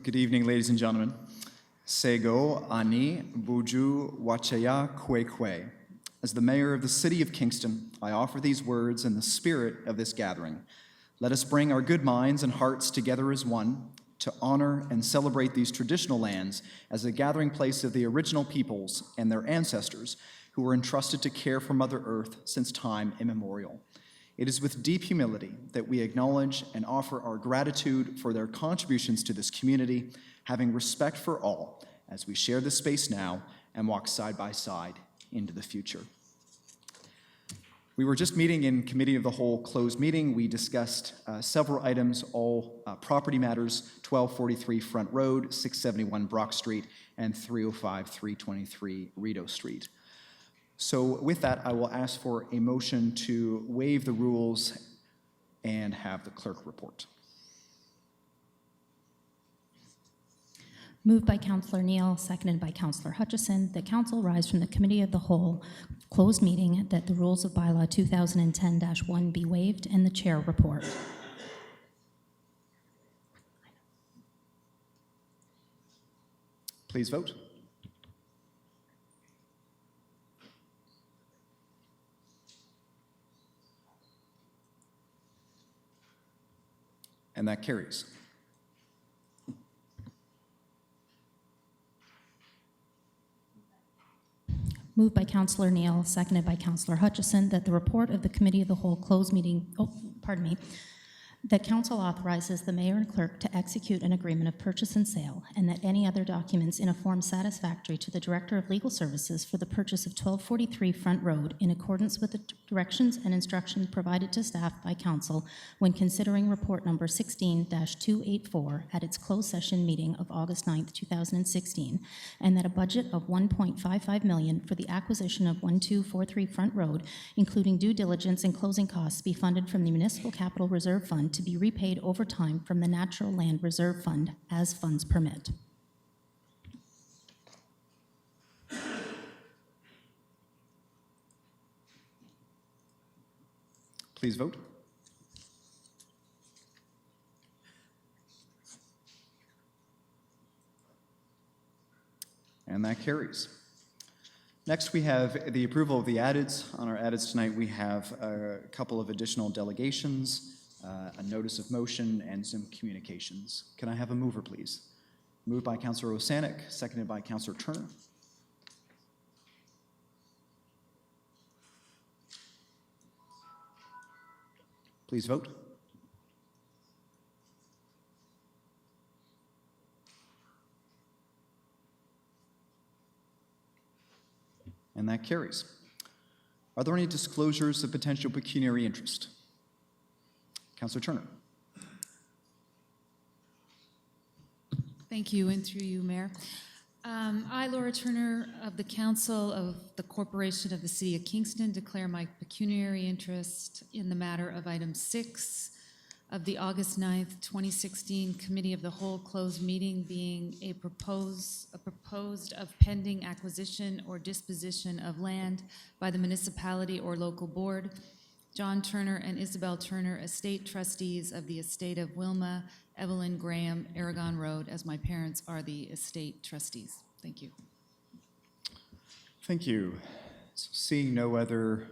Good evening, ladies and gentlemen. Sego ani buju wachaya kwe. As the mayor of the city of Kingston, I offer these words in the spirit of this gathering. Let us bring our good minds and hearts together as one to honor and celebrate these traditional lands as a gathering place of the original peoples and their ancestors who were entrusted to care for Mother Earth since time immemorial. It is with deep humility that we acknowledge and offer our gratitude for their contributions to this community, having respect for all as we share this space now and walk side by side into the future. We were just meeting in Committee of the Whole closed meeting. We discussed several items, all property matters, 1243 Front Road, 671 Brock Street, and 305-323 Rideau Street. So with that, I will ask for a motion to waive the rules and have the clerk report. Moved by Councillor Neal, seconded by Councillor Hutchison, that Council rise from the Committee of the Whole closed meeting that the rules of Bylaw 2010-1 be waived and the chair report. Please vote. And that carries. Moved by Councillor Neal, seconded by Councillor Hutchison, that the report of the Committee of the Whole closed meeting, that Council authorizes the Mayor and Clerk to execute an agreement of purchase and sale, and that any other documents in a form satisfactory to the Director of Legal Services for the purchase of 1243 Front Road in accordance with the directions and instructions provided to staff by Council when considering report number 16-284 at its closed session meeting of August 9th, 2016, and that a budget of $1.55 million for the acquisition of 1243 Front Road, including due diligence and closing costs, be funded from the Municipal Capital Reserve Fund to be repaid over time from the Natural Land Reserve Fund as funds permit. Please vote. And that carries. Next, we have the approval of the addeds. On our addeds tonight, we have a couple of additional delegations, a notice of motion, and some communications. Can I have a mover, please? Moved by Councillor Osanek, seconded by Councillor Turner. Please vote. And that carries. Are there any disclosures of potential pecuniary interest? Councillor Turner. Thank you, and through you, Mayor. I, Laura Turner, of the Council of the Corporation of the City of Kingston, declare my pecuniary interest in the matter of item 6 of the August 9th, 2016 Committee of the Whole closed meeting being a proposed of pending acquisition or disposition of land by the municipality or local board, John Turner and Isabel Turner, estate trustees of the estate of Wilma Evelyn Graham, Aragon Road, as my parents are the estate trustees. Thank you. Thank you. So seeing no other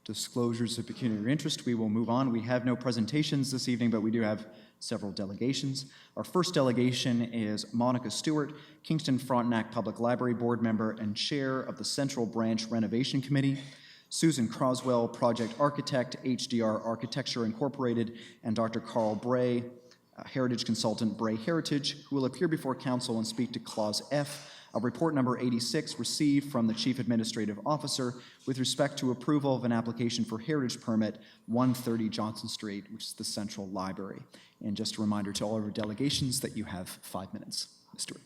disclosures of pecuniary interest, we will move on. We have no presentations this evening, but we do have several delegations. Our first delegation is Monica Stewart, Kingston Frontenac Public Library Board Member and Chair of the Central Branch Renovation Committee, Susan Croswell, Project Architect, HDR Architecture Incorporated, and Dr. Carl Bray, Heritage Consultant, Bray Heritage, who will appear before Council and speak to Clause F of Report Number 86 received from the Chief Administrative Officer with respect to approval of an application for Heritage Permit 130 Johnson Street, which is the Central Library. And just a reminder to all of our delegations that you have 5 minutes. Ms. Stewart.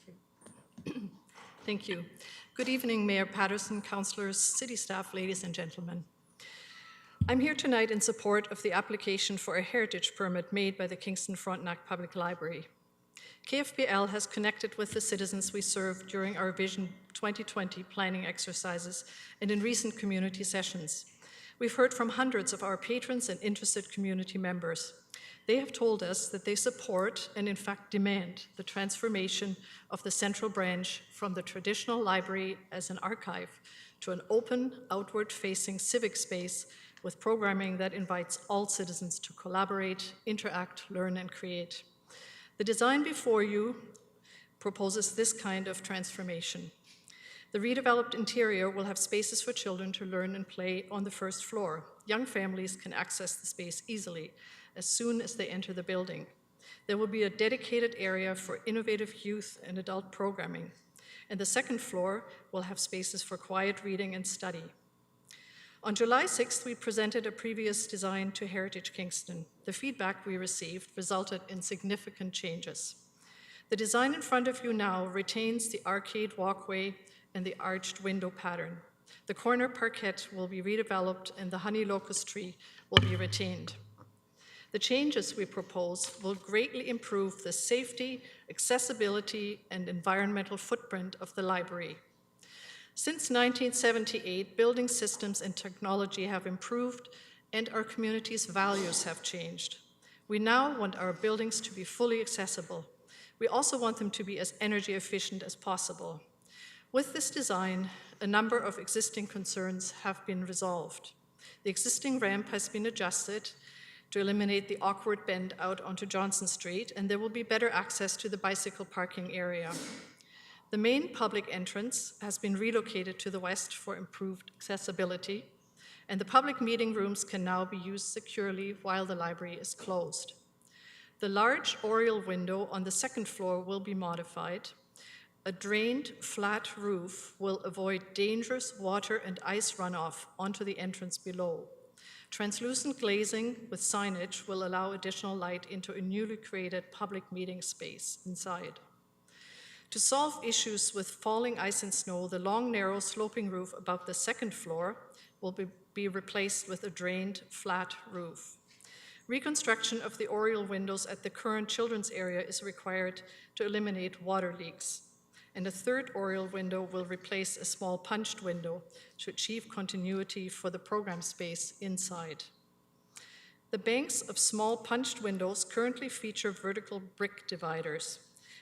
Thank you. Good evening, Mayor Patterson, councillors, city staff, ladies and gentlemen. I'm here tonight in support of the application for a heritage permit made by the Kingston Frontenac Public Library. KFPL has connected with the citizens we serve during our Vision 2020 planning exercises and in recent community sessions. We've heard from hundreds of our patrons and interested community members. They have told us that they support and in fact demand the transformation of the central branch from the traditional library as an archive to an open, outward-facing civic space with programming that invites all citizens to collaborate, interact, learn, and create. The design before you proposes this kind of transformation. The redeveloped interior will have spaces for children to learn and play on the first floor. Young families can access the space easily as soon as they enter the building. There will be a dedicated area for innovative youth and adult programming. And the second floor will have spaces for quiet reading and study. On July 6th, we presented a previous design to Heritage Kingston. The feedback we received resulted in significant changes. The design in front of you now retains the arcade walkway and the arched window pattern. The corner parquet will be redeveloped and the honey locust tree will be retained. The changes we propose will greatly improve the safety, accessibility, and environmental footprint of the library. Since 1978, building systems and technology have improved and our community's values have changed. We now want our buildings to be fully accessible. We also want them to be as energy efficient as possible. With this design, a number of existing concerns have been resolved. The existing ramp has been adjusted to eliminate the awkward bend out onto Johnson Street, and there will be better access to the bicycle parking area. The main public entrance has been relocated to the west for improved accessibility, and the public meeting rooms can now be used securely while the library is closed. The large oriel window on the second floor will be modified. A drained, flat roof will avoid dangerous water and ice runoff onto the entrance below. Translucent glazing with signage will allow additional light into a newly created public meeting space inside. To solve issues with falling ice and snow, the long, narrow, sloping roof above the second floor will be replaced with a drained, flat roof. Reconstruction of the oriel windows at the current children's area is required to eliminate water leaks. And a third oriel window will replace a small punched window to achieve continuity for the program space inside. The banks of small punched windows currently feature vertical brick dividers.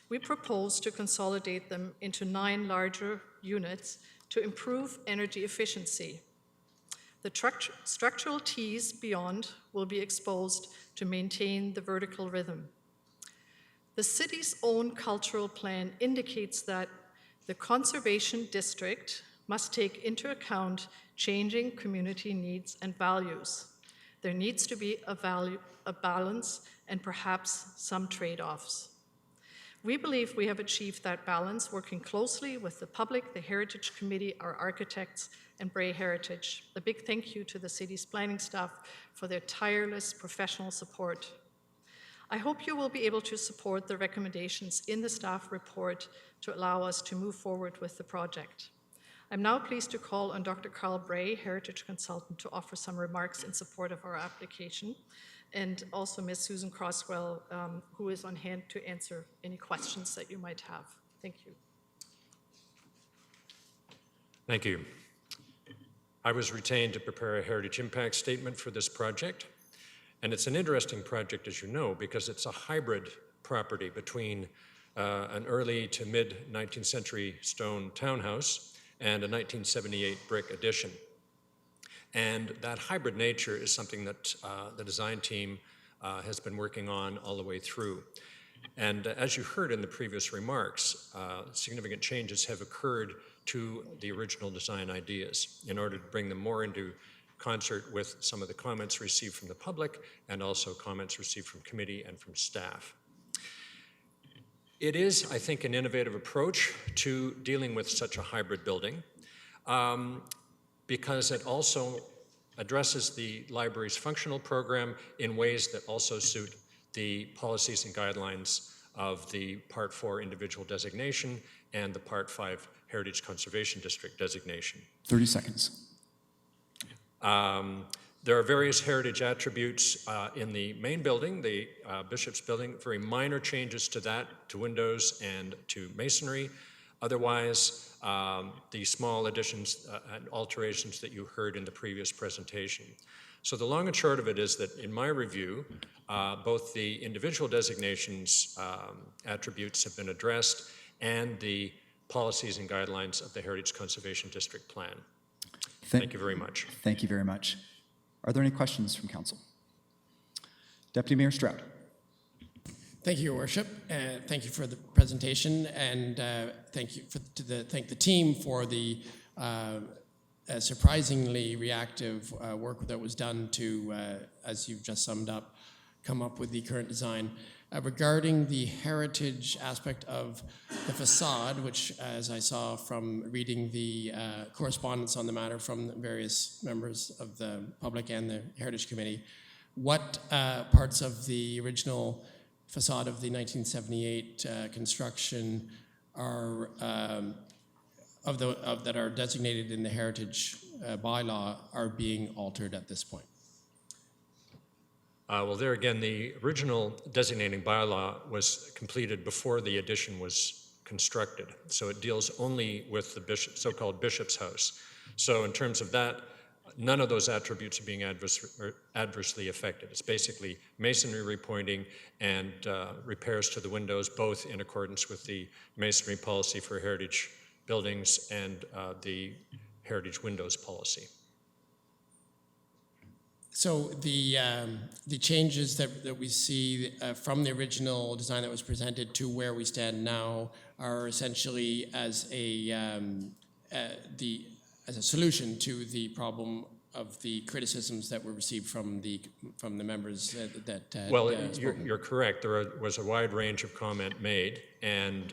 We propose to consolidate them into 9 larger units to improve energy efficiency. The structural tees beyond will be exposed to maintain the vertical rhythm. The city's own cultural plan indicates that the conservation district must take into account changing community needs and values. There needs to be a balance and perhaps some trade-offs. We believe we have achieved that balance working closely with the public, the Heritage Committee, our architects, and Bray Heritage. A big thank you to the city's planning staff for their tireless professional support. I hope you will be able to support the recommendations in the staff report to allow us to move forward with the project. I'm now pleased to call on Dr. Carl Bray, Heritage Consultant, to offer some remarks in support of our application, and also Ms. Susan Croswell, who is on hand to answer any questions that you might have. Thank you. Thank you. I was retained to prepare a heritage impact statement for this project. And it's an interesting project, as you know, because it's a hybrid property between an early to mid-19th century stone townhouse and a 1978 brick addition. And that hybrid nature is something that the design team has been working on all the way through. And as you heard in the previous remarks, significant changes have occurred to the original design ideas in order to bring them more into concert with some of the comments received from the public and also comments received from committee and from staff. It is, I think, an innovative approach to dealing with such a hybrid building because it also addresses the library's functional program in ways that also suit the policies and guidelines of the Part 4 individual designation and the Part 5 Heritage Conservation District designation. 30 seconds. There are various heritage attributes in the main building, the Bishop's building, very minor changes to that, to windows and to masonry. Otherwise, the small additions and alterations that you heard in the previous presentation. So the long and short of it is that in my review, both the individual designations attributes have been addressed and the policies and guidelines of the Heritage Conservation District Plan. Thank you very much. Thank you very much. Are there any questions from council? Deputy Mayor Stroud. Thank you, Your Worship. Thank you for the presentation, and thank you thank the team for the surprisingly reactive work that was done to, as you've just summed up, come up with the current design. Regarding the heritage aspect of the facade, which, as I saw from reading the correspondence on the matter from various members of the public and the Heritage Committee, what parts of the original facade of the 1978 construction are that are designated in the heritage bylaw are being altered at this point? Well, there again, the original designating bylaw was completed before the addition was constructed. So it deals only with the so-called Bishop's House. So in terms of that, none of those attributes are being adversely affected. It's basically masonry repointing and repairs to the windows, both in accordance with the masonry policy for heritage buildings and the heritage windows policy. So the changes that we see from the original design that was presented to where we stand now are essentially as a solution to the problem of the criticisms that were received from the members that well, you're correct. There was a wide range of comment made, and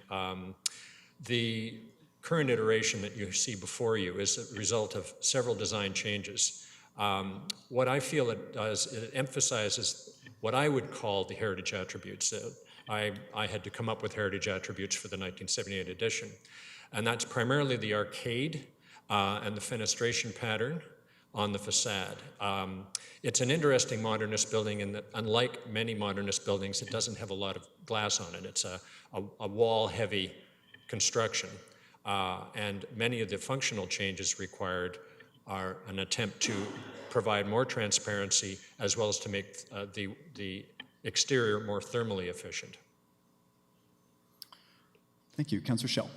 the current iteration that you see before you is a result of several design changes. What I feel it does, it emphasizes what I would call the heritage attributes. I had to come up with heritage attributes for the 1978 edition, and that's primarily the arcade and the fenestration pattern on the facade. It's an interesting modernist building in that, unlike many modernist buildings, it doesn't have a lot of glass on it. It's a wall-heavy construction, and many of the functional changes required are an attempt to provide more transparency as well as to make the exterior more thermally efficient. Thank you. Councillor Schell.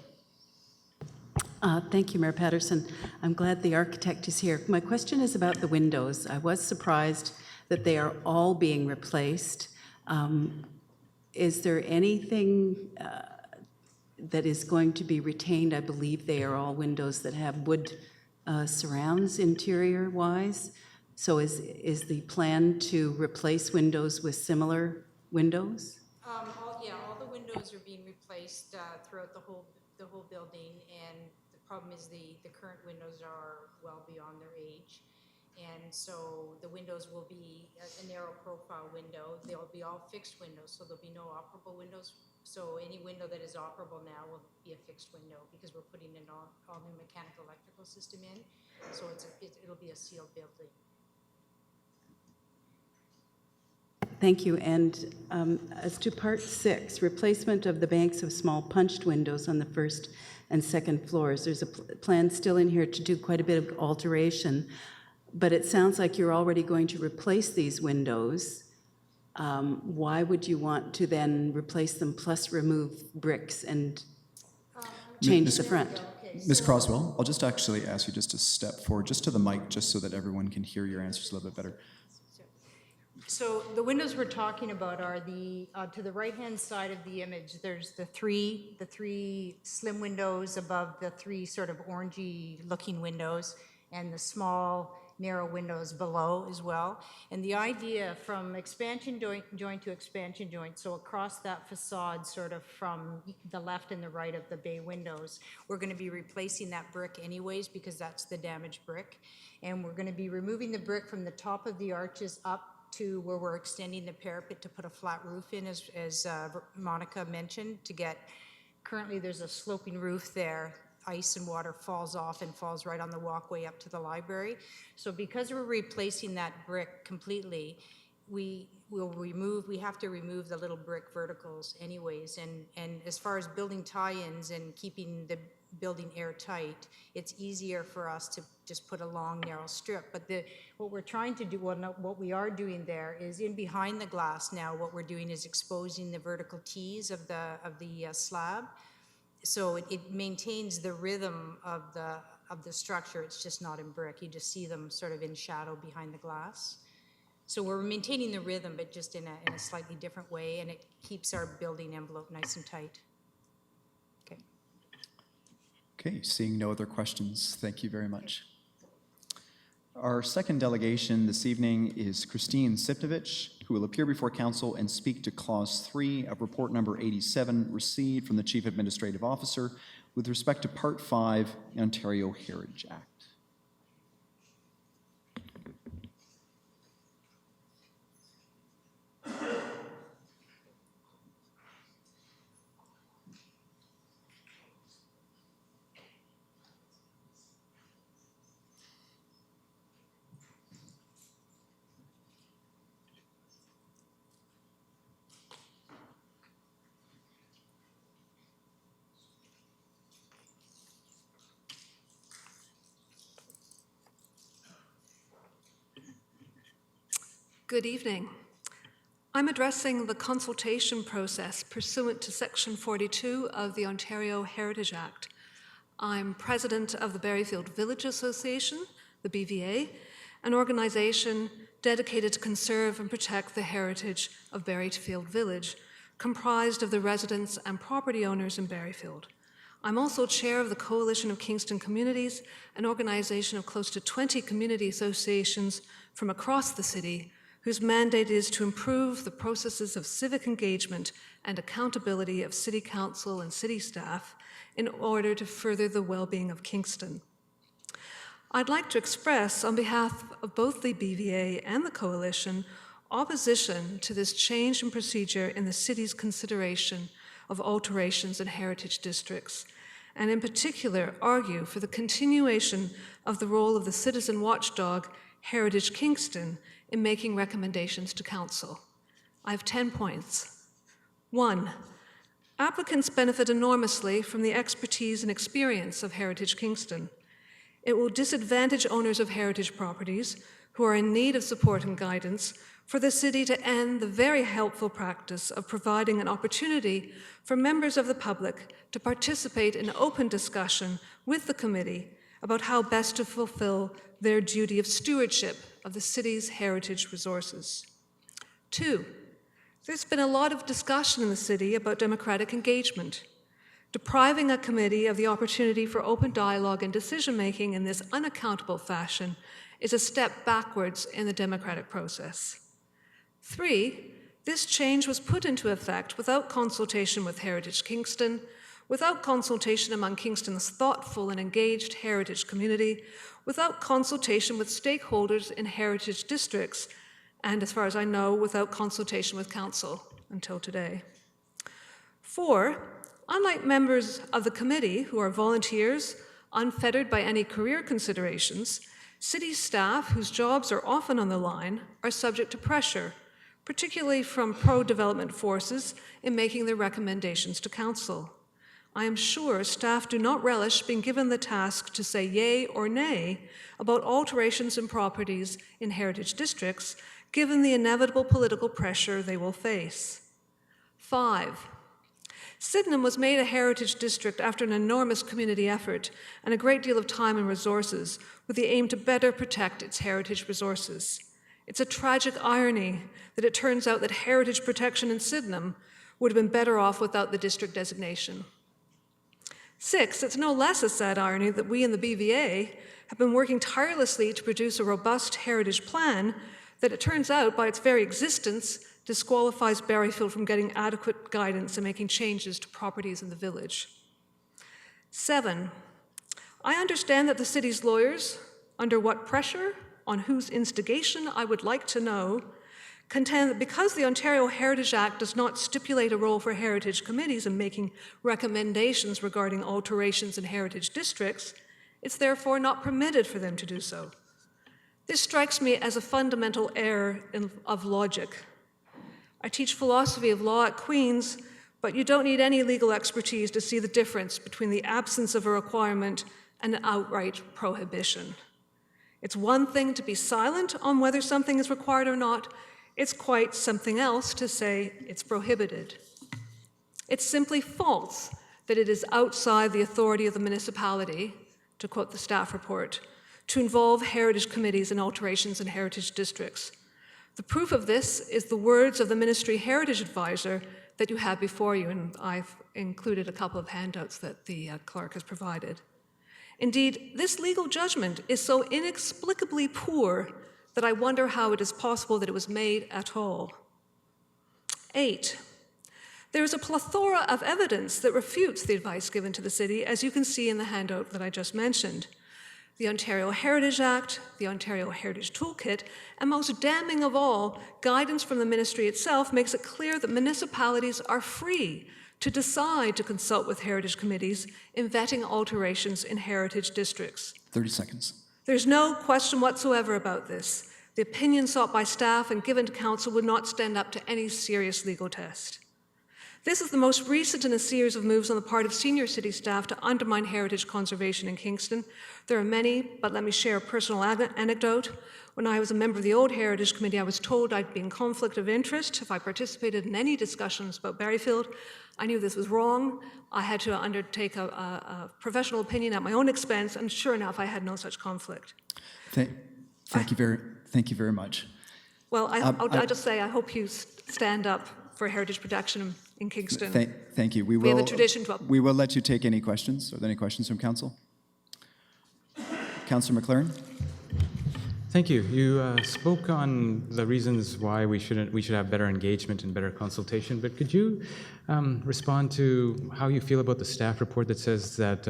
Thank you, Mayor Patterson. I'm glad the architect is here. My question is about the windows. I was surprised that they are all being replaced. Is there anything that is going to be retained? I believe they are all windows that have wood surrounds interior-wise. So is the plan to replace windows with similar windows? All the windows are being replaced throughout the whole building, and the problem is the current windows are well beyond their age, and so the windows will be a narrow profile window. They'll be all fixed windows, so there'll be no operable windows. So any window that is operable now will be a fixed window because we're putting an all new mechanical electrical system in. So it'll be a sealed building. Thank you. And as to part 6, replacement of the banks of small punched windows on the first and second floors, there's a plan still in here to do quite a bit of alteration, but it sounds like you're already going to replace these windows. Why would you want to then replace them plus remove bricks and change the front? Ms. Croswell, I'll just actually ask you just to step forward, just to the mic, just so that everyone can hear your answers a little bit better. So the windows we're talking about are the to the right-hand side of the image. There's the three slim windows above the 3 sort of orangey-looking windows, and the small narrow windows below as well. And the idea from expansion joint to expansion joint, so across that facade, sort of from the left and the right of the bay windows, we're going to be replacing that brick anyways because that's the damaged brick. And we're going to be removing the brick from the top of the arches up to where we're extending the parapet to put a flat roof in, as Monica mentioned, to get, currently there's a sloping roof there. Ice and water falls off and falls right on the walkway up to the library. So because we're replacing that brick completely, we we have to remove the little brick verticals anyways. And as far as building tie-ins and keeping the building airtight, it's easier for us to just put a long, narrow strip. But what we're trying to do, what we are doing there is in behind the glass now, what we're doing is exposing the vertical tees of the slab. So it maintains the rhythm of the structure. It's just not in brick. You just see them sort of in shadow behind the glass. So we're maintaining the rhythm, but just in a slightly different way, and it keeps our building envelope nice and tight. Okay. Okay, seeing no other questions, thank you very much. Our second delegation this evening is Christine Siptovich, who will appear before council and speak to Clause 3 of Report Number 87 received from the Chief Administrative Officer with respect to Part 5, Ontario Heritage Act. Good evening. I'm addressing the consultation process pursuant to Section 42 of the Ontario Heritage Act. I'm president of the Berryfield Village Association, the BVA, an organization dedicated to conserve and protect the heritage of Berryfield Village, comprised of the residents and property owners in Berryfield. I'm also chair of the Coalition of Kingston Communities, an organization of close to 20 community associations from across the city, whose mandate is to improve the processes of civic engagement and accountability of City Council and city staff in order to further the well-being of Kingston. I'd like to express, on behalf of both the BVA and the Coalition, opposition to this change in procedure in the city's consideration of alterations in heritage districts, and in particular argue for the continuation of the role of the citizen watchdog, Heritage Kingston, in making recommendations to Council. I have 10 points. 1, applicants benefit enormously from the expertise and experience of Heritage Kingston. It will disadvantage owners of heritage properties who are in need of support and guidance for the city to end the very helpful practice of providing an opportunity for members of the public to participate in open discussion with the committee about how best to fulfill their duty of stewardship of the city's heritage resources. 2, there's been a lot of discussion in the city about democratic engagement. Depriving a committee of the opportunity for open dialogue and decision-making in this unaccountable fashion is a step backwards in the democratic process. 3, this change was put into effect without consultation with Heritage Kingston, without consultation among Kingston's thoughtful and engaged heritage community, without consultation with stakeholders in heritage districts, and as far as I know, without consultation with Council until today. 4, unlike members of the committee who are volunteers, unfettered by any career considerations, city staff whose jobs are often on the line are subject to pressure, particularly from pro-development forces in making their recommendations to Council. I am sure staff do not relish being given the task to say yay or nay about alterations in properties in heritage districts, given the inevitable political pressure they will face. 5, Sydenham was made a heritage district after an enormous community effort and a great deal of time and resources with the aim to better protect its heritage resources. It's a tragic irony that it turns out that heritage protection in Sydenham would have been better off without the district designation. 6, it's no less a sad irony that we in the BVA have been working tirelessly to produce a robust heritage plan that it turns out, by its very existence, disqualifies Berryfield from getting adequate guidance and making changes to properties in the village. 7, I understand that the city's lawyers, under what pressure, on whose instigation, I would like to know, contend that because the Ontario Heritage Act does not stipulate a role for heritage committees in making recommendations regarding alterations in heritage districts, it's therefore not permitted for them to do so. This strikes me as a fundamental error of logic. I teach philosophy of law at Queen's, but you don't need any legal expertise to see the difference between the absence of a requirement and an outright prohibition. It's one thing to be silent on whether something is required or not. It's quite something else to say it's prohibited. It's simply false that it is outside the authority of the municipality, to quote the staff report, to involve heritage committees in alterations in heritage districts. The proof of this is the words of the Ministry Heritage Advisor that you have before you, and I've included a couple of handouts that the clerk has provided. Indeed, this legal judgment is so inexplicably poor that I wonder how it is possible that it was made at all. 8. There is a plethora of evidence that refutes the advice given to the city, as you can see in the handout that I just mentioned. The Ontario Heritage Act, the Ontario Heritage Toolkit, and most damning of all, guidance from the ministry itself makes it clear that municipalities are free to decide to consult with heritage committees in vetting alterations in heritage districts. 30 seconds. There's no question whatsoever about this. The opinion sought by staff and given to council would not stand up to any serious legal test. This is the most recent in a series of moves on the part of senior city staff to undermine heritage conservation in Kingston. There are many, but let me share a personal anecdote. When I was a member of the old Heritage Committee, I was told I'd be in conflict of interest if I participated in any discussions about Berryfield. I knew this was wrong. I had to undertake a professional opinion at my own expense, and sure enough, I had no such conflict. Thank you very much. Well, I'll just say I hope you stand up for heritage protection in Kingston. Thank you. We have a tradition to... We will let you take any questions. Are there any questions from council? Councillor McLaren? Thank you. You spoke on the reasons why we should have better engagement and better consultation, but could you respond to how you feel about the staff report that says that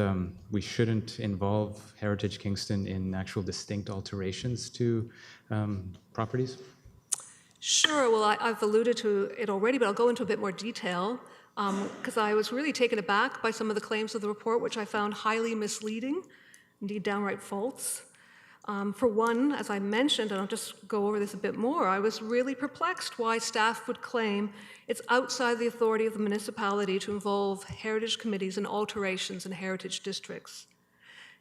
we shouldn't involve Heritage Kingston in actual distinct alterations to properties? Sure. Well, I've alluded to it already, but I'll go into a bit more detail because I was really taken aback by some of the claims of the report, which I found highly misleading, indeed downright false. For one, as I mentioned, and I'll just go over this a bit more, I was really perplexed why staff would claim it's outside the authority of the municipality to involve heritage committees in alterations in heritage districts.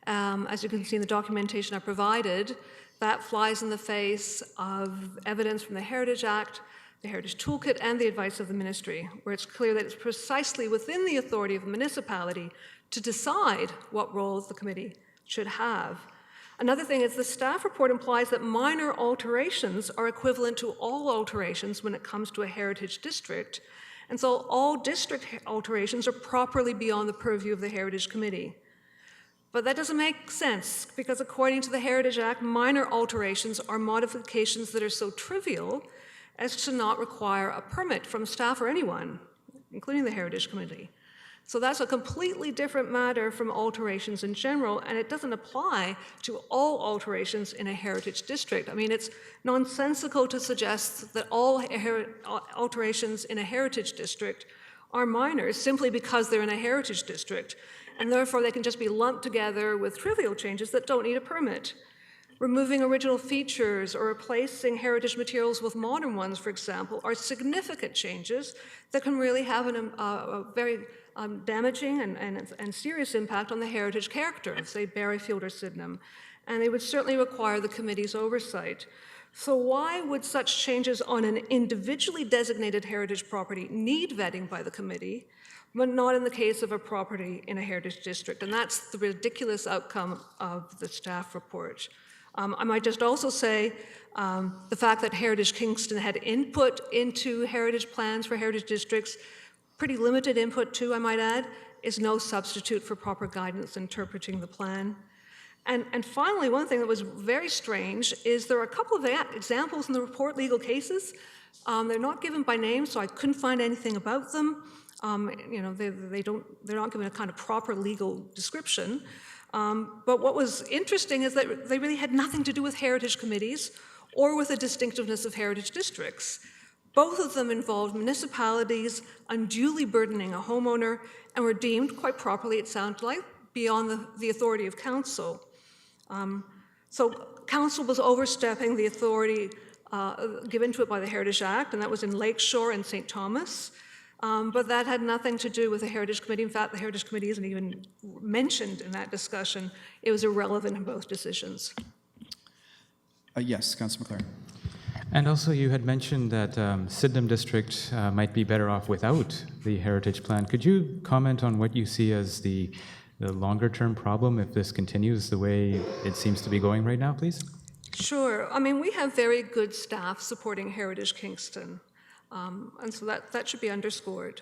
As you can see in the documentation I provided, that flies in the face of evidence from the Heritage Act, the Heritage Toolkit, and the advice of the ministry, where it's clear that it's precisely within the authority of the municipality to decide what roles the committee should have. Another thing is the staff report implies that minor alterations are equivalent to all alterations when it comes to a heritage district, and so all district alterations are properly beyond the purview of the Heritage Committee. But that doesn't make sense, because according to the Heritage Act, minor alterations are modifications that are so trivial as to not require a permit from staff or anyone, including the Heritage Committee. So that's a completely different matter from alterations in general, and it doesn't apply to all alterations in a heritage district. I mean, it's nonsensical to suggest that all alterations in a heritage district are minor simply because they're in a heritage district, and therefore they can just be lumped together with trivial changes that don't need a permit. Removing original features or replacing heritage materials with modern ones, for example, are significant changes that can really have a very damaging and serious impact on the heritage character of, say, Berryfield or Sydenham, and they would certainly require the committee's oversight. So why would such changes on an individually designated heritage property need vetting by the committee, but not in the case of a property in a heritage district? And that's the ridiculous outcome of the staff report. I might just also say the fact that Heritage Kingston had input into heritage plans for heritage districts, pretty limited input too, I might add, is no substitute for proper guidance interpreting the plan. And finally, one thing that was very strange is there are a couple of examples in the report, legal cases. They're not given by name, so I couldn't find anything about them. They're not given a kind of proper legal description. But what was interesting is that they really had nothing to do with heritage committees or with the distinctiveness of heritage districts. Both of them involved municipalities unduly burdening a homeowner and were deemed, quite properly it sounded like, beyond the authority of council. So council was overstepping the authority given to it by the Heritage Act, and that was in Lakeshore and St. Thomas. But that had nothing to do with the Heritage Committee. In fact, the Heritage Committee isn't even mentioned in that discussion. It was irrelevant in both decisions. Yes, Councillor McLaren. And also, you had mentioned that Sydenham District might be better off without the heritage plan. Could you comment on what you see as the longer-term problem if this continues the way it seems to be going right now, please? Sure. I mean, we have very good staff supporting Heritage Kingston, and so that should be underscored.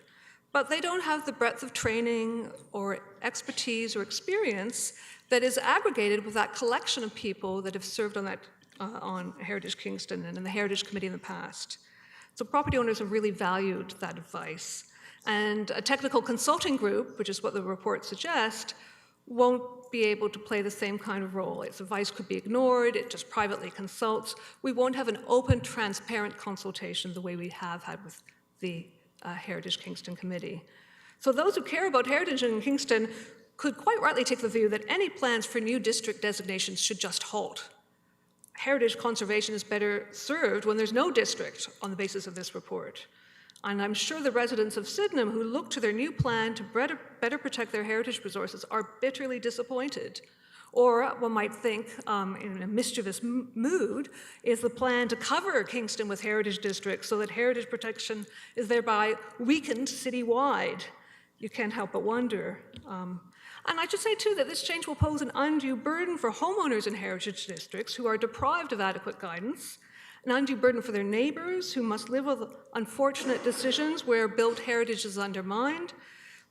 But they don't have the breadth of training or expertise or experience that is aggregated with that collection of people that have served on that on Heritage Kingston and in the Heritage Committee in the past. So property owners have really valued that advice. And a technical consulting group, which is what the report suggests, won't be able to play the same kind of role. Its advice could be ignored, it just privately consults. We won't have an open, transparent consultation the way we have had with the Heritage Kingston Committee. So those who care about heritage in Kingston could quite rightly take the view that any plans for new district designations should just halt. Heritage conservation is better served when there's no district on the basis of this report. And I'm sure the residents of Sydenham who look to their new plan to better protect their heritage resources are bitterly disappointed. Or one might think, in a mischievous mood, is the plan to cover Kingston with heritage districts so that heritage protection is thereby weakened citywide. You can't help but wonder. And I should say, too, that this change will pose an undue burden for homeowners in heritage districts who are deprived of adequate guidance, an undue burden for their neighbors who must live with unfortunate decisions where built heritage is undermined,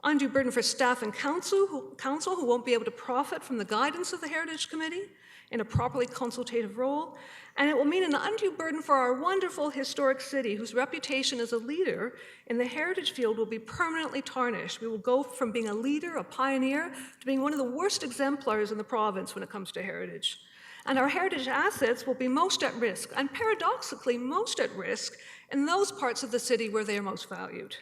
undue burden for staff and council who won't be able to profit from the guidance of the Heritage Committee in a properly consultative role, and it will mean an undue burden for our wonderful historic city whose reputation as a leader in the heritage field will be permanently tarnished. We will go from being a leader, a pioneer, to being one of the worst exemplars in the province when it comes to heritage. And our heritage assets will be most at risk, and paradoxically most at risk, in those parts of the city where they are most valued.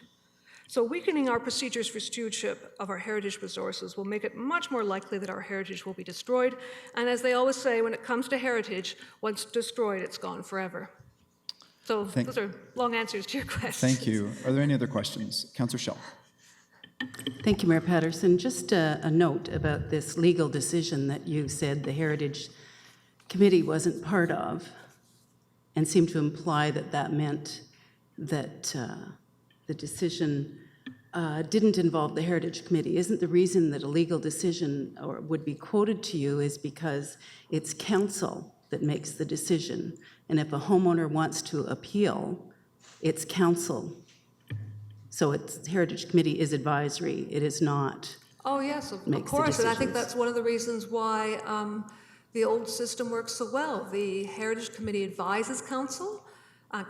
So weakening our procedures for stewardship of our heritage resources will make it much more likely that our heritage will be destroyed. And as they always say, when it comes to heritage, once destroyed, it's gone forever. So those are long answers to your questions. Thank you. Are there any other questions? Councillor Schell. Thank you, Mayor Patterson. Just a note about this legal decision that you said the Heritage Committee wasn't part of, and seemed to imply that that meant that the decision didn't involve the Heritage Committee. Isn't the reason that a legal decision or would be quoted to you is because it's council that makes the decision, and if a homeowner wants to appeal, it's council. So it's Heritage Committee is advisory. It is not. Oh yes, of course, and I think that's one of the reasons why the old system works so well. The Heritage Committee advises council.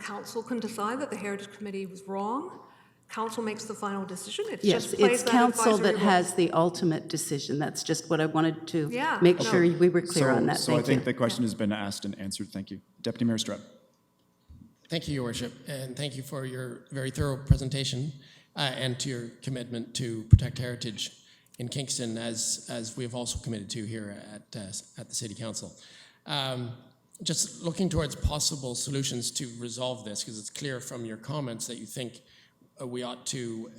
Council can decide that the Heritage Committee was wrong. Council makes the final decision. Yes, it's council that has the ultimate decision. That's just what I wanted to make sure we were clear on that. So I think the question has been asked and answered. Thank you. Deputy Mayor Strutt. Thank you, Your Worship, and thank you for your very thorough presentation and to your commitment to protect heritage in Kingston, as we have also committed to here at the City Council. Just looking towards possible solutions to resolve this, because it's clear from your comments that you think we ought to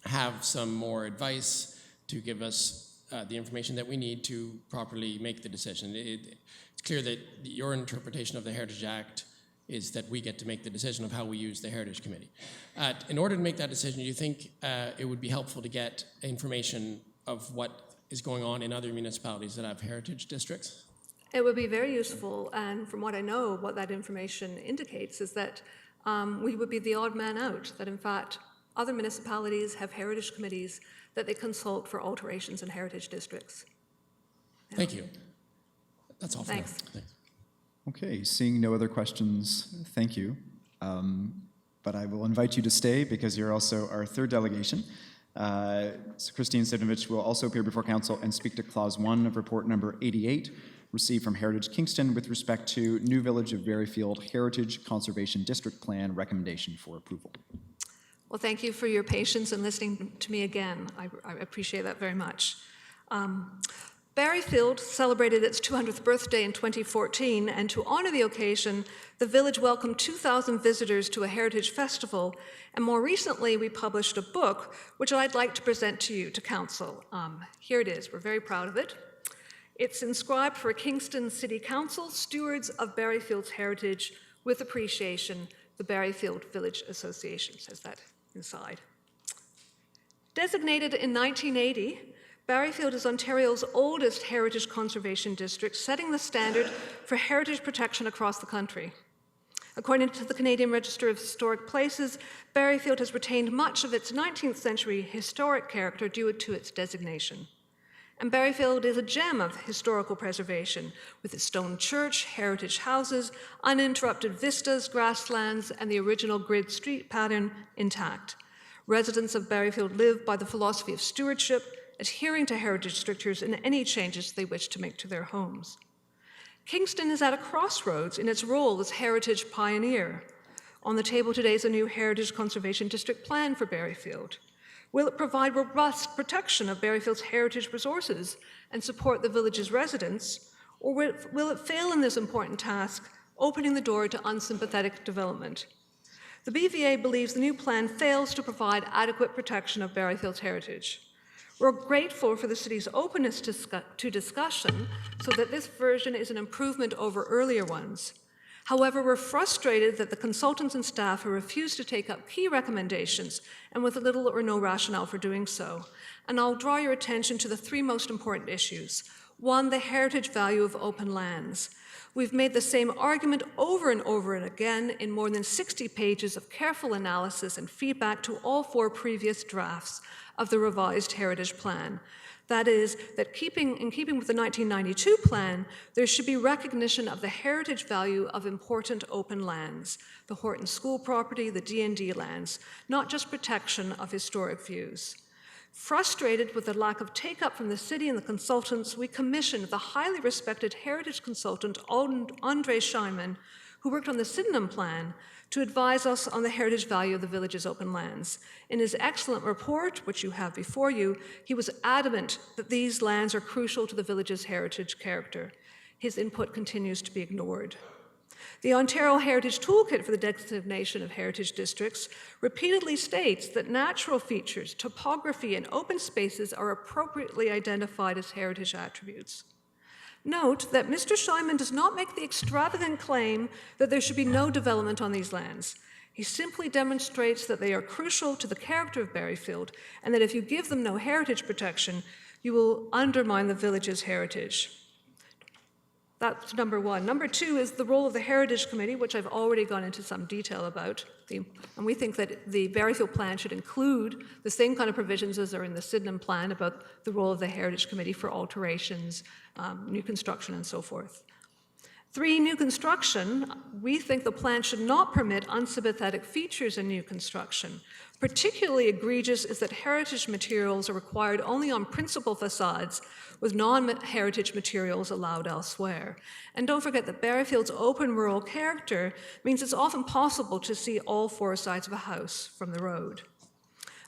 have some more advice to give us the information that we need to properly make the decision. It's clear that your interpretation of the Heritage Act is that we get to make the decision of how we use the Heritage Committee. In order to make that decision, do you think it would be helpful to get information of what is going on in other municipalities that have heritage districts? It would be very useful, and from what I know, what that information indicates is that we would be the odd man out, that in fact other municipalities have heritage committees that they consult for alterations in heritage districts. Yeah. Thank you. That's all for now. Thanks. Okay, seeing no other questions, thank you. But I will invite you to stay because you're also our third delegation. So Christine Stevnovich will also appear before council and speak to clause 1 of report number 88, received from Heritage Kingston with respect to New Village of Berryfield Heritage Conservation District Plan recommendation for approval. Well, thank you for your patience and listening to me again. I appreciate that very much. Berryfield celebrated its 200th birthday in 2014, and to honor the occasion, the village welcomed 2,000 visitors to a heritage festival, and more recently, we published a book, which I'd like to present to you, to council. Here it is. We're very proud of it. It's inscribed for Kingston City Council, Stewards of Berryfield's Heritage, with appreciation, the Berryfield Village Association, says that inside. Designated in 1980, Berryfield is Ontario's oldest heritage conservation district, setting the standard for heritage protection across the country. According to the Canadian Register of Historic Places, Berryfield has retained much of its 19th century historic character due to its designation. And Berryfield is a gem of historical preservation, with its stone church, heritage houses, uninterrupted vistas, grasslands, and the original grid street pattern intact. Residents of Berryfield live by the philosophy of stewardship, adhering to heritage strictures and any changes they wish to make to their homes. Kingston is at a crossroads in its role as heritage pioneer. On the table today is a new Heritage Conservation District plan for Berryfield. Will it provide robust protection of Berryfield's heritage resources and support the village's residents, or will it fail in this important task, opening the door to unsympathetic development? The BVA believes the new plan fails to provide adequate protection of Berryfield's heritage. We're grateful for the city's openness to discussion so that this version is an improvement over earlier ones. However, we're frustrated that the consultants and staff have refused to take up key recommendations and with little or no rationale for doing so. And I'll draw your attention to the three most important issues. One, the heritage value of open lands. We've made the same argument over and over and again in more than 60 pages of careful analysis and feedback to all four previous drafts of the revised heritage plan. That is, that in keeping with the 1992 plan, there should be recognition of the heritage value of important open lands, the Horton School property, the D&D lands, not just protection of historic views. Frustrated with the lack of take-up from the city and the consultants, we commissioned the highly respected heritage consultant Andre Scheinman, who worked on the Sydenham plan, to advise us on the heritage value of the village's open lands. In his excellent report, which you have before you, he was adamant that these lands are crucial to the village's heritage character. His input continues to be ignored. The Ontario Heritage Toolkit for the designation of heritage districts repeatedly states that natural features, topography, and open spaces are appropriately identified as heritage attributes. Note that Mr. Scheinman does not make the extravagant claim that there should be no development on these lands. He simply demonstrates that they are crucial to the character of Berryfield, and that if you give them no heritage protection, you will undermine the village's heritage. That's number one. Number two is the role of the Heritage Committee, which I've already gone into some detail about. And we think that the Berryfield plan should include the same kind of provisions as are in the Sydenham plan about the role of the Heritage Committee for alterations, new construction, and so forth. Three, new construction. We think the plan should not permit unsympathetic features in new construction. Particularly egregious is that heritage materials are required only on principal facades, with non-heritage materials allowed elsewhere. And don't forget that Berryfield's open rural character means it's often possible to see all four sides of a house from the road.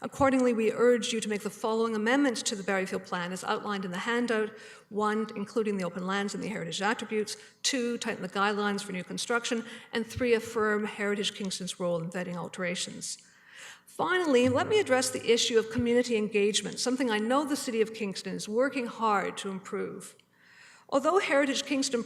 Accordingly, we urge you to make the following amendments to the Berryfield plan as outlined in the handout. One, including the open lands and the heritage attributes. Two, tighten the guidelines for new construction. And three, affirm Heritage Kingston's role in vetting alterations. Finally, let me address the issue of community engagement, something I know the City of Kingston is working hard to improve. Although Heritage Kingston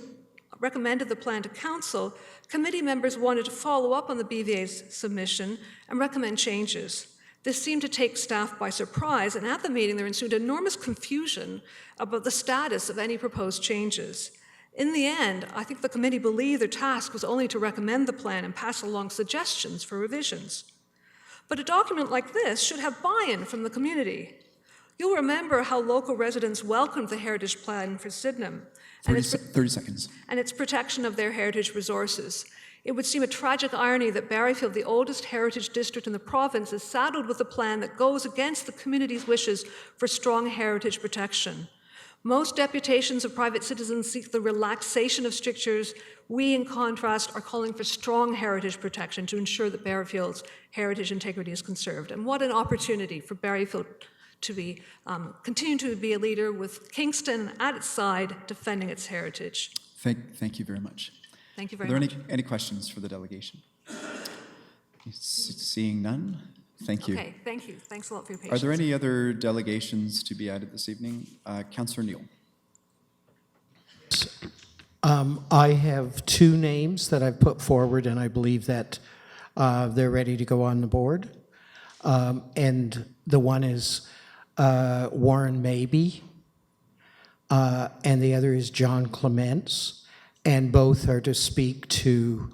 recommended the plan to Council, committee members wanted to follow up on the BVA's submission and recommend changes. This seemed to take staff by surprise, and at the meeting there ensued enormous confusion about the status of any proposed changes. In the end, I think the committee believed their task was only to recommend the plan and pass along suggestions for revisions. But a document like this should have buy-in from the community. You'll remember how local residents welcomed the heritage plan for Sydenham 30 seconds. and its protection of their heritage resources. It would seem a tragic irony that Berryfield, the oldest heritage district in the province, is saddled with a plan that goes against the community's wishes for strong heritage protection. Most deputations of private citizens seek the relaxation of strictures. We, in contrast, are calling for strong heritage protection to ensure that Berryfield's heritage integrity is conserved. And what an opportunity for Berryfield to be continue to be a leader with Kingston at its side, defending its heritage. Thank you very much. Thank you Are very there much. any questions for the delegation? Seeing none, thank you. Okay, thank you. Thanks a lot for your Are patience. there any other delegations to be added this evening? Councillor Neal. I have two names that I've put forward, and I believe that they're ready to go on the board. And the one is Warren Mabey, and the other is John Clements, and both are to speak to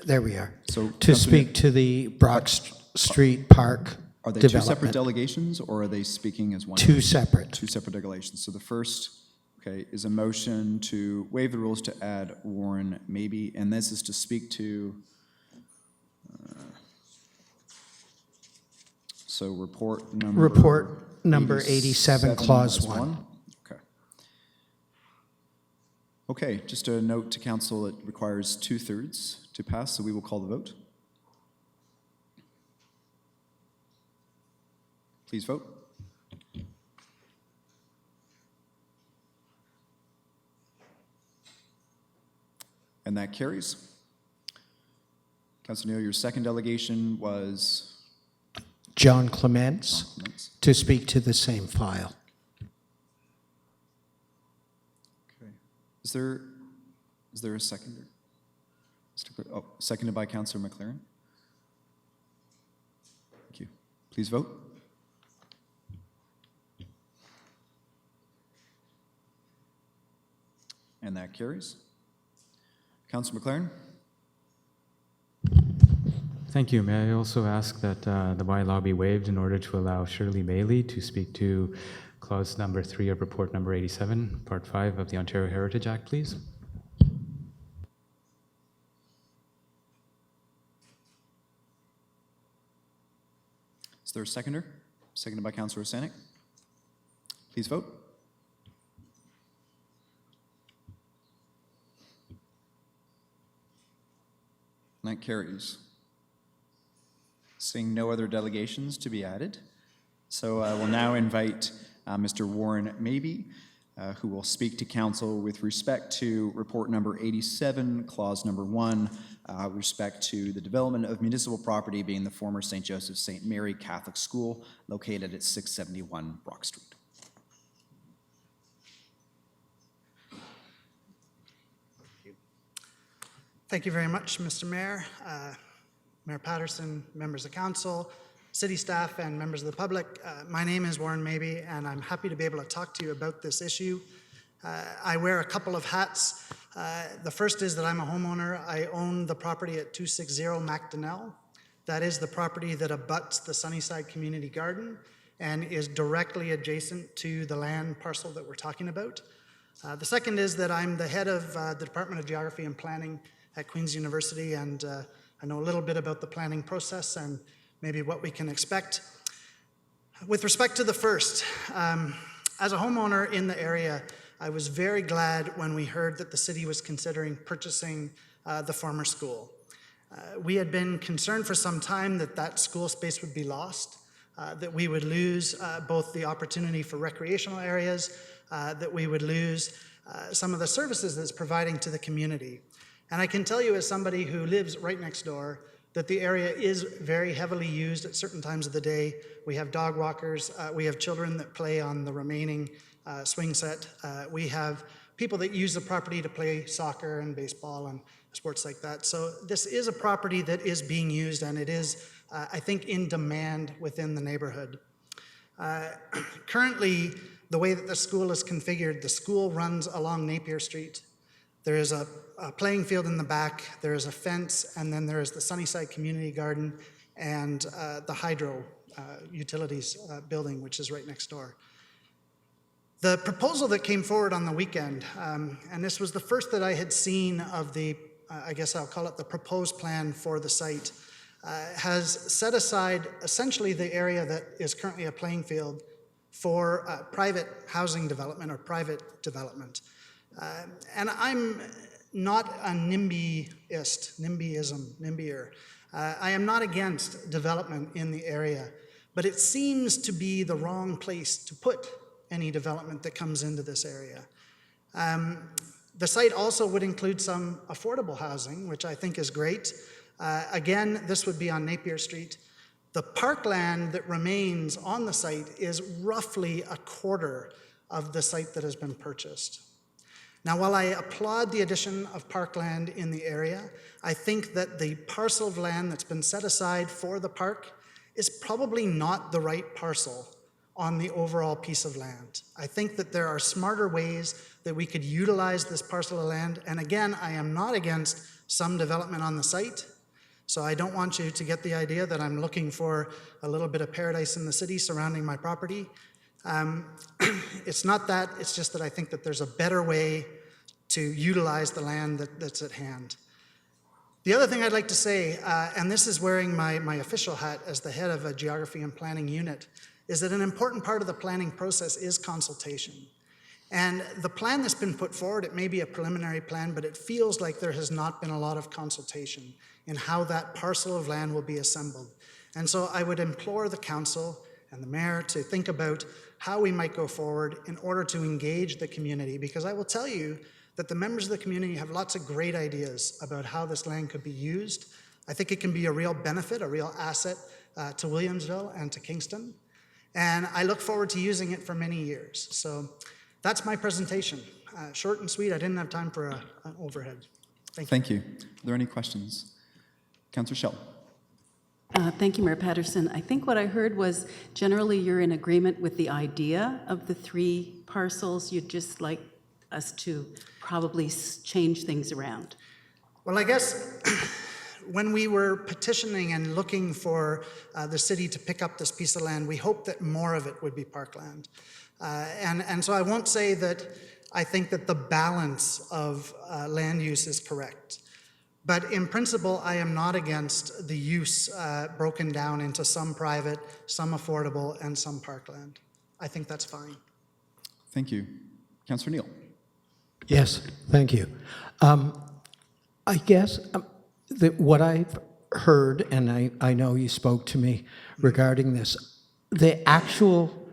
there we are, So, to Councillor speak to the Brock Street Park Are they two separate development. delegations, or are they speaking as one? Two separate. Two separate delegations. So the first, okay, is a motion to waive the rules to add Warren Mabey, and this is to speak to, so report number 87, clause 1. Okay. Okay, just a note to council, it requires 2/3 to pass, so we will call the vote. Please vote. And that carries. Councilor Neal, your second delegation was? John Clements, to speak to the same file. Okay. Is there a seconder? Oh, seconded by Councilor McLaren. Thank you. Please vote. And that carries. Councilor McLaren? Thank you. May I also ask that the bylaw be waived in order to allow Shirley Bailey to speak to clause number 3 of report number 87, part 5 of the Ontario Heritage Act, please? Is there a seconder? Seconded by Councilor Sanik. Please vote. And that carries. Seeing no other delegations to be added, so I will now invite Mr. Warren Mabey, who will speak to council with respect to report number 87, clause number 1, with respect to the development of municipal property being the former St. Joseph St. Mary Catholic School located at 671 Brock Street. Thank you very much, Mr. Mayor, Mayor Patterson, members of council, city staff, and members of the public. My name is Warren Mabey, and I'm happy to be able to talk to you about this issue. I wear a couple of hats. The first is that I'm a homeowner. I own the property at 260 MacDonnell. That is the property that abuts the Sunnyside Community Garden and is directly adjacent to the land parcel that we're talking about. The second is that I'm the head of the Department of Geography and Planning at Queen's University, and I know a little bit about the planning process and maybe what we can expect. With respect to the first, as a homeowner in the area, I was very glad when we heard that the city was considering purchasing the former school. We had been concerned for some time that that school space would be lost, that we would lose both the opportunity for recreational areas, that we would lose some of the services that it's providing to the community. And I can tell you as somebody who lives right next door that the area is very heavily used at certain times of the day. We have dog walkers, we have children that play on the remaining swing set. We have people that use the property to play soccer and baseball and sports like that. So this is a property that is being used, and it is, I think, in demand within the neighborhood. Currently, the way that the school is configured, the school runs along Napier Street. There is a playing field in the back, there is a fence, and then there is the Sunnyside Community Garden and the hydro utilities building, which is right next door. The proposal that came forward on the weekend, and this was the first that I had seen of the, I guess I'll call it the proposed plan for the site, has set aside essentially the area that is currently a playing field for private housing development or private development. And I'm not a NIMBYer. I am not against development in the area, but it seems to be the wrong place to put any development that comes into this area. The site also would include some affordable housing, which I think is great. Again, this would be on Napier Street. The parkland that remains on the site is roughly a quarter of the site that has been purchased. Now, while I applaud the addition of parkland in the area, I think that the parcel of land that's been set aside for the park is probably not the right parcel on the overall piece of land. I think that there are smarter ways that we could utilize this parcel of land. And again, I am not against some development on the site. So I don't want you to get the idea that I'm looking for a little bit of paradise in the city surrounding my property. It's not that, it's just that I think that there's a better way to utilize the land that's at hand. The other thing I'd like to say, and this is wearing my official hat as the head of a geography and planning unit, is that an important part of the planning process is consultation. And the plan that's been put forward, it may be a preliminary plan, but it feels like there has not been a lot of consultation in how that parcel of land will be assembled. And so I would implore the council and the mayor to think about how we might go forward in order to engage the community, because I will tell you that the members of the community have lots of great ideas about how this land could be used. I think it can be a real benefit, a real asset to Williamsville and to Kingston. And I look forward to using it for many years. So that's my presentation. Short and sweet. I didn't have time for an overhead. Thank you. Thank you. Are there any questions? Councillor Schell. Thank you, Mayor Patterson. I think what I heard was generally you're in agreement with the idea of the 3 parcels. You'd just like us to probably change things around. Well, I guess when we were petitioning and looking for the city to pick up this piece of land, we hoped that more of it would be parkland. And so I won't say that I think that the balance of land use is correct. But in principle, I am not against the use broken down into some private, some affordable, and some parkland. I think that's fine. Thank you. Councillor Neal. Yes, thank you. I guess that what I've heard, and I know you spoke to me regarding this, the actual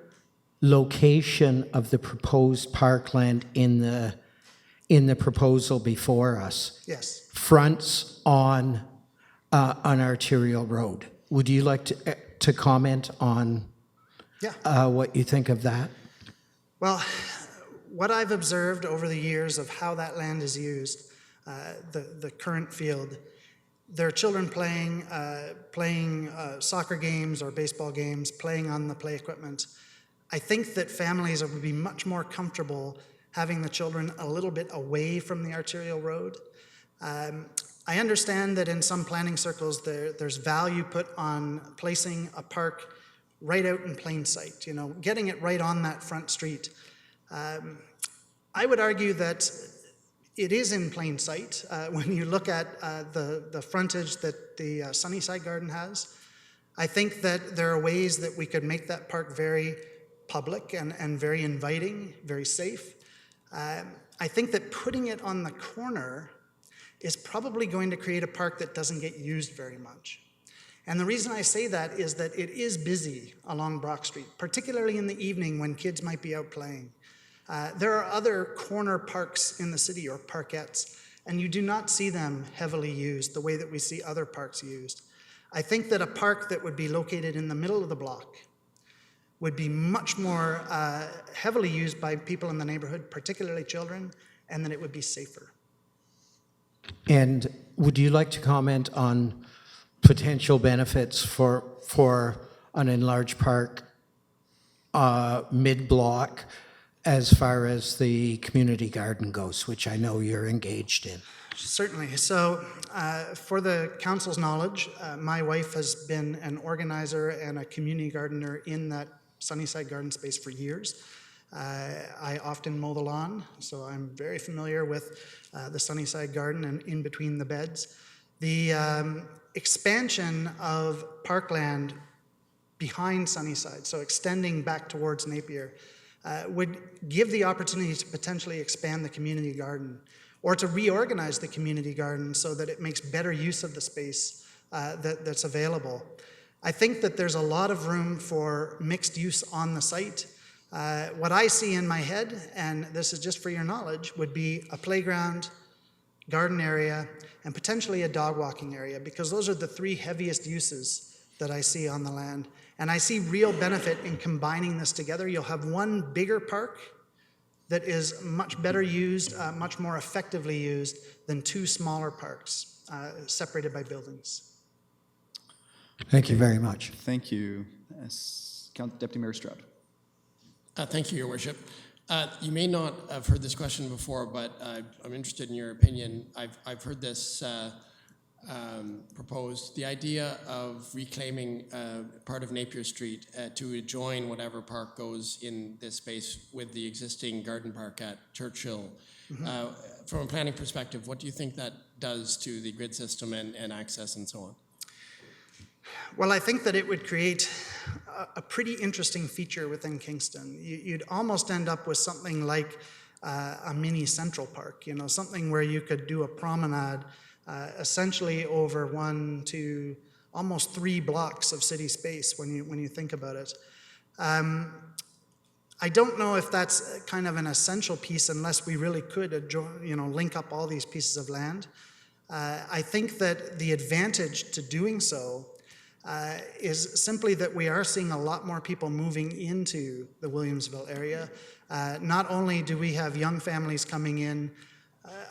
location of the proposed parkland in the proposal before us, Yes. fronts on an arterial road. Would you like to comment on what you think of that? Well, what I've observed over the years of how that land is used, the current field, there are children playing soccer games or baseball games, playing on the play equipment. I think that families would be much more comfortable having the children a little bit away from the arterial road. I understand that in some planning circles there's value put on placing a park right out in plain sight, you know, getting it right on that front street. I would argue that it is in plain sight when you look at the frontage that the Sunnyside Garden has. I think that there are ways that we could make that park very public and very inviting, very safe. I think that putting it on the corner is probably going to create a park that doesn't get used very much. And the reason I say that is that it is busy along Brock Street, particularly in the evening when kids might be out playing. There are other corner parks in the city, or parkettes, and you do not see them heavily used the way that we see other parks used. I think that a park that would be located in the middle of the block would be much more heavily used by people in the neighborhood, particularly children, and that it would be safer. And would you like to comment on potential benefits for an enlarged park mid-block as far as the community garden goes, which I know you're engaged in? Certainly. So for the council's knowledge, my wife has been an organizer and a community gardener in that Sunnyside Garden space for years. I often mow the lawn, so I'm very familiar with the Sunnyside Garden and in between the beds. The expansion of parkland behind Sunnyside, so extending back towards Napier, would give the opportunity to potentially expand the community garden or to reorganize the community garden so that it makes better use of the space that's available. I think that there's a lot of room for mixed use on the site. What I see in my head, and this is just for your knowledge, would be a playground, garden area, and potentially a dog walking area, because those are the three heaviest uses that I see on the land. And I see real benefit in combining this together. You'll have one bigger park that is much better used, much more effectively used than two smaller parks separated by buildings. Thank you very much. Thank you. Deputy Mayor Stroud. Thank you, Your Worship. You may not have heard this question before, but I'm interested in your opinion. I've heard this proposed, the idea of reclaiming part of Napier Street to join whatever park goes in this space with the existing garden park at Churchill. From a planning perspective, what do you think that does to the grid system and access and so on? Well, I think that it would create a pretty interesting feature within Kingston. You'd almost end up with something like a mini Central Park, you know, something where you could do a promenade essentially over 1 to almost 3 blocks of city space when you think about it. I don't know if that's kind of an essential piece unless we really could, link up all these pieces of land. I think that the advantage to doing so is simply that we are seeing a lot more people moving into the Williamsville area. Not only do we have young families coming in,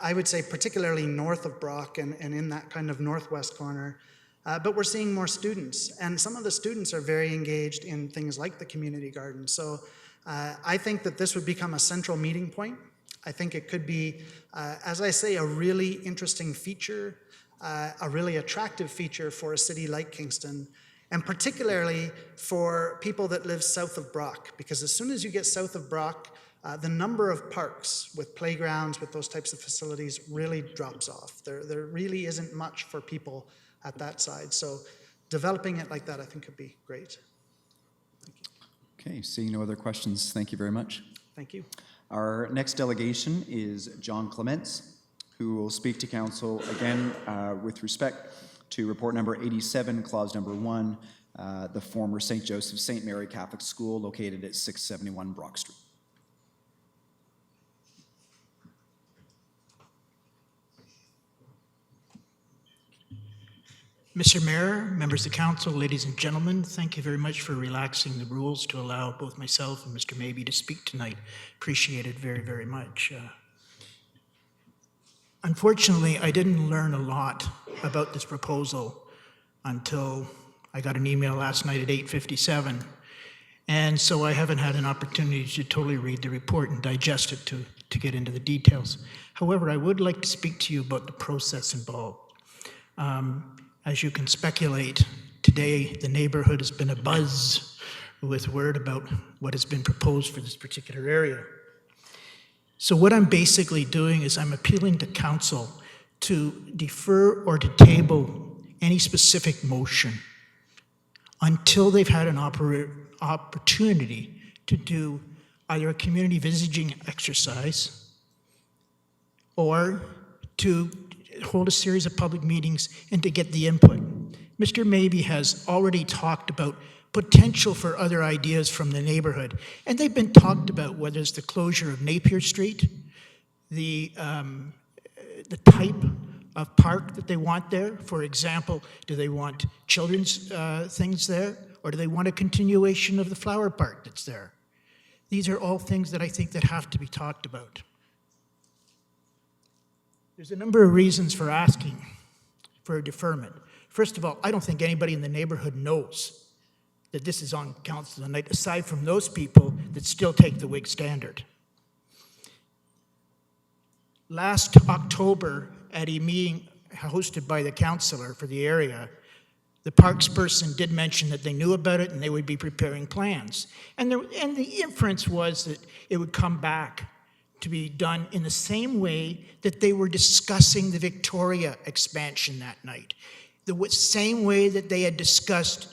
I would say particularly north of Brock and in that kind of northwest corner, but we're seeing more students. And some of the students are very engaged in things like the community garden. So I think that this would become a central meeting point. I think it could be, as I say, a really interesting feature, a really attractive feature for a city like Kingston, and particularly for people that live south of Brock, because as soon as you get south of Brock, the number of parks with playgrounds, with those types of facilities really drops off. There really isn't much for people at that side. So developing it like that, I think, could be great. Thank you. Okay, seeing no other questions, thank you very much. Thank you. Our next delegation is John Clements, who will speak to council again with respect to report number 87, clause number 1, the former St. Joseph St. Mary Catholic School located at 671 Brock Street. Mr. Mayor, members of council, ladies and gentlemen, thank you very much for relaxing the rules to allow both myself and Mr. Mabey to speak tonight. Appreciate it very, very much. Unfortunately, I didn't learn a lot about this proposal until I got an email last night at 8:57. And so I haven't had an opportunity to totally read the report and digest it to get into the details. However, I would like to speak to you about the process involved. As you can speculate, today the neighborhood has been abuzz with word about what has been proposed for this particular area. So what I'm basically doing is I'm appealing to council to defer or to table any specific motion until they've had an opportunity to do either a community visiting exercise or to hold a series of public meetings and to get the input. Mr. Mabey has already talked about potential for other ideas from the neighborhood, and they've been talked about, whether it's the closure of Napier Street, the type of park that they want there. For example, do they want children's things there, or do they want a continuation of the flower park that's there? These are all things that I think that have to be talked about. There's a number of reasons for asking for a deferment. First of all, I don't think anybody in the neighborhood knows that this is on council tonight, aside from those people that still take the Whig standard. Last October, at a meeting hosted by the councillor for the area, the parks person did mention that they knew about it and they would be preparing plans. And the inference was that it would come back to be done in the same way that they were discussing the Victoria expansion that night. The same way that they had discussed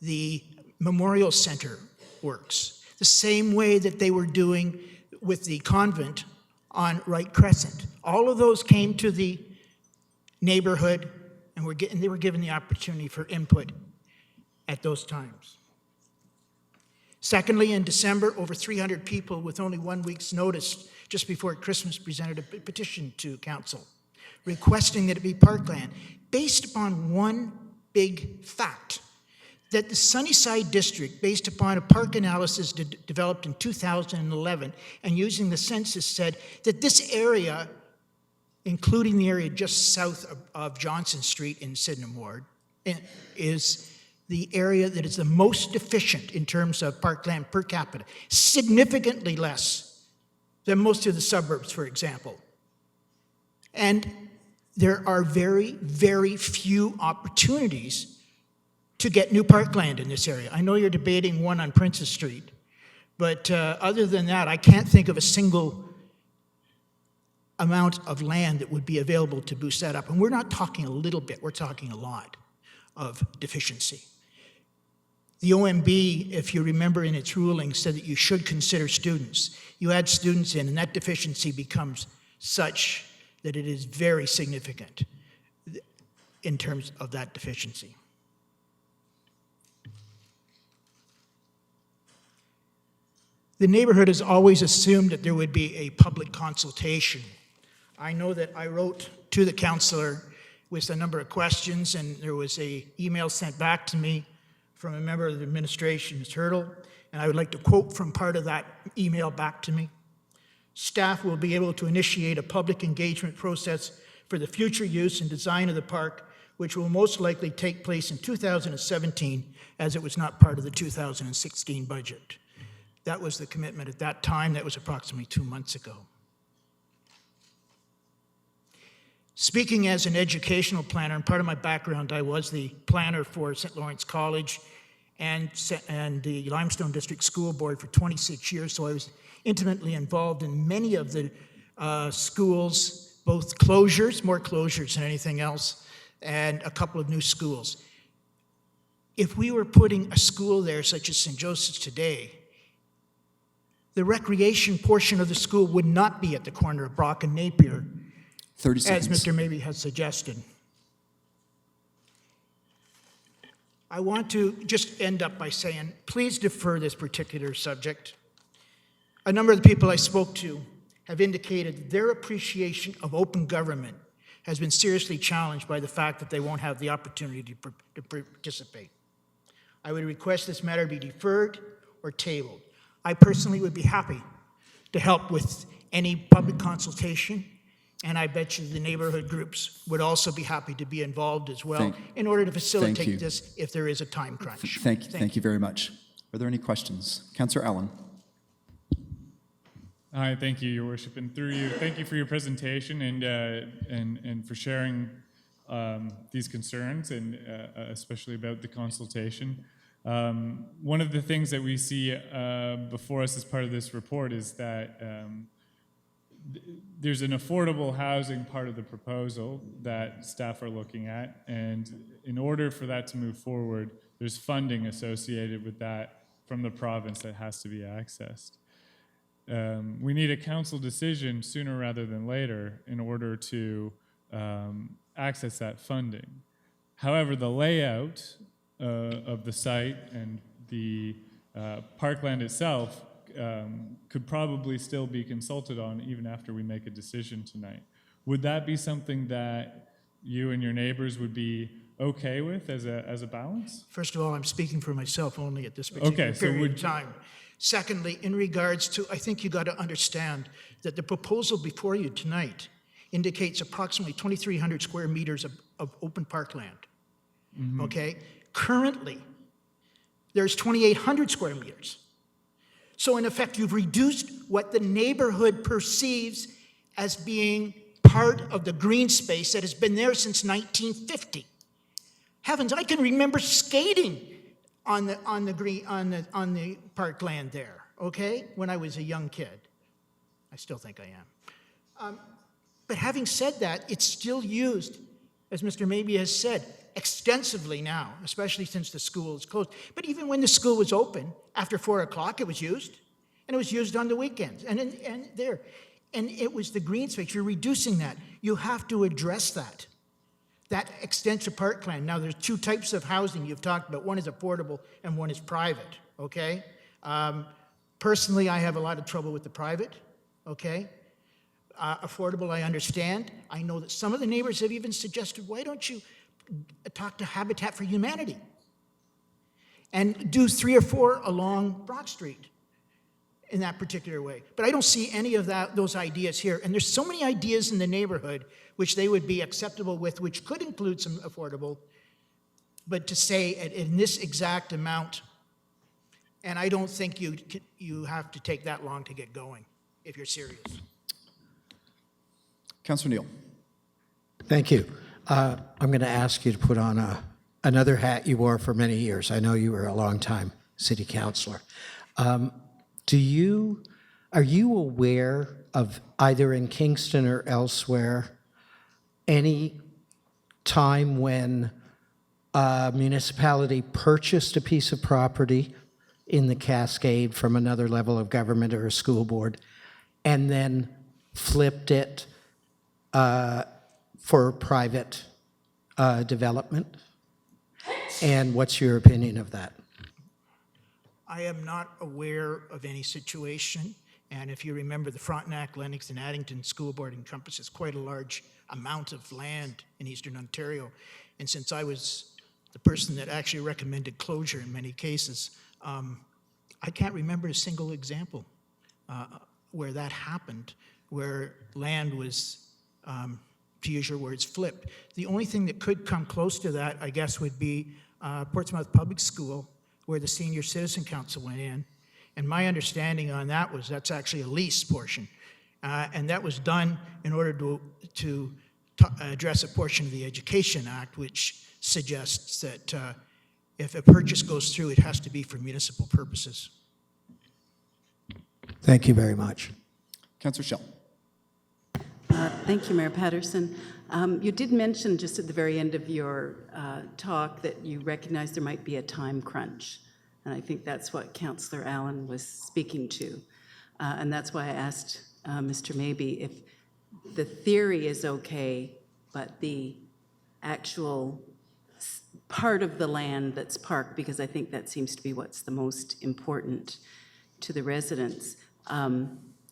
the Memorial Center works. The same way that they were doing with the convent on Wright Crescent. All of those came to the neighborhood and they were given the opportunity for input. at those times. Secondly, in December, over 300 people with only 1 week's notice just before Christmas presented a petition to council requesting that it be parkland based upon one big fact, that the Sunnyside District, based upon a park analysis developed in 2011 and using the census, said that this area, including the area just south of Johnson Street in Sydenham Ward, is the area that is the most deficient in terms of parkland per capita, significantly less than most of the suburbs, for example. And there are very, very few opportunities to get new parkland in this area. I know you're debating one on Princess Street, but other than that, I can't think of a single amount of land that would be available to boost that up. And we're not talking a little bit, we're talking a lot of deficiency. The OMB, if you remember in its ruling, said that you should consider students. You add students in, and that deficiency becomes such that it is very significant in terms of that deficiency. The neighborhood has always assumed that there would be a public consultation. I know that I wrote to the councillor with a number of questions, and there was an email sent back to me from a member of the administration, Ms. Hurdle, and I would like to quote from part of that email back to me. Staff will be able to initiate a public engagement process for the future use and design of the park, which will most likely take place in 2017, as it was not part of the 2016 budget. That was the commitment at that time. That was approximately 2 months ago. Speaking as an educational planner, and part of my background, I was the planner for St. Lawrence College and the Limestone District School Board for 26 years, so I was intimately involved in many of the schools, both closures, more closures than anything else, and a couple of new schools. If we were putting a school there, such as St. Joseph's today, the recreation portion of the school would not be at the corner of Brock and Napier, 30 seconds. as Mr. Maybe has suggested. I want to just end up by saying, please defer this particular subject. A number of the people I spoke to have indicated their appreciation of open government has been seriously challenged by the fact that they won't have the opportunity to participate. I would request this matter be deferred or tabled. I personally would be happy to help with any public consultation, and I bet you the neighborhood groups would also be happy to be involved as well in order to facilitate this if there is a time crunch. Thank you very much. Are there any questions? Councillor Allen. Hi, thank you, Your Worship, and through you, thank you for your presentation and for sharing these concerns, and especially about the consultation. One of the things that we see before us as part of this report is that there's an affordable housing part of the proposal that staff are looking at, and in order for that to move forward, there's funding associated with that from the province that has to be accessed. We need a council decision sooner rather than later in order to access that funding. However, the layout of the site and the parkland itself could probably still be consulted on even after we make a decision tonight. Would that be something that you and your neighbors would be okay with as a balance? First of all, I'm speaking for myself only at this particular period of time. Secondly, in regards to, I think you got to understand that the proposal before you tonight indicates approximately 2,300 square meters of open parkland. Mm-hmm. Okay? Currently, there's 2,800 square meters. So in effect, you've reduced what the neighborhood perceives as being part of the green space that has been there since 1950. Heavens, I can remember skating on the parkland there, okay, when I was a young kid. I still think I am. But having said that, it's still used, as Mr. Maybe has said, extensively now, especially since the school is closed. But even when the school was open, after 4 o'clock, it was used, and it was used on the weekends, and it was the green space. You're reducing that. You have to address that. that extensive parkland. Now, there's two types of housing you've talked about. One is affordable and one is private, okay? Personally, I have a lot of trouble with the private, okay? Affordable, I understand. I know that some of the neighbors have even suggested, why don't you talk to Habitat for Humanity and do 3 or 4 along Brock Street in that particular way. But I don't see any of those ideas here. And there's so many ideas in the neighborhood which they would be acceptable with, which could include some affordable, but to say in this exact amount, and I don't think you have to take that long to get going if you're serious. Councillor Neal. Thank you. I'm going to ask you to put on another hat you wore for many years. I know you were a long-time city councillor. Are you aware of, either in Kingston or elsewhere, any time when a municipality purchased a piece of property in the Cascade from another level of government or a school board and then flipped it for private development? And what's your opinion of that? I am not aware of any situation, and if you remember, the Frontenac, Lennox, and Addington School Board encompasses quite a large amount of land in Eastern Ontario. And since I was the person that actually recommended closure in many cases, I can't remember a single example where that happened, where land was, to use your words, flipped. The only thing that could come close to that, I guess, would be Portsmouth Public School, where the Senior Citizen Council went in. And my understanding on that was that's actually a lease portion. And that was done in order to address a portion of the Education Act, which suggests that if a purchase goes through, it has to be for municipal purposes. Thank you very much. Councillor Schell. Thank you, Mayor Patterson. You did mention just at the very end of your talk that you recognize there might be a time crunch. And I think that's what Councillor Allen was speaking to. And that's why I asked Mr. Maybe if the theory is okay, but the actual part of the land that's parked, because I think that seems to be what's the most important to the residents,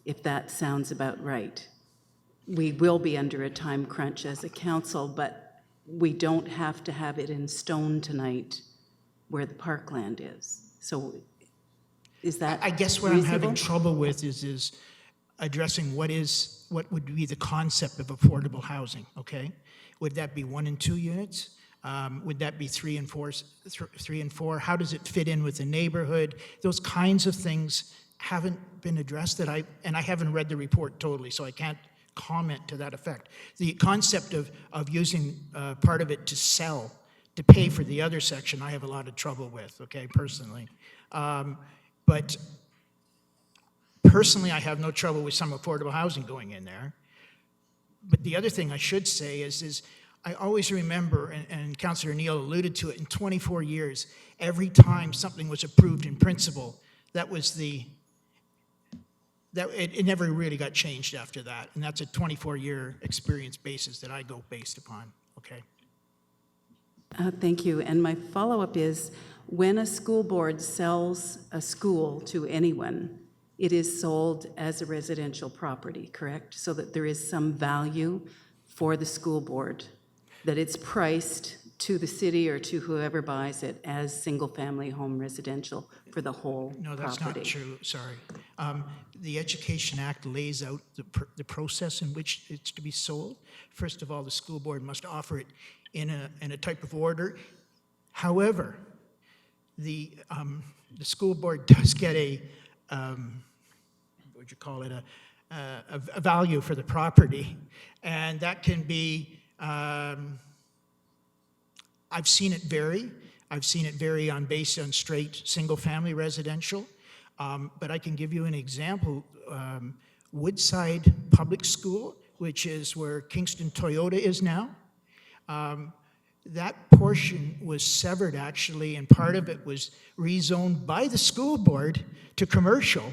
if that sounds about right. We will be under a time crunch as a council, but we don't have to have it in stone tonight where the parkland is. So is that I guess what reasonable? I'm having trouble with is addressing what would be the concept of affordable housing, okay? Would that be 1 and 2 units? Would that be 3 and 4? 3 and 4? How does it fit in with the neighborhood? Those kinds of things haven't been addressed I haven't read the report totally, so I can't comment to that effect. The concept of using part of it to sell, to pay for the other section, I have a lot of trouble with, okay, personally. But personally, I have no trouble with some affordable housing going in there. But the other thing I should say is I always remember, and Councillor Neal alluded to it, in 24 years, every time something was approved in principle, it never really got changed after that. And that's a 24-year experience basis that I go based upon, okay? Thank you. And my follow-up is, when a school board sells a school to anyone, it is sold as a residential property, correct? So that there is some value for the school board, that it's priced to the city or to whoever buys it as single-family home residential for the whole property. No, that's not true, sorry. The Education Act lays out the process in which it's to be sold. First of all, the school board must offer it in a type of order. However, the school board does get a value for the property, and that can be, I've seen it vary. I've seen it vary based on straight single-family residential, but I can give you an example. Woodside Public School, which is where Kingston Toyota is now, that portion was severed actually, and part of it was rezoned by the school board to commercial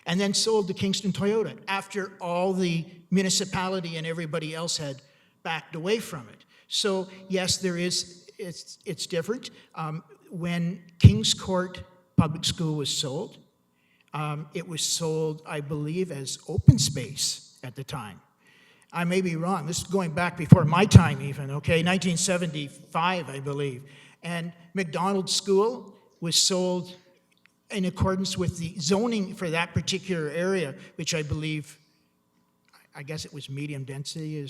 and then sold to Kingston Toyota after all the municipality and everybody else had backed away from it. So yes, it's different. When King's Court Public School was sold, it was sold, I believe, as open space at the time. I may be wrong. This is going back before my time even, okay? 1975, I believe. And McDonald School was sold in accordance with the zoning for that particular area, which I believe, I guess it was medium density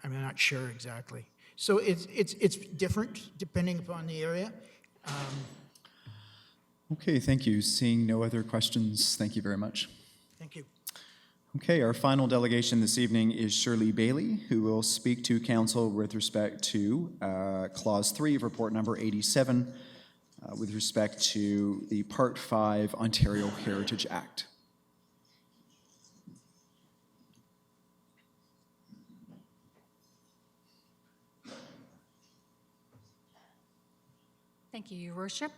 I'm not sure exactly. So it's different depending upon the area. Okay, thank you. Seeing no other questions, thank you very much. Thank you. Okay, our final delegation this evening is Shirley Bailey, who will speak to council with respect to Clause 3 of Report Number 87, with respect to the Part 5 Ontario Heritage Act. Thank you, Your Worship.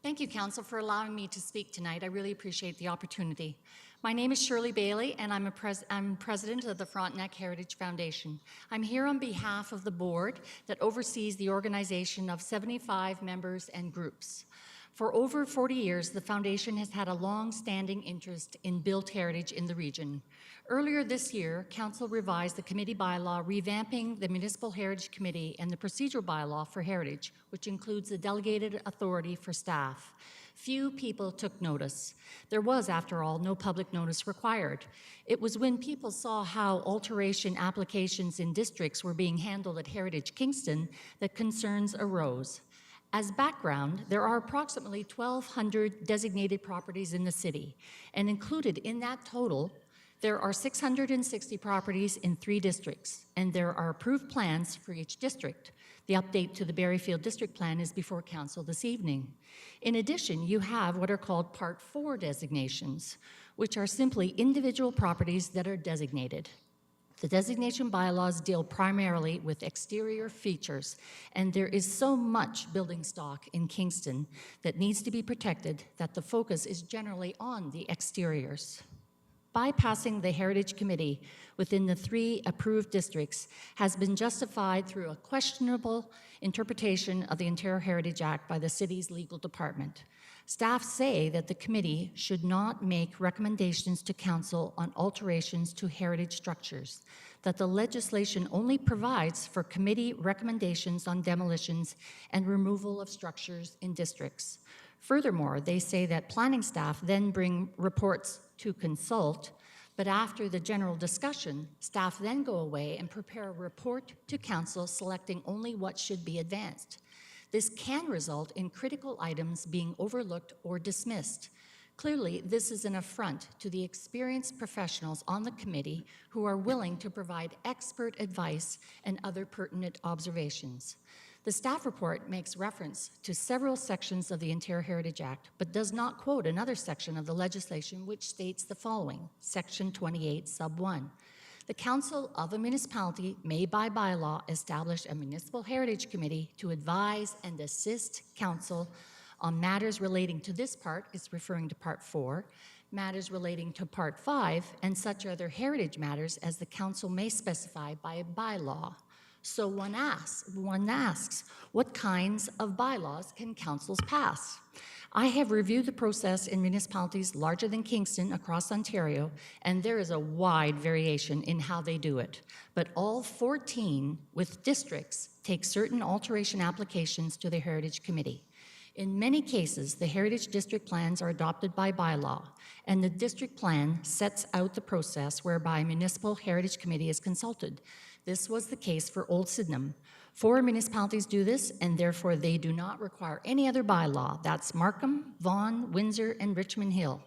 Thank you, Council, for allowing me to speak tonight. I really appreciate the opportunity. My name is Shirley Bailey, and I'm president of the Frontenac Heritage Foundation. I'm here on behalf of the board that oversees the organization of 75 members and groups. For over 40 years, the foundation has had a long-standing interest in built heritage in the region. Earlier this year, Council revised the committee bylaw revamping the Municipal Heritage Committee and the procedural bylaw for heritage, which includes the delegated authority for staff. Few people took notice. There was, after all, no public notice required. It was when people saw how alteration applications in districts were being handled at Heritage Kingston that concerns arose. As background, there are approximately 1,200 designated properties in the city, and included in that total, there are 660 properties in 3 districts, and there are approved plans for each district. The update to the Berryfield District Plan is before Council this evening. In addition, you have what are called Part 4 designations, which are simply individual properties that are designated. The designation bylaws deal primarily with exterior features, and there is so much building stock in Kingston that needs to be protected that the focus is generally on the exteriors. Bypassing the Heritage Committee within the 3 approved districts has been justified through a questionable interpretation of the Ontario Heritage Act by the city's legal department. Staff say that the committee should not make recommendations to council on alterations to heritage structures, that the legislation only provides for committee recommendations on demolitions and removal of structures in districts. Furthermore, they say that planning staff then bring reports to consult, but after the general discussion, staff then go away and prepare a report to council selecting only what should be advanced. This can result in critical items being overlooked or dismissed. Clearly, this is an affront to the experienced professionals on the committee who are willing to provide expert advice and other pertinent observations. The staff report makes reference to several sections of the Ontario Heritage Act, but does not quote another section of the legislation which states the following, Section 28, Sub 1. The Council of a municipality may by bylaw establish a municipal heritage committee to advise and assist council on matters relating to this part, it's referring to Part 4, matters relating to Part 5, and such other heritage matters as the council may specify by a bylaw. So one asks, what kinds of bylaws can councils pass? I have reviewed the process in municipalities larger than Kingston across Ontario, and there is a wide variation in how they do it. But all 14 with districts take certain alteration applications to the Heritage Committee. In many cases, the Heritage District Plans are adopted by bylaw, and the district plan sets out the process whereby a municipal heritage committee is consulted. This was the case for Old Sydenham. 4 municipalities do this, and therefore they do not require any other bylaw. That's Markham, Vaughan, Windsor, and Richmond Hill.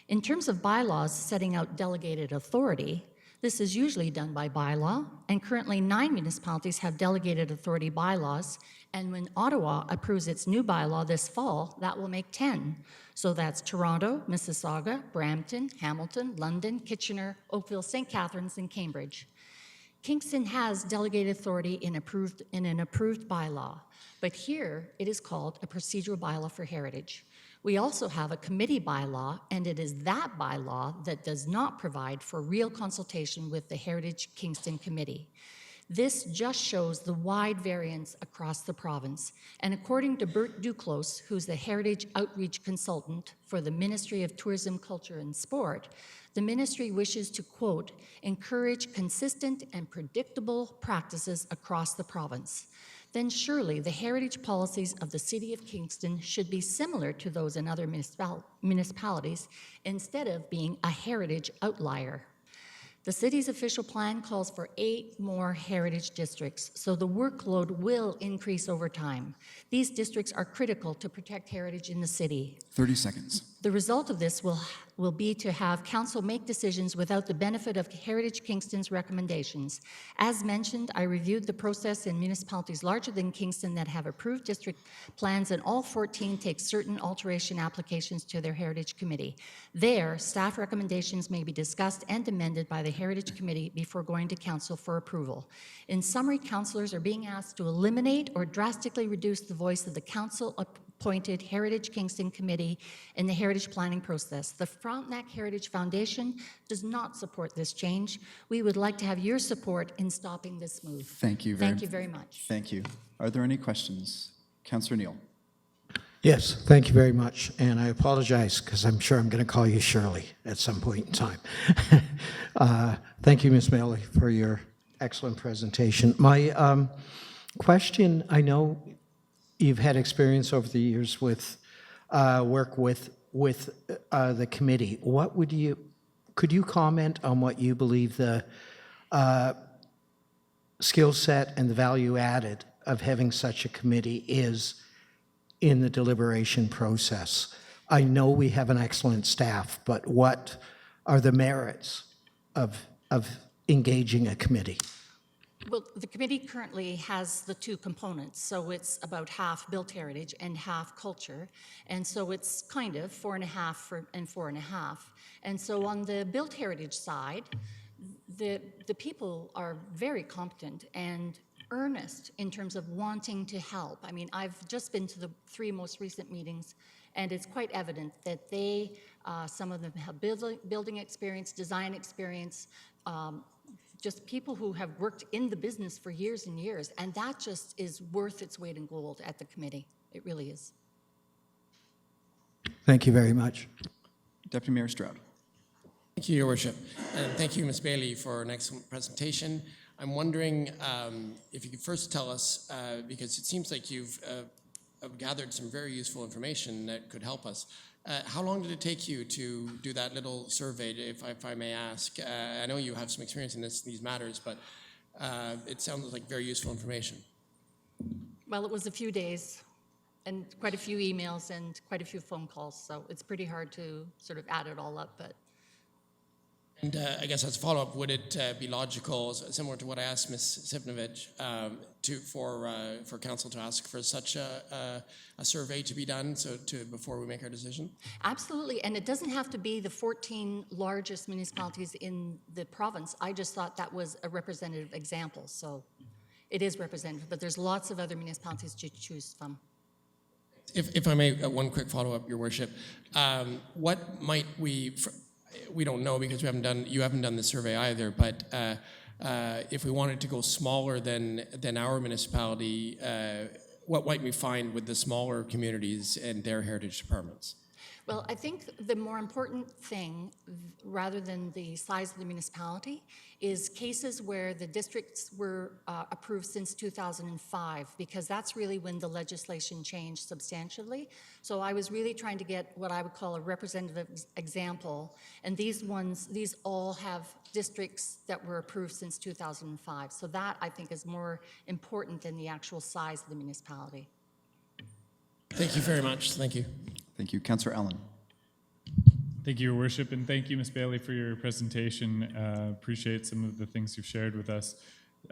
In terms of bylaws setting out delegated authority, this is usually done by bylaw, and currently 9 municipalities have delegated authority bylaws, and when Ottawa approves its new bylaw this fall, that will make 10. So that's Toronto, Mississauga, Brampton, Hamilton, London, Kitchener, Oakville, St. Catharines, and Cambridge. Kingston has delegated authority in an approved bylaw, but here it is called a procedural bylaw for heritage. We also have a committee bylaw, and it is that bylaw that does not provide for real consultation with the Heritage Kingston Committee. This just shows the wide variance across the province. And according to Bert Duclos, who's the Heritage Outreach Consultant for the Ministry of Tourism, Culture and Sport, the ministry wishes to, quote, encourage consistent and predictable practices across the province. Then surely the heritage policies of the City of Kingston should be similar to those in other municipalities instead of being a heritage outlier. The city's official plan calls for 8 more heritage districts, so the workload will increase over time. These districts are critical to protect heritage in the city. 30 seconds. The result of this will be to have council make decisions without the benefit of Heritage Kingston's recommendations. As mentioned, I reviewed the process in municipalities larger than Kingston that have approved district plans, and all 14 take certain alteration applications to their Heritage Committee. There, staff recommendations may be discussed and amended by the Heritage Committee before going to council for approval. In summary, councillors are being asked to eliminate or drastically reduce the voice of the council-appointed Heritage Kingston Committee in the heritage planning process. The Frontenac Heritage Foundation does not support this change. We would like to have your support in stopping this move. Thank you Thank you very much. Thank you. Are there any questions? Councillor Neal. Yes, thank you very much. And I apologize because I'm sure I'm going to call you Shirley at some point in time. Thank you, Ms. Bailey, for your excellent presentation. My question, I know you've had experience over the years with work with the committee. Could you comment on what you believe the skill set and the value added of having such a committee is in the deliberation process? I know we have an excellent staff, but what are the merits of engaging a committee? Well, the committee currently has the 2 components, so it's about half built heritage and half culture, and so it's kind of 4.5 and 4.5. And so on the built heritage side, the people are very competent and earnest in terms of wanting to help. I mean, I've just been to the 3 most recent meetings, and it's quite evident that they, some of them have building experience, design experience, just people who have worked in the business for years and years, and that just is worth its weight in gold at the committee. It really is. Thank you very much. Deputy Mayor Stroud. Thank you, Your Worship. And thank you, Ms. Bailey, for an excellent presentation. I'm wondering if you could first tell us, because it seems like you've gathered some very useful information that could help us. How long did it take you to do that little survey, if I may ask? I know you have some experience in these matters, but it sounds like very useful information. Well, it was a few days and quite a few emails and quite a few phone calls, so it's pretty hard to sort of add it all up, but. And I guess as a follow-up, would it be logical, similar to what I asked Ms. Sipnovich, for council to ask for such a survey to be done before we make our decision? Absolutely, and it doesn't have to be the 14 largest municipalities in the province. I just thought that was a representative example, so it is representative, but there's lots of other municipalities to choose from. If I may, one quick follow-up, Your Worship. What might we don't know because you haven't done the survey either, but if we wanted to go smaller than our municipality, what might we find with the smaller communities and their heritage departments? Well, I think the more important thing, rather than the size of the municipality, is cases where the districts were approved since 2005, because that's really when the legislation changed substantially. So I was really trying to get what I would call a representative example, and these all have districts that were approved since 2005. So that, I think, is more important than the actual size of the municipality. Thank you very much. Thank you. Thank you. Councillor Allen. Thank you, Your Worship, and thank you, Ms. Bailey, for your presentation. Appreciate some of the things you've shared with us.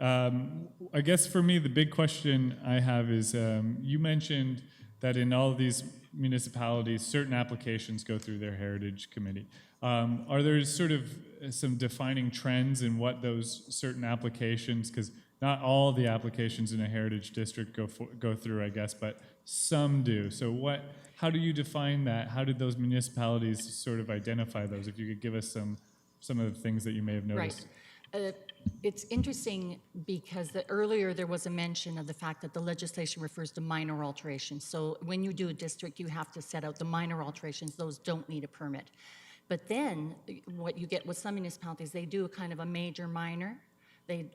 I guess for me, the big question I have is, you mentioned that in all of these municipalities, certain applications go through their Heritage Committee. Are there sort of some defining trends in what those certain applications, because not all the applications in a heritage district go through, I guess, but some do. So how do you define that? How did those municipalities sort of identify those? If you could give us some of the things that you may have noticed. Right. it's interesting because earlier there was a mention of the fact that the legislation refers to minor alterations. So when you do a district, you have to set out the minor alterations. Those don't need a permit. But then what you get with some municipalities, they do a kind of a major minor. They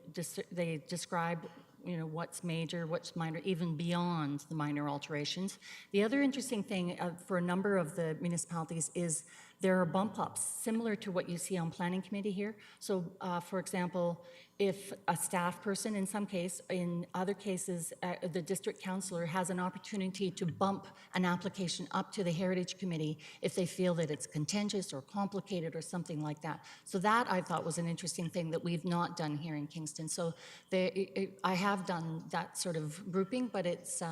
describe, what's major, what's minor, even beyond the minor alterations. The other interesting thing for a number of the municipalities is there are bump ups, similar to what you see on planning committee here. So, for example, if a staff person, in other cases, the district councillor has an opportunity to bump an application up to the heritage committee if they feel that it's contentious or complicated or something like that. So that I thought was an interesting thing that we've not done here in Kingston. So I have done that sort of grouping, but it's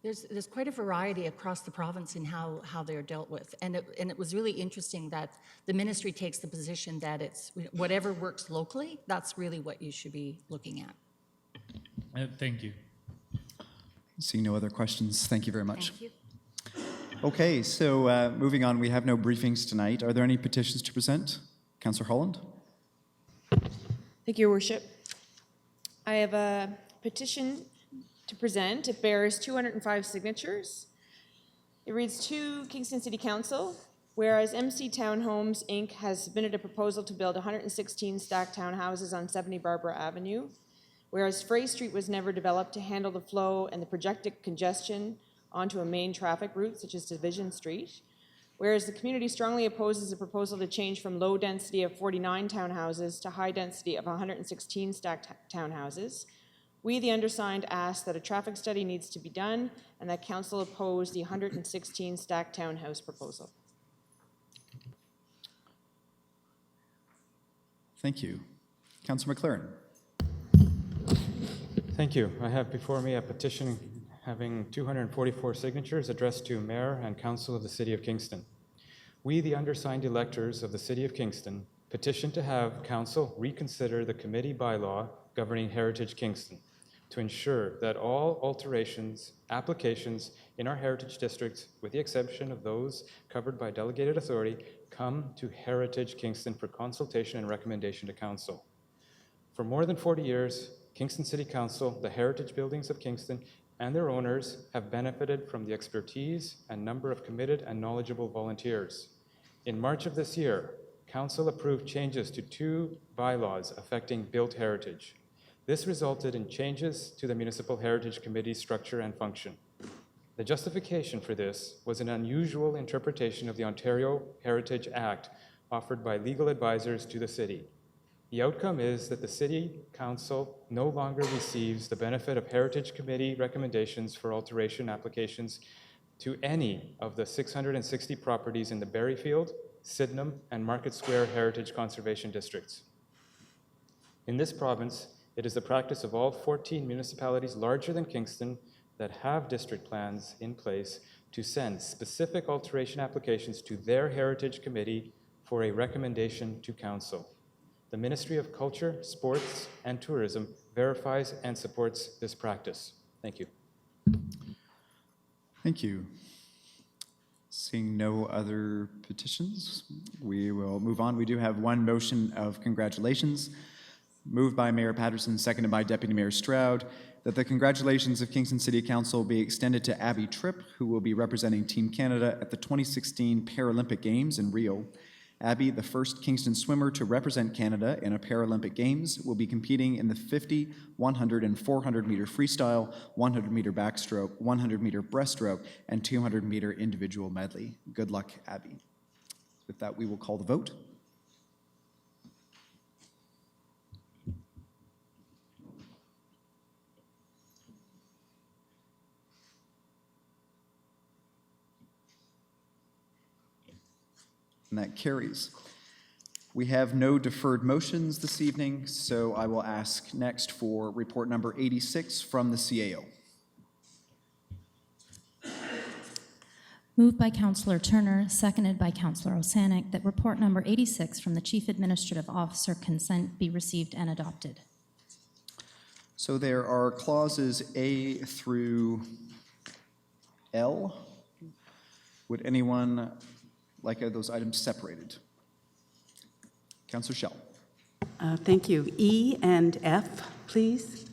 there's quite a variety across the province in how they're dealt with. And it was really interesting that the ministry takes the position that it's whatever works locally, that's really what you should be looking at. Thank you. Seeing no other questions, thank you very much. Thank you. Okay, so moving on, we have no briefings tonight. Are there any petitions to present? Councillor Holland? Thank you, Your Worship. I have a petition to present. It bears 205 signatures. It reads, to Kingston City Council, whereas MC Townhomes, Inc. has submitted a proposal to build 116 stacked townhouses on 70 Barbara Avenue, whereas Frey Street was never developed to handle the flow and the projected congestion onto a main traffic route such as Division Street, whereas the community strongly opposes the proposal to change from low density of 49 townhouses to high density of 116 stacked townhouses, we, the undersigned, ask that a traffic study needs to be done and that council oppose the 116 stacked townhouse proposal. Thank you. Councillor McLaren? Thank you. I have before me a petition having 244 signatures addressed to Mayor and Council of the City of Kingston. We, the undersigned electors of the City of Kingston, petition to have Council reconsider the committee bylaw governing Heritage Kingston to ensure that all alterations, applications in our heritage districts, with the exception of those covered by delegated authority, come to Heritage Kingston for consultation and recommendation to Council. For more than 40 years, Kingston City Council, the heritage buildings of Kingston, and their owners have benefited from the expertise and number of committed and knowledgeable volunteers. In March of this year, Council approved changes to 2 bylaws affecting built heritage. This resulted in changes to the Municipal Heritage Committee's structure and function. The justification for this was an unusual interpretation of the Ontario Heritage Act offered by legal advisors to the city. The outcome is that the City Council no longer receives the benefit of Heritage Committee recommendations for alteration applications to any of the 660 properties in the Berryfield, Sydenham, and Market Square Heritage Conservation Districts. In this province, it is the practice of all 14 municipalities larger than Kingston that have district plans in place to send specific alteration applications to their Heritage Committee for a recommendation to Council. The Ministry of Culture, Sports, and Tourism verifies and supports this practice. Thank you. Thank you. Seeing no other petitions, we will move on. We do have one motion of congratulations, moved by Mayor Patterson, seconded by Deputy Mayor Stroud, that the congratulations of Kingston City Council be extended to Abby Tripp, who will be representing Team Canada at the 2016 Paralympic Games in Rio. Abby, the first Kingston swimmer to represent Canada in a Paralympic Games, will be competing in the 50, 100, and 400-meter freestyle, 100-meter backstroke, 100-meter breaststroke, and 200-meter individual medley. Good luck, Abby. With that, we will call the vote. And that carries. We have no deferred motions this evening, so I will ask next for report number 86 from the CAO. Moved by Councillor Turner, seconded by Councillor Osanek, that report number 86 from the Chief Administrative Officer consent be received and adopted. So there are clauses A through L. Would anyone like those items separated? Councillor Schell. Thank you. E and F, please.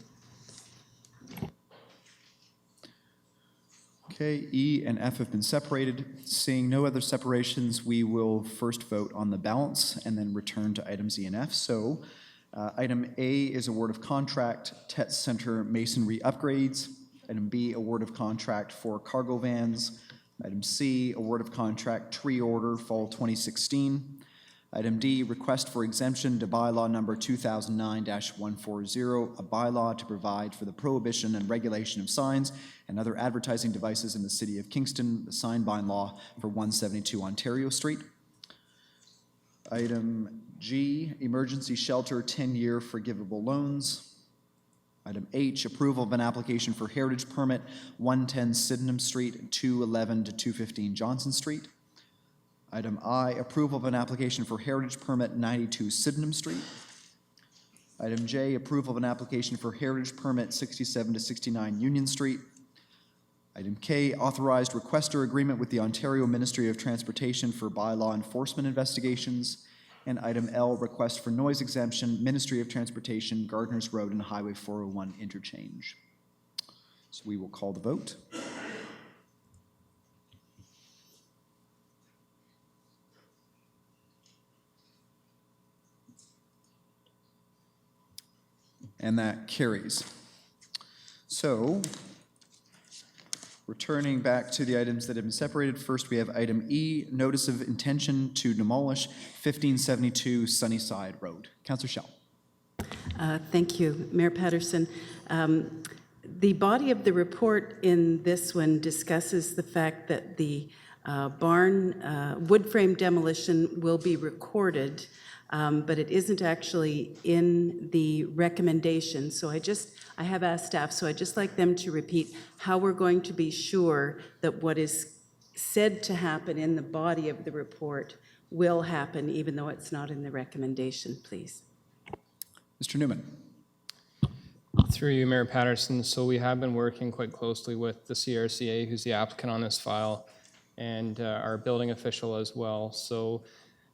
Okay, E and F have been separated. Seeing no other separations, we will first vote on the balance and then return to items E and F. So item A is award of contract, TET Center masonry upgrades. Item B, award of contract for cargo vans. Item C, award of contract tree order fall 2016. Item D, request for exemption to bylaw number 2009-140, a bylaw to provide for the prohibition and regulation of signs and other advertising devices in the city of Kingston, the sign bylaw for 172 Ontario Street. Item G, emergency shelter 10-year forgivable loans. Item H, approval of an application for heritage permit 110 Sydenham Street, 211 to 215 Johnson Street. Item I, approval of an application for heritage permit 92 Sydenham Street. Item J, approval of an application for heritage permit 67 to 69 Union Street. Item K, authorized requester agreement with the Ontario Ministry of Transportation for bylaw enforcement investigations. And item L, request for noise exemption, Ministry of Transportation, Gardners Road and Highway 401 interchange. So we will call the vote. And that carries. So, returning back to the items that have been separated, first we have item E, notice of intention to demolish 1572 Sunnyside Road. Councillor Schell. Thank you, Mayor Patterson. The body of the report in this one discusses the fact that the barn wood frame demolition will be recorded, but it isn't actually in the recommendation. So I have asked staff, so I'd just like them to repeat how we're going to be sure that what is said to happen in the body of the report will happen, even though it's not in the recommendation, please. Mr. Newman. Through you, Mayor Patterson. So we have been working quite closely with the CRCA, who's the applicant on this file, and our building official as well. So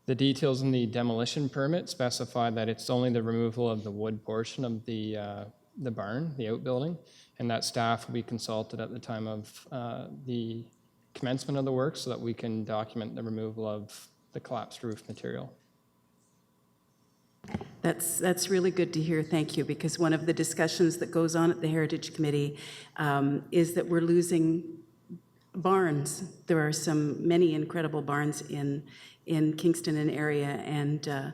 the details in the demolition permit specify that it's only the removal of the wood portion of the barn, the outbuilding, and that staff will be consulted at the time of the commencement of the work so that we can document the removal of the collapsed roof material. That's really good to hear, thank you, because one of the discussions that goes on at the Heritage Committee is that we're losing barns. There are many incredible barns in Kingston and area, and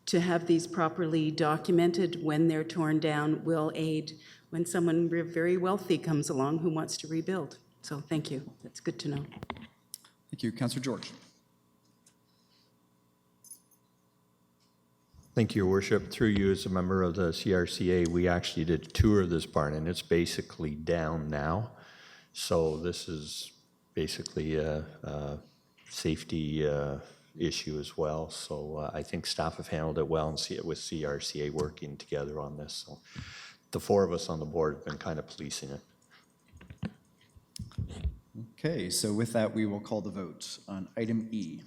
to have these properly documented when they're torn down will aid when someone very wealthy comes along who wants to rebuild. So thank you, that's good to know. Thank you. Councillor George. Thank you, Your Worship. Through you, as a member of the CRCA, we actually did a tour of this barn, and it's basically down now. So this is basically a safety issue as well. So I think staff have handled it well, and see it with CRCA working together on this. So the four of us on the board have been kind of policing it. Okay, so with that, we will call the vote on item E.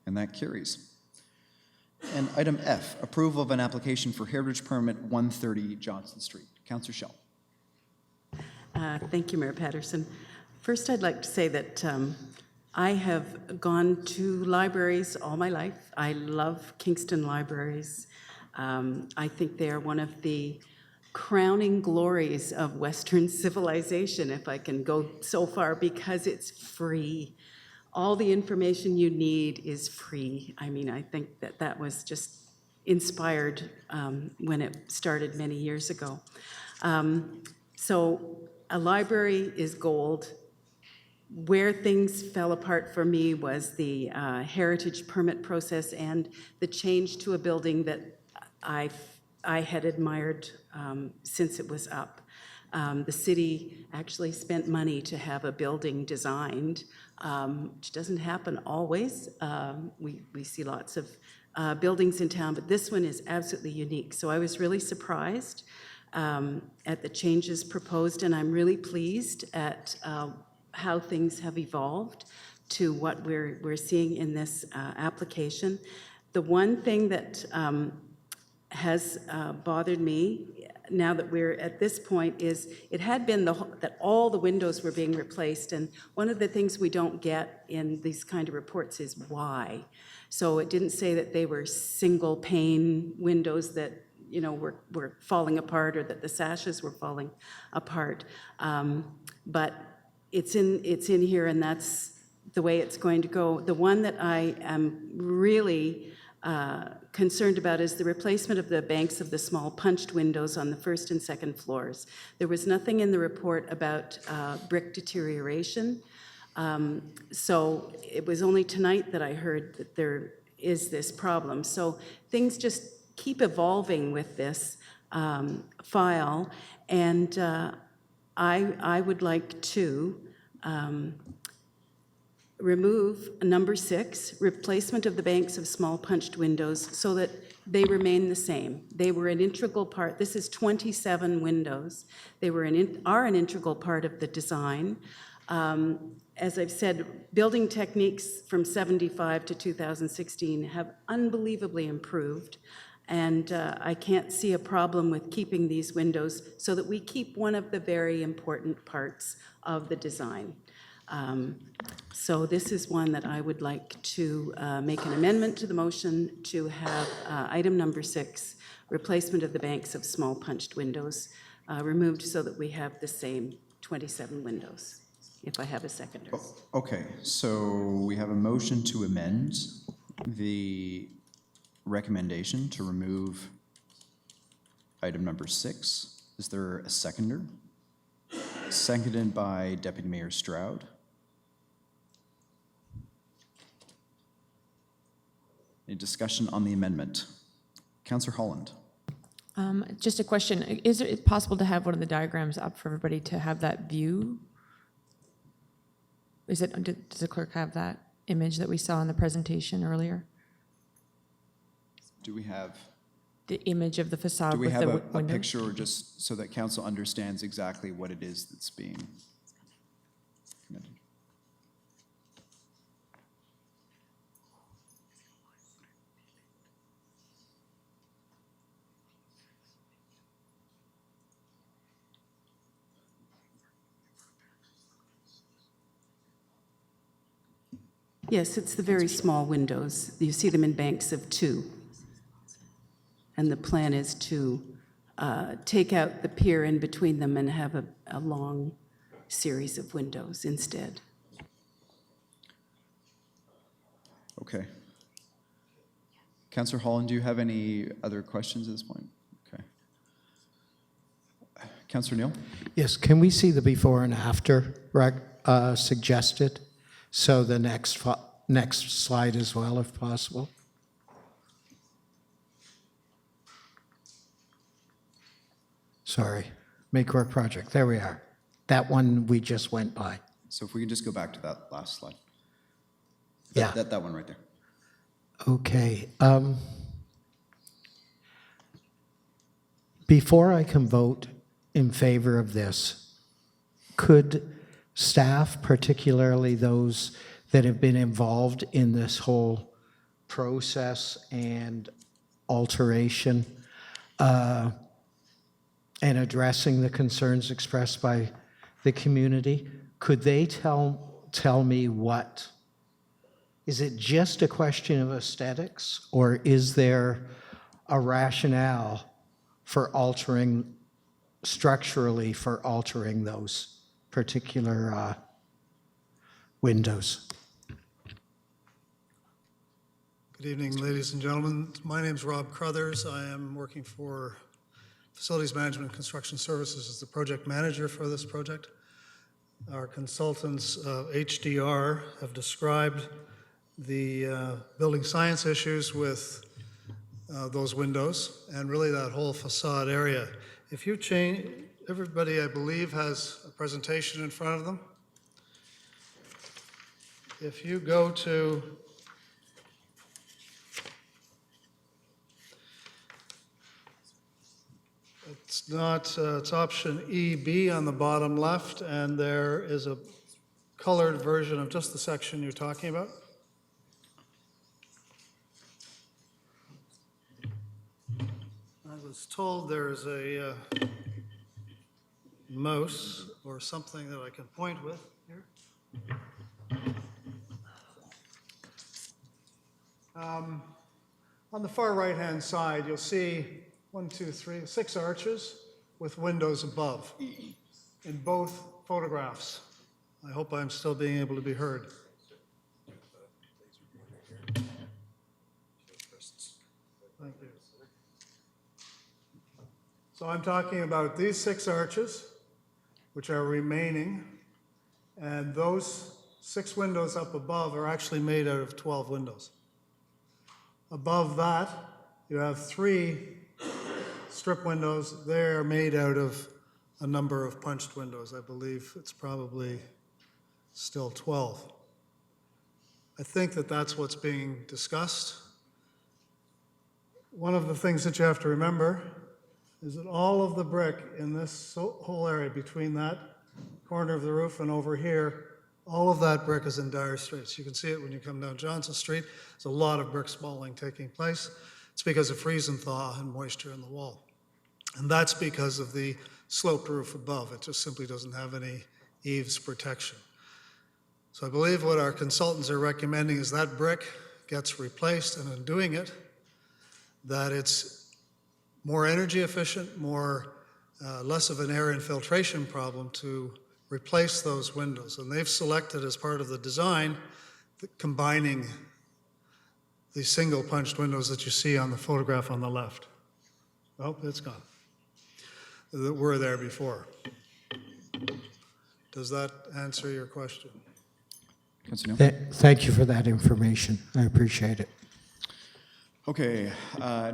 And that carries. And item F, approval of an application for heritage permit 130 Johnson Street. Councillor Schell. Thank you, Mayor Patterson. First, I'd like to say that I have gone to libraries all my life. I love Kingston libraries. I think they are one of the crowning glories of Western civilization, if I can go so far, because it's free. All the information you need is free. I mean, I think that was just inspired when it started many years ago. So a library is gold. Where things fell apart for me was the heritage permit process and the change to a building that I had admired since it was up. The city actually spent money to have a building designed, which doesn't happen always. We see lots of buildings in town, but this one is absolutely unique. So I was really surprised at the changes proposed, and I'm really pleased at how things have evolved to what we're seeing in this application. The one thing that has bothered me now that we're at this point is it had been that all the windows were being replaced, and one of the things we don't get in these kind of reports is why. So it didn't say that they were single pane windows that were falling apart or that the sashes were falling apart. But it's in here, and that's the way it's going to go. The one that I am really concerned about is the replacement of the banks of the small punched windows on the first and second floors. There was nothing in the report about brick deterioration. So it was only tonight that I heard that there is this problem. So things just keep evolving with this file, and I would like to remove number 6, replacement of the banks of small punched windows, so that they remain the same. They were an integral part. This is 27 windows. They are an integral part of the design. As I've said, building techniques from 75 to 2016 have unbelievably improved, and I can't see a problem with keeping these windows so that we keep one of the very important parts of the design. So this is one that I would like to make an amendment to the motion to have item number 6, replacement of the banks of small punched windows, removed so that we have the same 27 windows, if I have a seconder. Okay, so we have a motion to amend the recommendation to remove item number 6. Is there a seconder? Seconded by Deputy Mayor Stroud. Any discussion on the amendment? Councillor Holland. Just a question. Is it possible to have one of the diagrams up for everybody to have that view? Does the clerk have that image that we saw in the presentation earlier? Do we have... The image of the facade Do we with have the a window? picture, or just so that council understands exactly what it is that's being amended? Yes, it's the very small windows. You see them in banks of 2. And the plan is to take out the pier in between them and have a long series of windows instead. Okay. Councillor Holland, do you have any other questions at this point? Okay. Councillor Neal? Yes, can we see the before and after suggested? So the next slide as well, if possible. Sorry, make work project, there we are. That one we just went by. So if we could just go back to that last slide. Yeah. That one right there. Okay. Before I can vote in favor of this, could staff, particularly those that have been involved in this whole process and alteration, and addressing the concerns expressed by the community, could they tell me what? Is it just a question of aesthetics, or is there a rationale for altering, structurally for altering those particular windows? Good evening, ladies and gentlemen. My name is Rob Crothers. I am working for Facilities Management and Construction Services as the project manager for this project. Our consultants, HDR, have described the building science issues with those windows and really that whole facade area. If you change, everybody I believe has a presentation in front of them. If you go to it's option EB on the bottom left, and there is a colored version of just the section you're talking about. I was told there's a mouse or something that I can point with here. On the far right-hand side, you'll see 6 arches with windows above in both photographs. I hope I'm still being able to be heard. Thank you. So I'm talking about these 6 arches, which are remaining, and those 6 windows up above are actually made out of 12 windows. Above that, you have 3 strip windows. They're made out of a number of punched windows. I believe it's probably still 12. I think that that's what's being discussed. One of the things that you have to remember is that all of the brick in this whole area between that corner of the roof and over here, all of that brick is in dire straits. You can see it when you come down Johnson Street. There's a lot of brick spalling taking place. It's because of freeze and thaw and moisture in the wall. And that's because of the sloped roof above. It just simply doesn't have any eaves protection. So I believe what our consultants are recommending is that brick gets replaced, and in doing it, that it's more energy efficient, less of an air infiltration problem to replace those windows. And they've selected as part of the design, combining the single punched windows that you see on the photograph on the left. Oh, it's gone. That were there before. Does that answer your question? Thank you for that information. I appreciate it. Okay,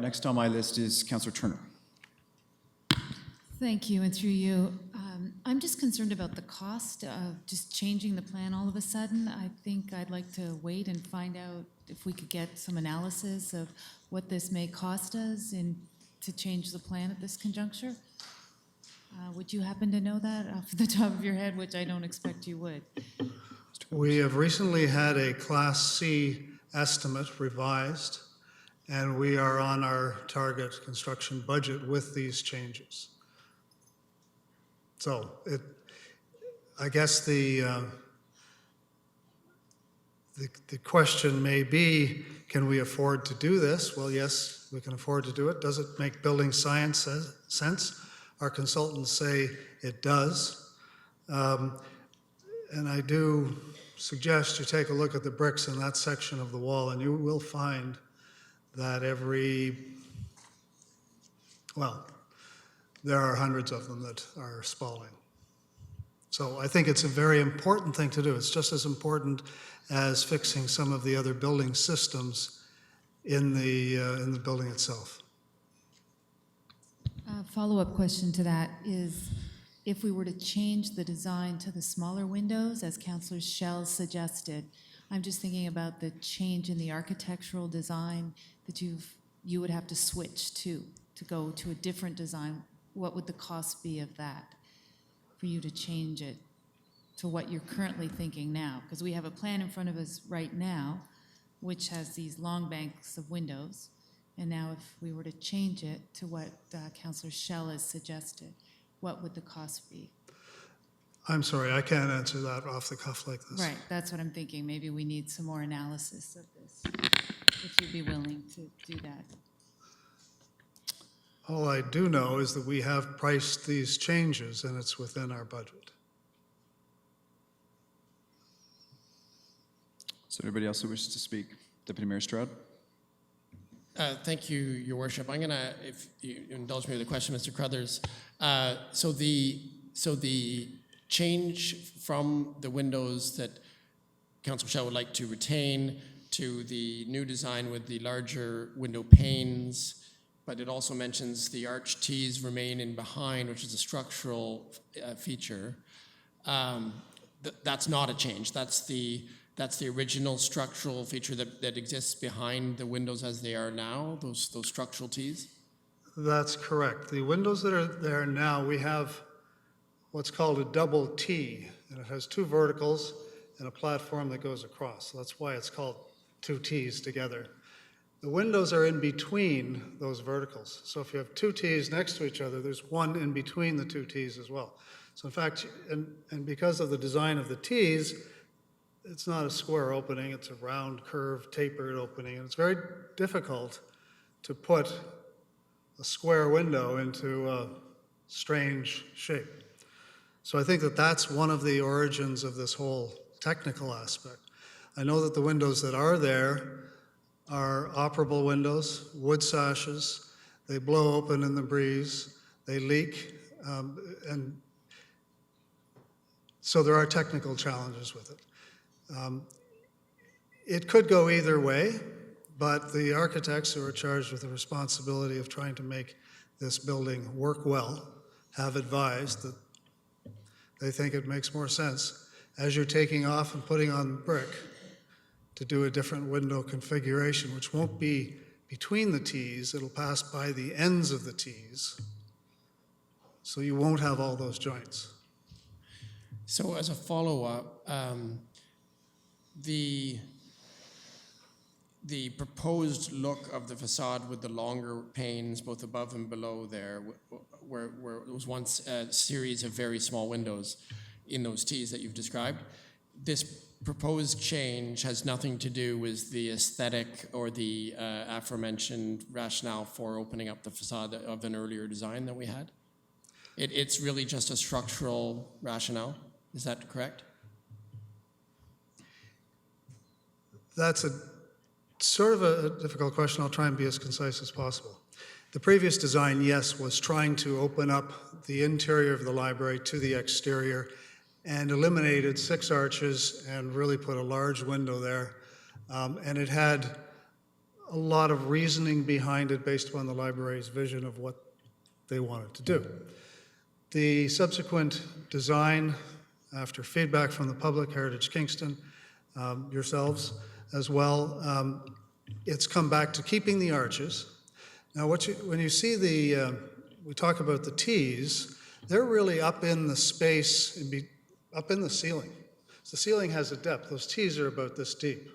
next on my list is Councillor Turner. Thank you, and through you. I'm just concerned about the cost of just changing the plan all of a sudden. I think I'd like to wait and find out if we could get some analysis of what this may cost us to change the plan at this conjuncture. Would you happen to know that off the top of your head, which I don't expect you would? We have recently had a Class C estimate revised, and we are on our target construction budget with these changes. So I guess the question may be, can we afford to do this? Well, yes, we can afford to do it. Does it make building science sense? Our consultants say it does. And I do suggest you take a look at the bricks in that section of the wall, and you will find that there are hundreds of them that are spalling. So I think it's a very important thing to do. It's just as important as fixing some of the other building systems in the building itself. A follow-up question to that is, if we were to change the design to the smaller windows, as Councillor Schell suggested, I'm just thinking about the change in the architectural design that you would have to switch to go to a different design. What would the cost be of that for you to change it to what you're currently thinking now? Because we have a plan in front of us right now, which has these long banks of windows. And now if we were to change it to what Councillor Schell has suggested, what would the cost be? I'm sorry, I can't answer that off the cuff like this. Right, that's what I'm thinking. Maybe we need some more analysis of this, if you'd be willing to do that. All I do know is that we have priced these changes, and it's within our budget. Is there anybody else who wishes to speak? Deputy Mayor Stroud? Thank you, Your Worship. I'm going to, if you indulge me with a question, Mr. Crothers. So the change from the windows that Councillor Schell would like to retain to the new design with the larger window panes, but it also mentions the arch T's remain in behind, which is a structural feature. That's not a change. That's the original structural feature that exists behind the windows as they are now, those structural T's? That's correct. The windows that are there now, we have what's called a double T, and it has 2 verticals and a platform that goes across. So that's why it's called two Ts together. The windows are in between those verticals. So if you have two Ts next to each other, there's one in between the two Ts as well. So in fact, and because of the design of the Ts, it's not a square opening, it's a round, curved, tapered opening, and it's very difficult to put a square window into a strange shape. So I think that that's one of the origins of this whole technical aspect. I know that the windows that are there are operable windows, wood sashes, they blow open in the breeze, they leak, and so there are technical challenges with it. It could go either way, but the architects who are charged with the responsibility of trying to make this building work well have advised that they think it makes more sense as you're taking off and putting on brick to do a different window configuration, which won't be between the Ts, it'll pass by the ends of the Ts, so you won't have all those joints. So as a follow-up, the proposed look of the facade with the longer panes, both above and below there, where it was once a series of very small windows in those Ts that you've described, this proposed change has nothing to do with the aesthetic or the aforementioned rationale for opening up the facade of an earlier design that we had? It's really just a structural rationale, is that correct? That's a sort of a difficult question. I'll try and be as concise as possible. The previous design, yes, was trying to open up the interior of the library to the exterior and eliminated 6 arches and really put a large window there. And it had a lot of reasoning behind it based upon the library's vision of what they wanted to do. The subsequent design, after feedback from the public, Heritage Kingston, yourselves as well, it's come back to keeping the arches. Now, when you see we talk about the Ts, they're really up in the space, up in the ceiling. So the ceiling has a depth. Those Ts are about this deep.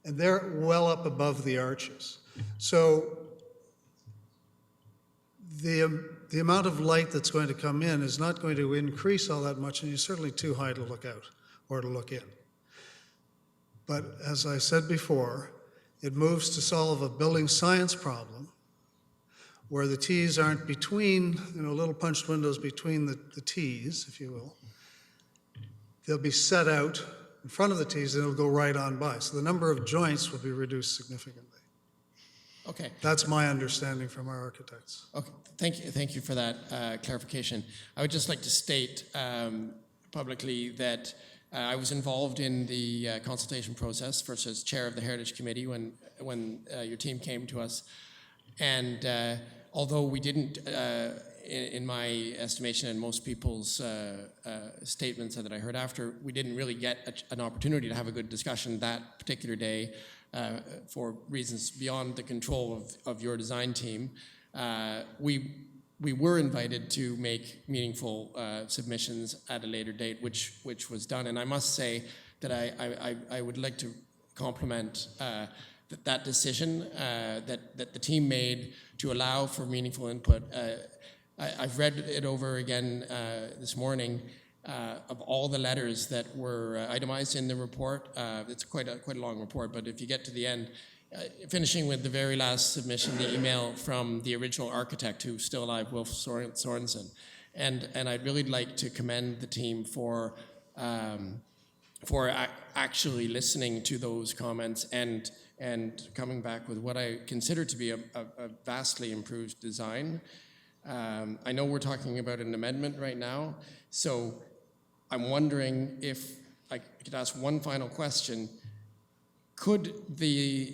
And they're well up above the arches. So the amount of light that's going to come in is not going to increase all that much, and you're certainly too high to look out or to look in. But as I said before, it moves to solve a building science problem where the Ts aren't between, little punched windows between the Ts, if you will. They'll be set out in front of the Ts and it'll go right on by. So the number of joints will be reduced significantly. Okay. That's my understanding from our architects. Okay, thank you for that clarification. I would just like to state publicly that I was involved in the consultation process, first as chair of the Heritage Committee when your team came to us. And although we didn't, in my estimation and most people's statements that I heard after, we didn't really get an opportunity to have a good discussion that particular day for reasons beyond the control of your design team. We were invited to make meaningful submissions at a later date, which was done. And I must say that I would like to compliment that decision that the team made to allow for meaningful input. I've read it over again this morning. Of all the letters that were itemized in the report, it's quite a long report, but if you get to the end, finishing with the very last submission, the email from the original architect who's still alive, Wilf Sorensen. And I'd really like to commend the team for actually listening to those comments and coming back with what I consider to be a vastly improved design. I know we're talking about an amendment right now, so I'm wondering if I could ask one final question. Could the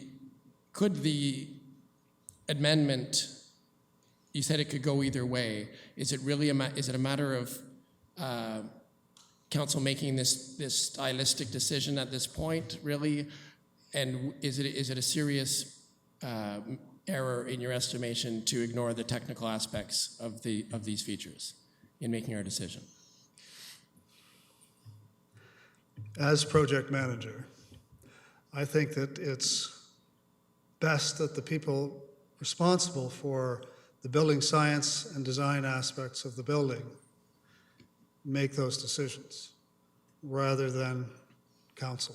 amendment, you said it could go either way. Is it really is it a matter of council making this stylistic decision at this point, really? And is it a serious error in your estimation to ignore the technical aspects of these features in making our decision? as project manager, I think that it's best that the people responsible for the building science and design aspects of the building make those decisions rather than council.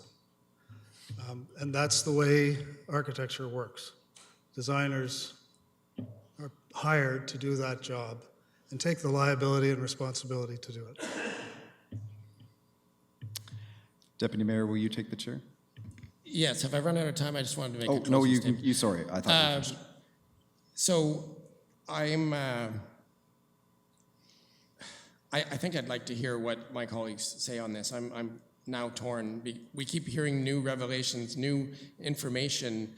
And that's the way architecture works. Designers are hired to do that job and take the liability and responsibility to do it. Deputy Mayor, will you take the chair? Yes, have I run out of time? I just wanted to make a Oh, closing no, statement. you, sorry, I thought you finished. So I'm, I think I'd like to hear what my colleagues say on this. I'm now torn. We keep hearing new revelations, new information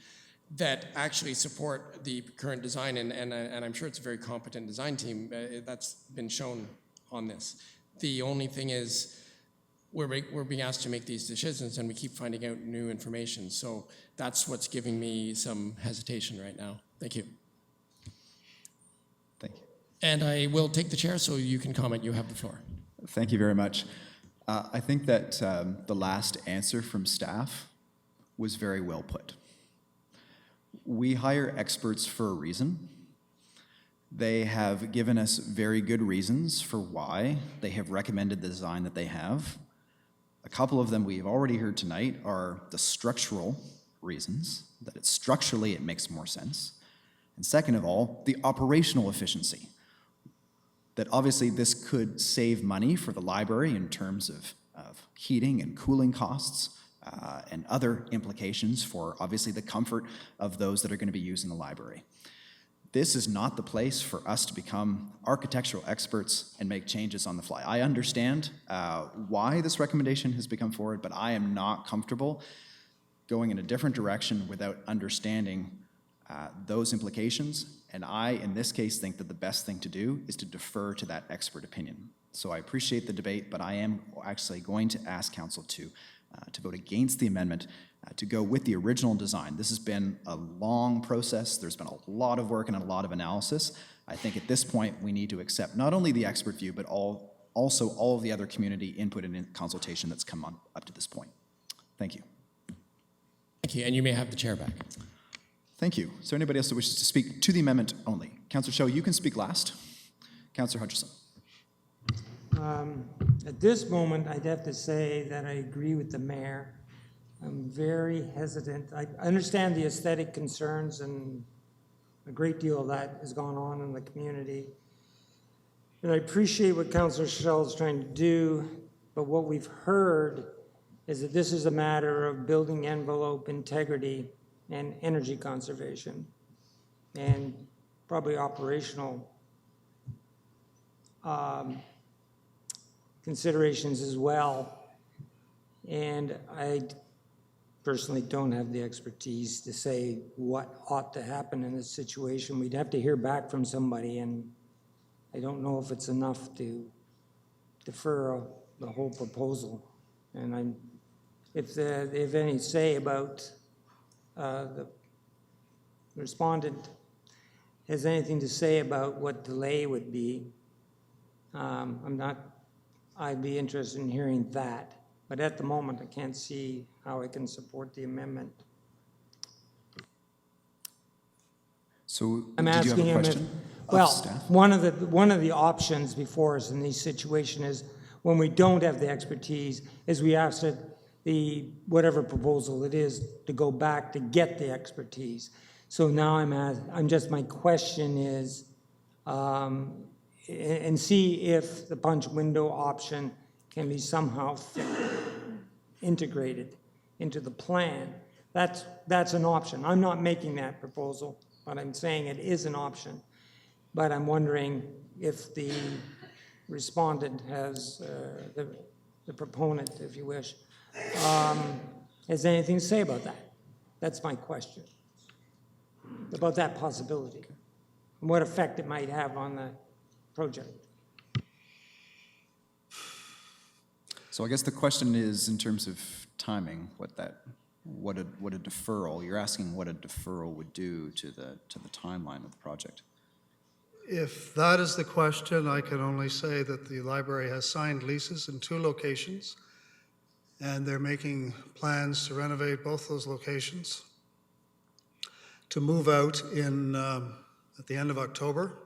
that actually support the current design, and I'm sure it's a very competent design team. That's been shown on this. The only thing is, we're being asked to make these decisions, and we keep finding out new information. So that's what's giving me some hesitation right now. Thank you. Thank you. And I will take the chair, so you can comment. You have the floor. Thank you very much. I think that the last answer from staff was very well put. We hire experts for a reason. They have given us very good reasons for why they have recommended the design that they have. A couple of them we've already heard tonight are the structural reasons, that structurally it makes more sense. And second of all, the operational efficiency, that obviously this could save money for the library in terms of heating and cooling costs and other implications for obviously the comfort of those that are going to be using the library. This is not the place for us to become architectural experts and make changes on the fly. I understand why this recommendation has become forward, but I am not comfortable going in a different direction without understanding those implications. And I, in this case, think that the best thing to do is to defer to that expert opinion. So I appreciate the debate, but I am actually going to ask council to vote against the amendment to go with the original design. This has been a long process. There's been a lot of work and a lot of analysis. I think at this point we need to accept not only the expert view, but also all of the other community input and consultation that's come on up to this point. Thank you. Thank you, and you may have the chair back. Thank you. Is there anybody else that wishes to speak to the amendment only? Councillor Cho, you can speak last. Councillor Hutchison. At this moment, I'd have to say that I agree with the mayor. I'm very hesitant. I understand the aesthetic concerns, and a great deal of that has gone on in the community. And I appreciate what Councillor Schell is trying to do, but what we've heard is that this is a matter of building envelope integrity and energy conservation, and probably operational considerations as well. And I personally don't have the expertise to say what ought to happen in this situation. We'd have to hear back from somebody, and I don't know if it's enough to defer the whole proposal. And if any say about the respondent has anything to say about what delay would be, I'd be interested in hearing that. But at the moment, I can't see how I can support the amendment. So, I'm did you asking have a him question? well, Staff? one of the options before us in this situation is when we don't have the expertise, is we ask that whatever proposal it is to go back to get the expertise. So now my question is, and see if the punch window option can be somehow integrated into the plan. That's an option. I'm not making that proposal, but I'm saying it is an option. But I'm wondering if the respondent has, the proponent, if you wish, has anything to say about that. That's my question, about that possibility, and what effect it might have on the project. So I guess the question is, in terms of timing, what a deferral, you're asking what a deferral would do to the timeline of the project. If that is the question, I can only say that the library has signed leases in 2 locations, and they're making plans to renovate both those locations, to move out at the end of October,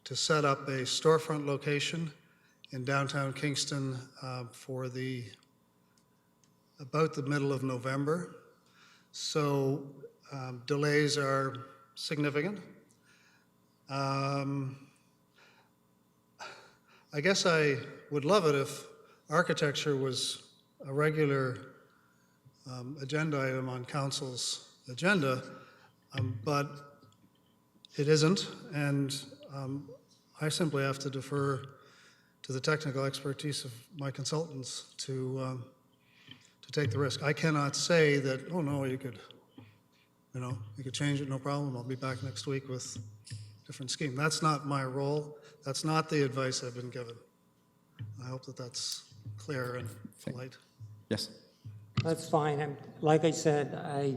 to set up a storefront location in downtown Kingston for about the middle of November. So delays are significant. I guess I would love it if architecture was a regular agenda item on council's agenda, but it isn't, and I simply have to defer to the technical expertise of my consultants to take the risk. I cannot say that, oh no, you could change it, no problem. I'll be back next week with a different scheme. That's not my role. That's not the advice I've been given. I hope that that's clear and polite. Yes. That's fine. Like I said, I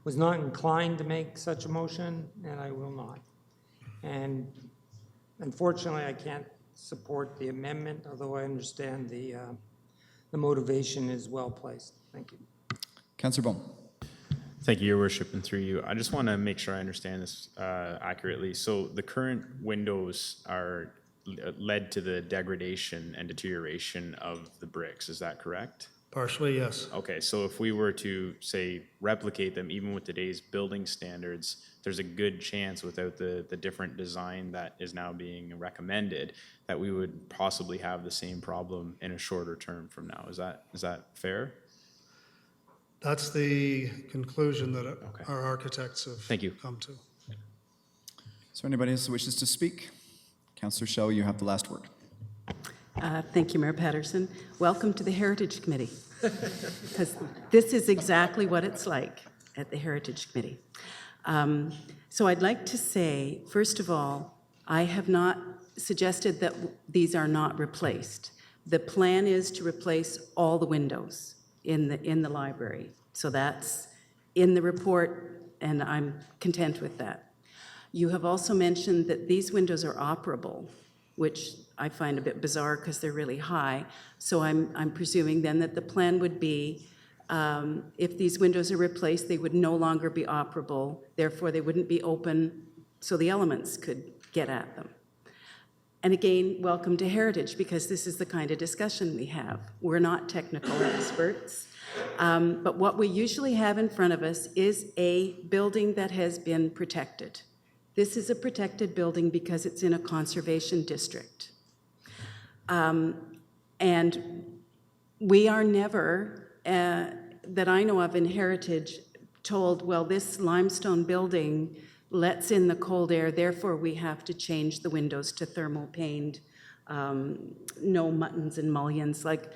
was not inclined to make such a motion, and I will not. And unfortunately, I can't support the amendment, although I understand the motivation is well placed. Thank you. Councillor Bone. Thank you, Your Worship, and through you. I just want to make sure I understand this accurately. So the current windows are led to the degradation and deterioration of the bricks. Is that correct? Partially, yes. Okay, so if we were to, say, replicate them, even with today's building standards, there's a good chance without the different design that is now being recommended that we would possibly have the same problem in a shorter term from now. Is that fair? That's the conclusion that our architects have come to. Is there anybody else who wishes to speak? Councillor Shell, you have the last word. Thank you, Mayor Patterson. Welcome to the Heritage Committee, because this is exactly what it's like at the Heritage Committee. So I'd like to say, first of all, I have not suggested that these are not replaced. The plan is to replace all the windows in the library. So that's in the report, and I'm content with that. You have also mentioned that these windows are operable, which I find a bit bizarre because they're really high. So I'm presuming then that the plan would be if these windows are replaced, they would no longer be operable, therefore they wouldn't be open so the elements could get at them. And again, welcome to Heritage, because this is the kind of discussion we have. We're not technical experts, but what we usually have in front of us is a building that has been protected. This is a protected building because it's in a conservation district. And we are never, that I know of in Heritage, told, well, this limestone building lets in the cold air, therefore we have to change the windows to thermal-paned, no muttons and mullions. Like,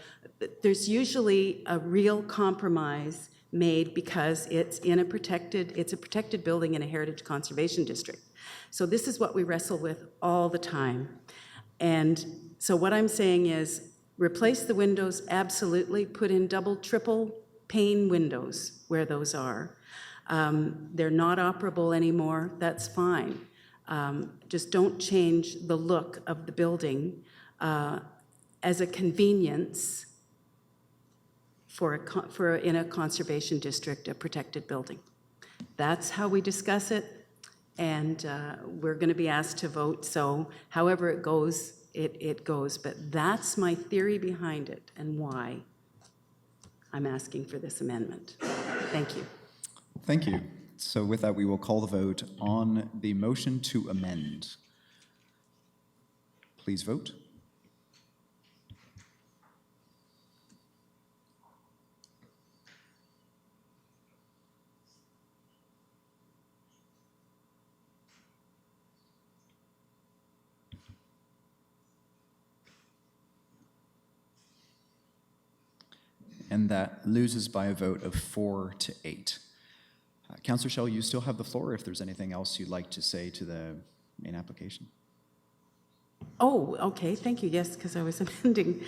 there's usually a real compromise made because it's a protected building in a heritage conservation district. So this is what we wrestle with all the time. And so what I'm saying is, replace the windows, absolutely, put in double, triple pane windows where those are. They're not operable anymore, that's fine. Just don't change the look of the building as a convenience in a conservation district, a protected building. That's how we discuss it, and we're going to be asked to vote, so however it goes, it goes. But that's my theory behind it and why I'm asking for this amendment. Thank you. Thank you. So with that, we will call the vote on the motion to amend. Please vote. And that loses by a vote of 4-8. Councillor Shell, you still have the floor if there's anything else you'd like to say to the main application. Oh, okay, thank you. Yes, because I was amending.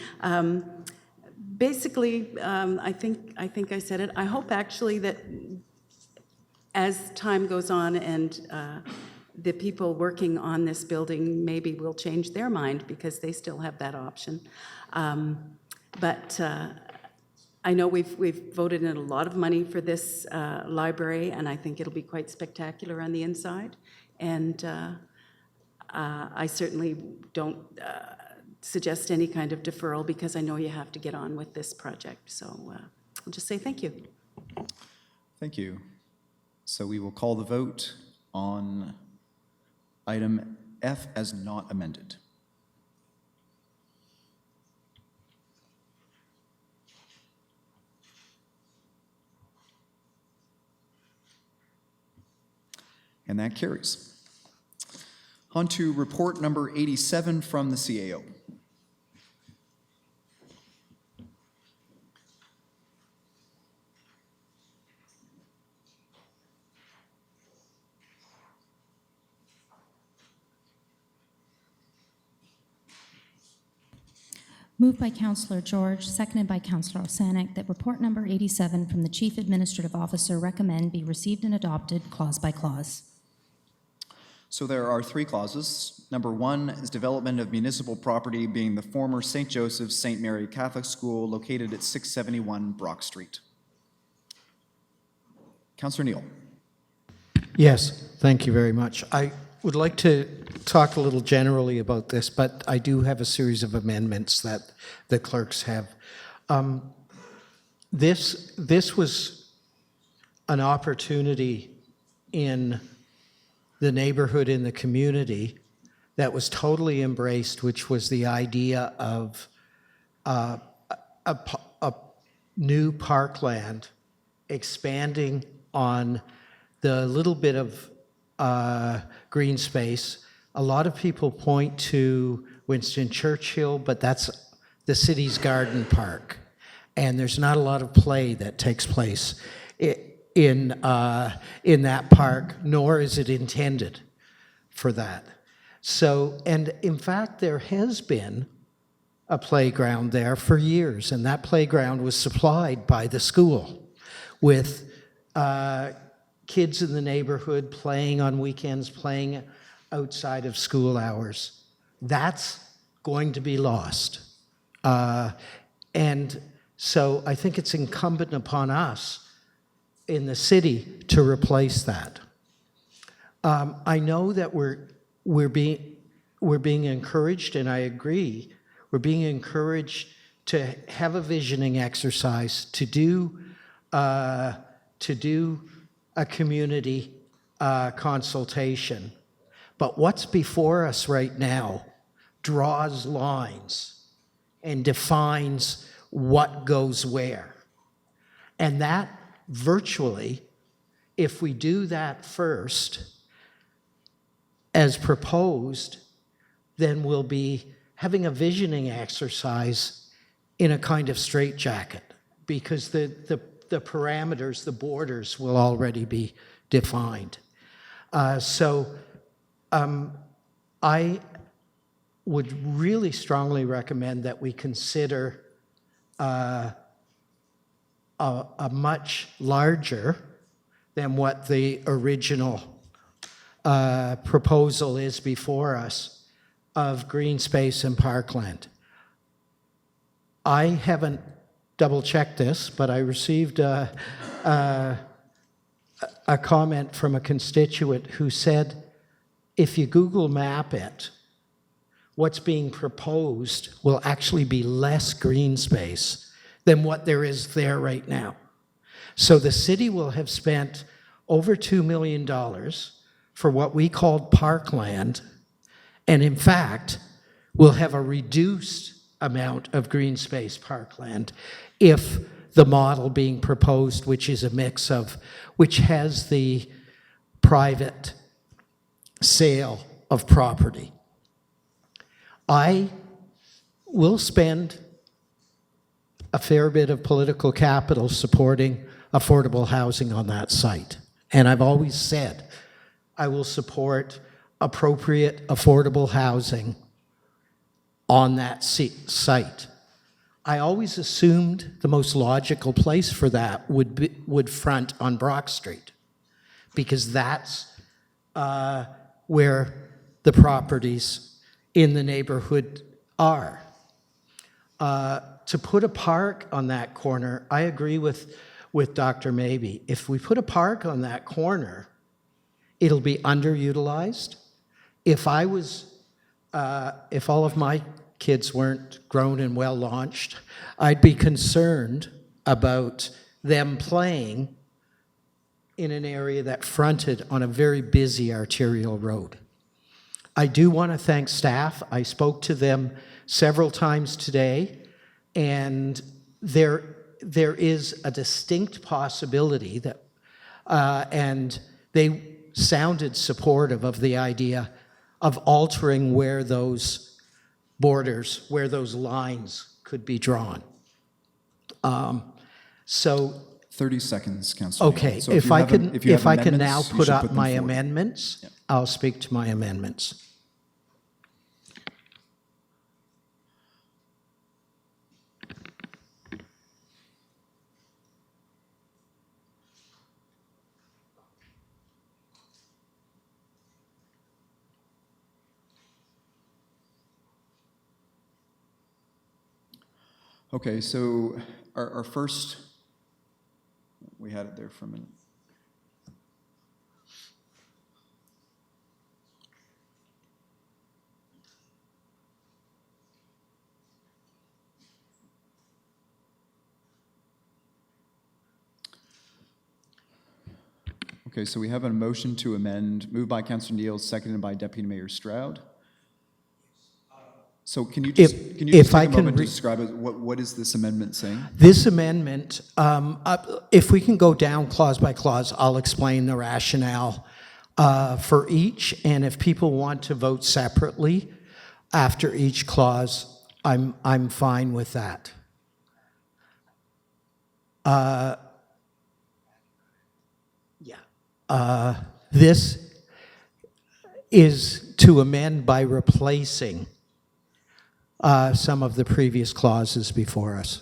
Basically, I think I said it. I hope actually that as time goes on and the people working on this building maybe will change their mind because they still have that option. But I know we've voted in a lot of money for this library, and I think it'll be quite spectacular on the inside. And I certainly don't suggest any kind of deferral because I know you have to get on with this project. So I'll just say thank you. Thank you. So we will call the vote on item F as not amended. And that carries. On to report number 87 from the CAO. Moved by Councillor George, seconded by Councillor Osanek, that report number 87 from the Chief Administrative Officer recommend be received and adopted clause by clause. So there are 3 clauses. Number 1 is development of municipal property being the former St. Joseph's St. Mary Catholic School located at 671 Brock Street. Councillor Neal. Yes, thank you very much. I would like to talk a little generally about this, but I do have a series of amendments that the clerks have. This was an opportunity in the neighborhood, in the community, that was totally embraced, which was the idea of a new parkland expanding on the little bit of green space. A lot of people point to Winston Churchill, but that's the city's garden park. And there's not a lot of play that takes place in that park, nor is it intended for that. So, and in fact, there has been a playground there for years, and that playground was supplied by the school with kids in the neighborhood playing on weekends, playing outside of school hours. That's going to be lost. And so I think it's incumbent upon us in the city to replace that. I know that we're being encouraged, and I agree, we're being encouraged to have a visioning exercise, to do a community consultation. But what's before us right now draws lines and defines what goes where. And that virtually, if we do that first, as proposed, then we'll be having a visioning exercise in a kind of straitjacket, because the parameters, the borders will already be defined. I would really strongly recommend that we consider a much larger than what the original proposal is before us of green space and parkland. I haven't double-checked this, but I received a comment from a constituent who said, if you Google map it, what's being proposed will actually be less green space than what there is there right now. So the city will have spent over $2 million for what we called parkland, and in fact, will have a reduced amount of green space parkland if the model being proposed, which is a mix of, which has the private sale of property. I will spend a fair bit of political capital supporting affordable housing on that site. And I've always said I will support appropriate affordable housing on that site. I always assumed the most logical place for that would front on Brock Street, because that's where the properties in the neighborhood are. To put a park on that corner, I agree with Dr. Mabey. If we put a park on that corner, it'll be underutilized. If all of my kids weren't grown and well launched, I'd be concerned about them playing in an area that fronted on a very busy arterial road. I do want to thank staff. I spoke to them several times today, and there is a distinct possibility that, and they sounded supportive of the idea of altering where those borders, where those lines could be drawn. So 30 seconds, Councillor. okay, So if I can now amendments, you put should up them my forward. amendments, Yep. I'll speak to my amendments. Okay, so our first, we had it there for a minute. Okay, so we have a motion to amend, moved by Councillor Neal, seconded by Deputy Mayor Stroud. So can you just, If I take a can moment to describe it? What is this amendment saying? This amendment, if we can go down clause by clause, I'll explain the rationale for each, and if people want to vote separately after each clause, I'm fine with that. This is to amend by replacing some of the previous clauses before us.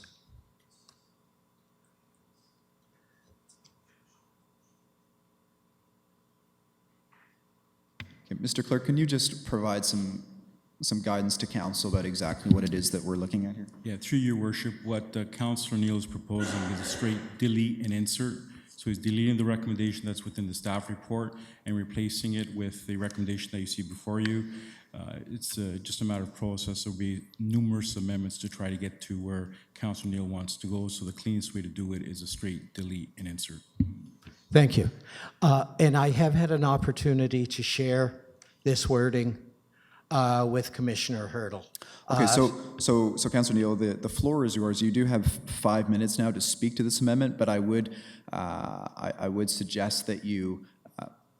Okay, Mr. Clerk, can you just provide some guidance to council about exactly what it is that we're looking at here? Yeah, through your worship, what Councillor Neal is proposing is a straight delete and insert. So he's deleting the recommendation that's within the staff report and replacing it with the recommendation that you see before you. It's just a matter of process. There'll be numerous amendments to try to get to where Councillor Neal wants to go. So the cleanest way to do it is a straight delete and insert. Thank you. And I have had an opportunity to share this wording with Commissioner Hurdle. Okay, so Councillor Neal, the floor is yours. You do have 5 minutes now to speak to this amendment, but I would suggest that you,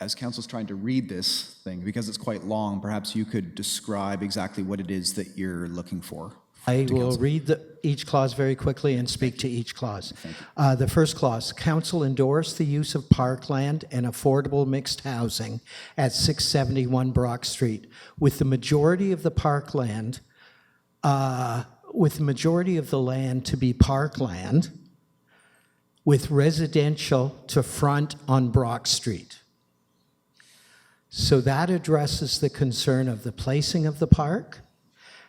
as council's trying to read this thing, because it's quite long, perhaps you could describe exactly what it is that you're looking for. I will read each clause very quickly and speak to each clause. The first clause, council endorse the use of parkland and affordable mixed housing at 671 Brock Street, with the majority of the parkland, with the majority of the land to be parkland, with residential to front on Brock Street. So that addresses the concern of the placing of the park,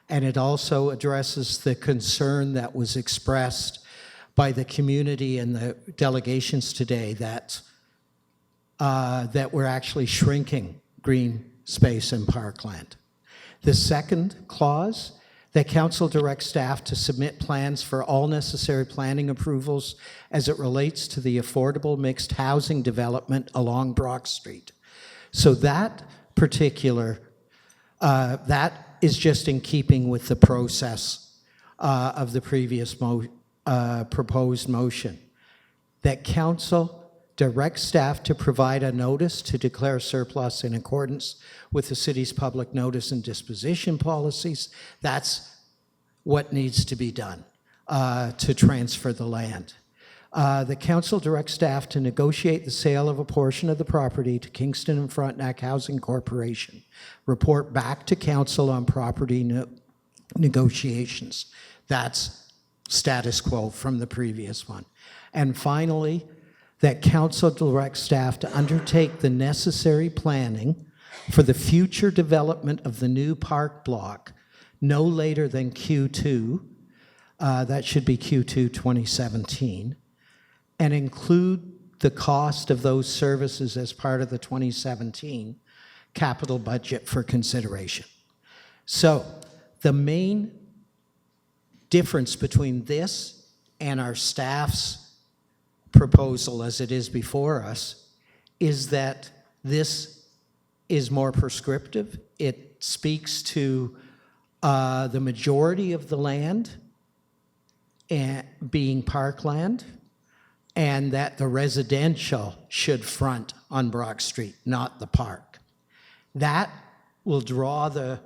and it also addresses the concern that was expressed by the community and the delegations today that we're actually shrinking green space and parkland. The second clause, that council directs staff to submit plans for all necessary planning approvals as it relates to the affordable mixed housing development along Brock Street. So that particular, that is just in keeping with the process of the previous proposed motion. That council directs staff to provide a notice to declare surplus in accordance with the city's public notice and disposition policies. That's what needs to be done to transfer the land. The council directs staff to negotiate the sale of a portion of the property to Kingston and Frontenac Housing Corporation. Report back to council on property negotiations. That's status quo from the previous one. And finally, that council directs staff to undertake the necessary planning for the future development of the new park block no later than Q2 that should be Q2 2017, and include the cost of those services as part of the 2017 capital budget for consideration. So the main difference between this and our staff's proposal as it is before us is that this is more prescriptive. It speaks to the majority of the land being parkland, and that the residential should front on Brock Street, not the park. That will draw the,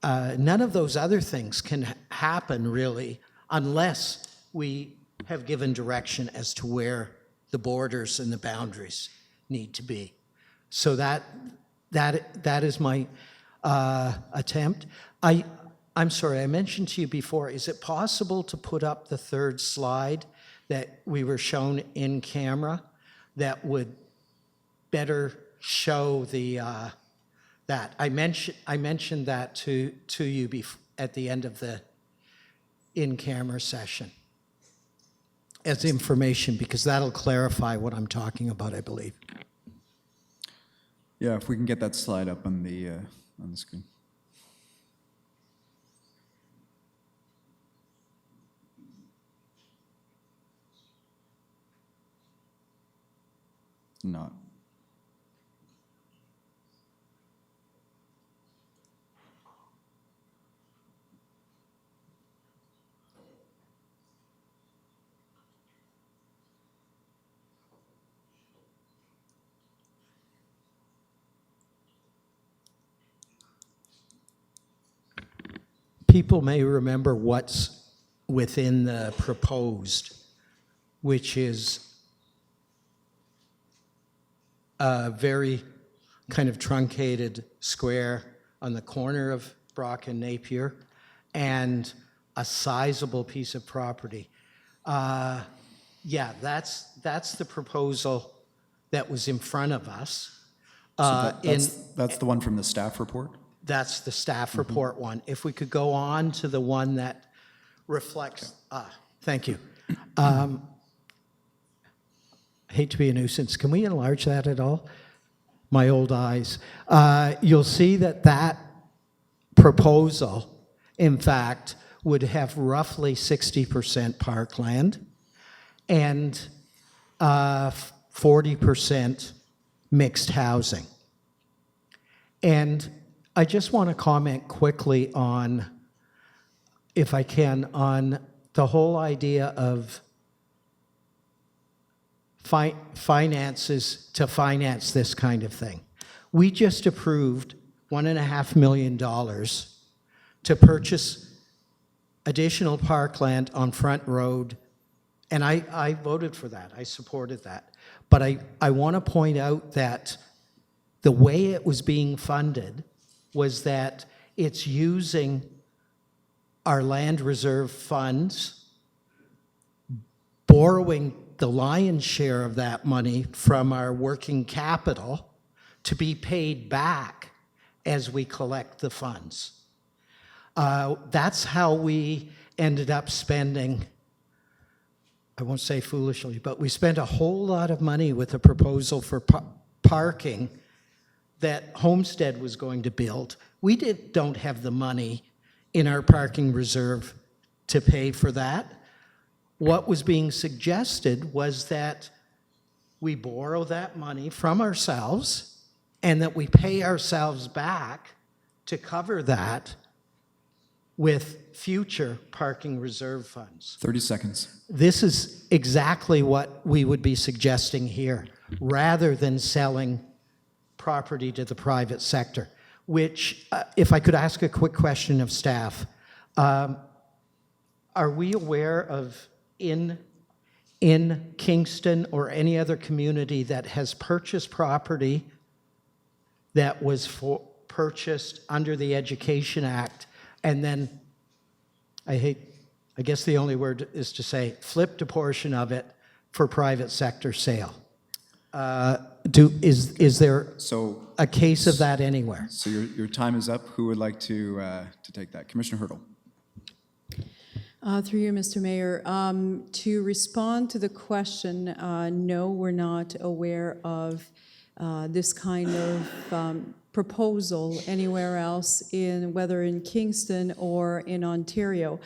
none of those other things can happen really unless we have given direction as to where the borders and the boundaries need to be. So that is my attempt. I'm sorry, I mentioned to you before, is it possible to put up the third slide that we were shown in camera that would better show the that? I mentioned that to you at the end of the in-camera session as information, because that'll clarify what I'm talking about, I believe. Yeah, if we can get that slide up on the screen. Not. People may remember what's within the proposed, which is a very kind of truncated square on the corner of Brock and Napier, and a sizable piece of property. Yeah, that's the proposal that was in front of us. So that's the one from the staff report? That's the staff report one. If we could go on to the one that reflects, thank you. Hate to be a nuisance. Can we enlarge that at all? My old eyes. You'll see that proposal, in fact, would have roughly 60% parkland and 40% mixed housing. And I just want to comment quickly on, if I can, on the whole idea of finances to finance this kind of thing. We just approved $1.5 million to purchase additional parkland on Front Road, and I voted for that. I supported that. But I want to point out that the way it was being funded was that it's using our land reserve funds, borrowing the lion's share of that money from our working capital to be paid back as we collect the funds. That's how we ended up spending, I won't say foolishly, but we spent a whole lot of money with a proposal for parking that Homestead was going to build. We don't have the money in our parking reserve to pay for that. What was being suggested was that we borrow that money from ourselves and that we pay ourselves back to cover that with future parking reserve funds. 30 seconds. This is exactly what we would be suggesting here, rather than selling property to the private sector, which, if I could ask a quick question of staff, are we aware of in Kingston or any other community that has purchased property that was purchased under the Education Act and then, I guess the only word is to say, flipped a portion of it for private sector sale? Is there a case of that anywhere? So your time is up. Who would like to take that? Commissioner Hurdle. Through you, Mr. Mayor, to respond to the question, no, we're not aware of this kind of proposal anywhere else, whether in Kingston or in Ontario.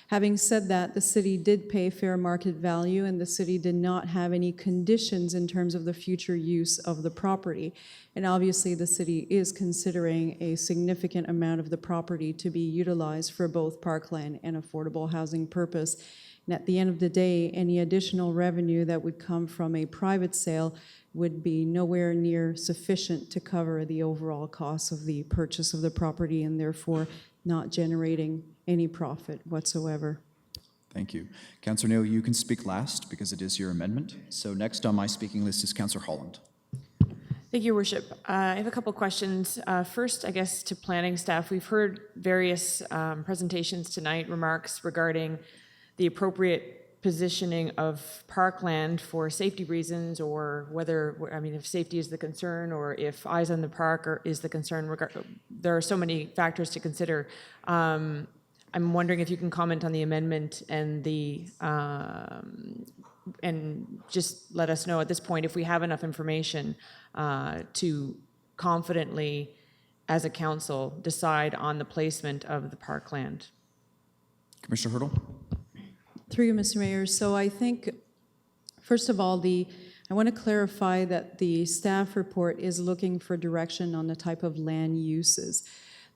Having said that, the city did pay fair market value, and the city did not have any conditions in terms of the future use of the property. And obviously, the city is considering a significant amount of the property to be utilized for both parkland and affordable housing purpose. And at the end of the day, any additional revenue that would come from a private sale would be nowhere near sufficient to cover the overall cost of the purchase of the property, and therefore not generating any profit whatsoever. Thank you. Councillor Neal, you can speak last because it is your amendment. So next on my speaking list is Councillor Holland. Thank you, Worship. I have a couple questions. First, I guess, to planning staff. We've heard various presentations tonight, remarks regarding the appropriate positioning of parkland for safety reasons, or whether, I mean, if safety is the concern or if eyes on the park is the concern. There are so many factors to consider. I'm wondering if you can comment on the amendment and and just let us know at this point if we have enough information to confidently, as a council, decide on the placement of the parkland. Commissioner Hurdle. Through you, Mr. Mayor. So I think, first of all, I want to clarify that the staff report is looking for direction on the type of land uses.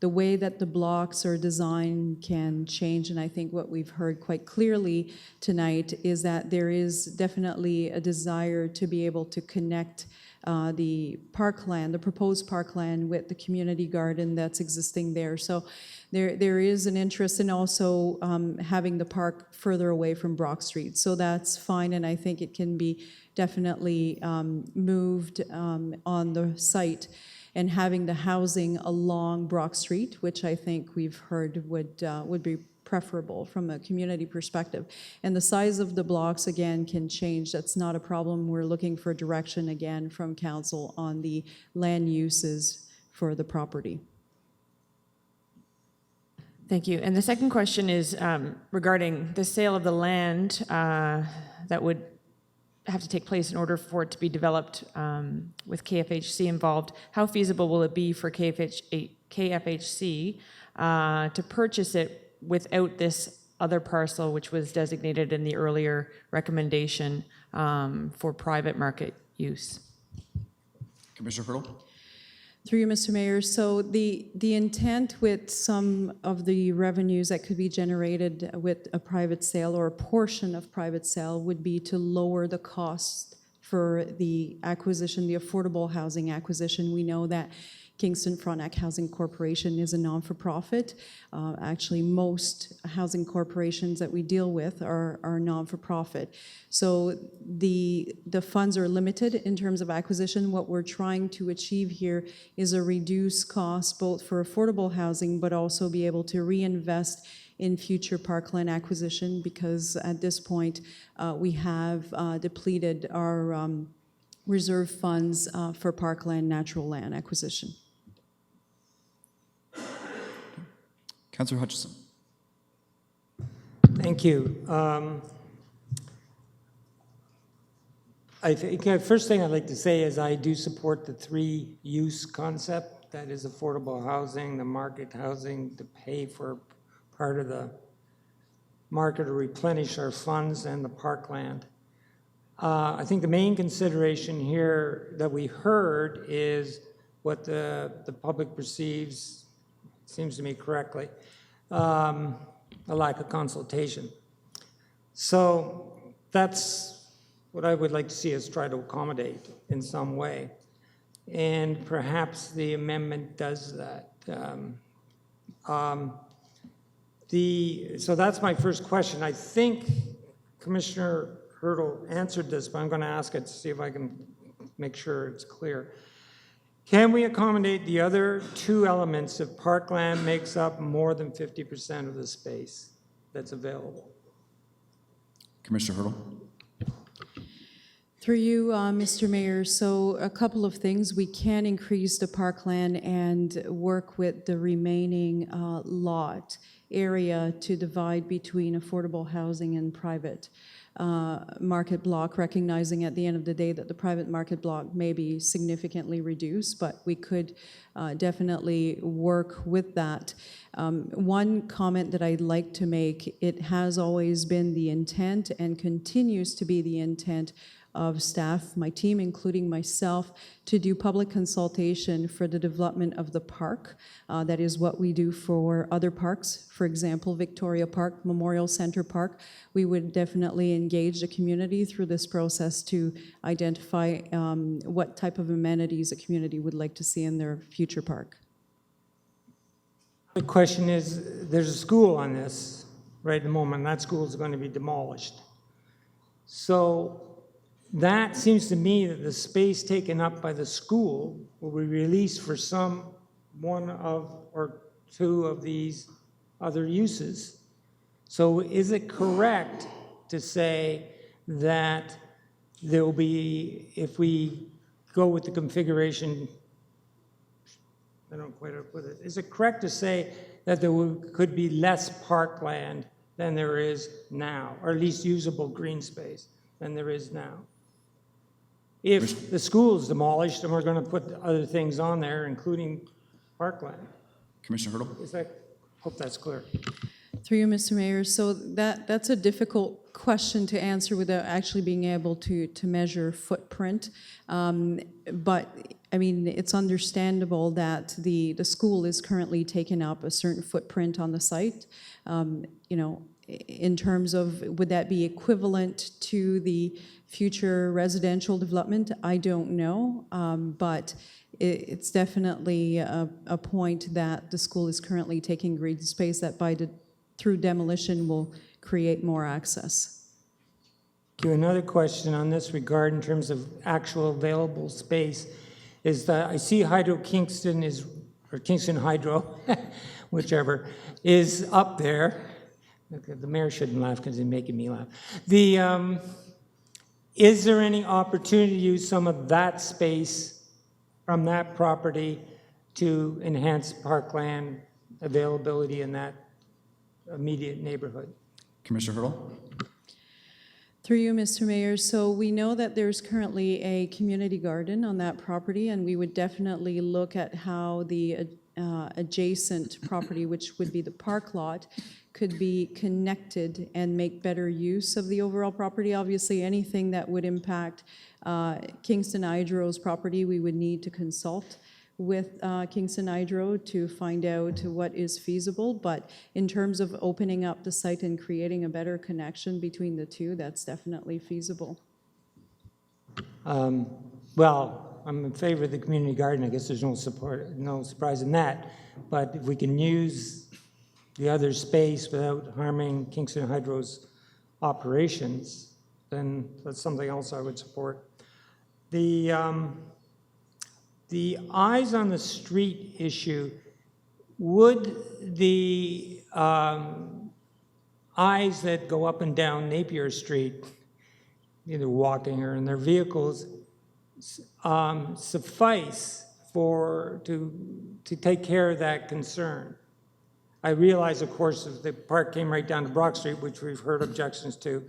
The way that the blocks are designed can change, and I think what we've heard quite clearly tonight is that there is definitely a desire to be able to connect the parkland, the proposed parkland, with the community garden that's existing there. So there is an interest in also having the park further away from Brock Street. So that's fine, and I think it can be definitely moved on the site. And having the housing along Brock Street, which I think we've heard would be preferable from a community perspective. And the size of the blocks, again, can change. That's not a problem. We're looking for direction, again, from council on the land uses for the property. Thank you. And the second question is regarding the sale of the land that would have to take place in order for it to be developed with KFHC involved. How feasible will it be for KFHC to purchase it without this other parcel, which was designated in the earlier recommendation for private market use? Commissioner Hurdle. Through you, Mr. Mayor. So the intent with some of the revenues that could be generated with a private sale or a portion of private sale would be to lower the cost for the acquisition, the affordable housing acquisition. We know that Kingston Frontenac Housing Corporation is a non-for-profit. Actually, most housing corporations that we deal with are non-for-profit. So the funds are limited in terms of acquisition. What we're trying to achieve here is a reduced cost both for affordable housing, but also be able to reinvest in future parkland acquisition, because at this point we have depleted our reserve funds for parkland natural land acquisition. Councillor Hutchison. Thank you. I think first thing I'd like to say is I do support the three-use concept. That is affordable housing, the market housing to pay for part of the market to replenish our funds, and the parkland. I think the main consideration here that we heard is what the public perceives, seems to me correctly, a lack of consultation. So that's what I would like to see us try to accommodate in some way. And perhaps the amendment does that. So that's my first question. I think Commissioner Hurdle answered this, but I'm going to ask it to see if I can make sure it's clear. Can we accommodate the other two elements if parkland makes up more than 50% of the space that's available? Commissioner Hurdle. Through you, Mr. Mayor, so a couple of things. We can increase the parkland and work with the remaining lot area to divide between affordable housing and private market block, recognizing at the end of the day that the private market block may be significantly reduced, but we could definitely work with that. One comment that I'd like to make, it has always been the intent and continues to be the intent of staff, my team, including myself, to do public consultation for the development of the park. That is what we do for other parks. For example, Victoria Park, Memorial Center Park. We would definitely engage the community through this process to identify what type of amenities a community would like to see in their future park. The question is, there's a school on this right at the moment, and that school is going to be demolished. So that seems to me that the space taken up by the school will be released for one of or two of these other uses. So is it correct to say that there will be, if we go with the configuration, I don't quite know with it, is it correct to say that there could be less parkland than there is now, or at least usable green space than there is now? If the school is demolished and we're going to put other things on there, including parkland. Commissioner Hurdle. Hope that's clear. Through you, Mr. Mayor. So that's a difficult question to answer without actually being able to measure footprint. But I mean, it's understandable that the school is currently taking up a certain footprint on the site. You know, in terms of, would that be equivalent to the future residential development? I don't know, but it's definitely a point that the school is currently taking green space that through demolition will create more access. Another question on this regard in terms of actual available space is that I see Kingston or Kingston Hydro, whichever, is up there. The mayor shouldn't laugh because he's making me laugh. Is there any opportunity to use some of that space from that property to enhance parkland availability in that immediate neighborhood? Commissioner Hurdle. Through you, Mr. Mayor. So we know that there's currently a community garden on that property, and we would definitely look at how the adjacent property, which would be the park lot, could be connected and make better use of the overall property. Obviously, anything that would impact Kingston Hydro's property, we would need to consult with Kingston Hydro to find out what is feasible. But in terms of opening up the site and creating a better connection between the two, that's definitely feasible. Well, I'm in favor of the community garden. I guess there's no surprise in that. But if we can use the other space without harming Kingston Hydro's operations, then that's something else I would support. The eyes on the street issue, would the eyes that go up and down Napier Street, either walking or in their vehicles, suffice to take care of that concern? I realize, of course, if the park came right down to Brock Street, which we've heard objections to,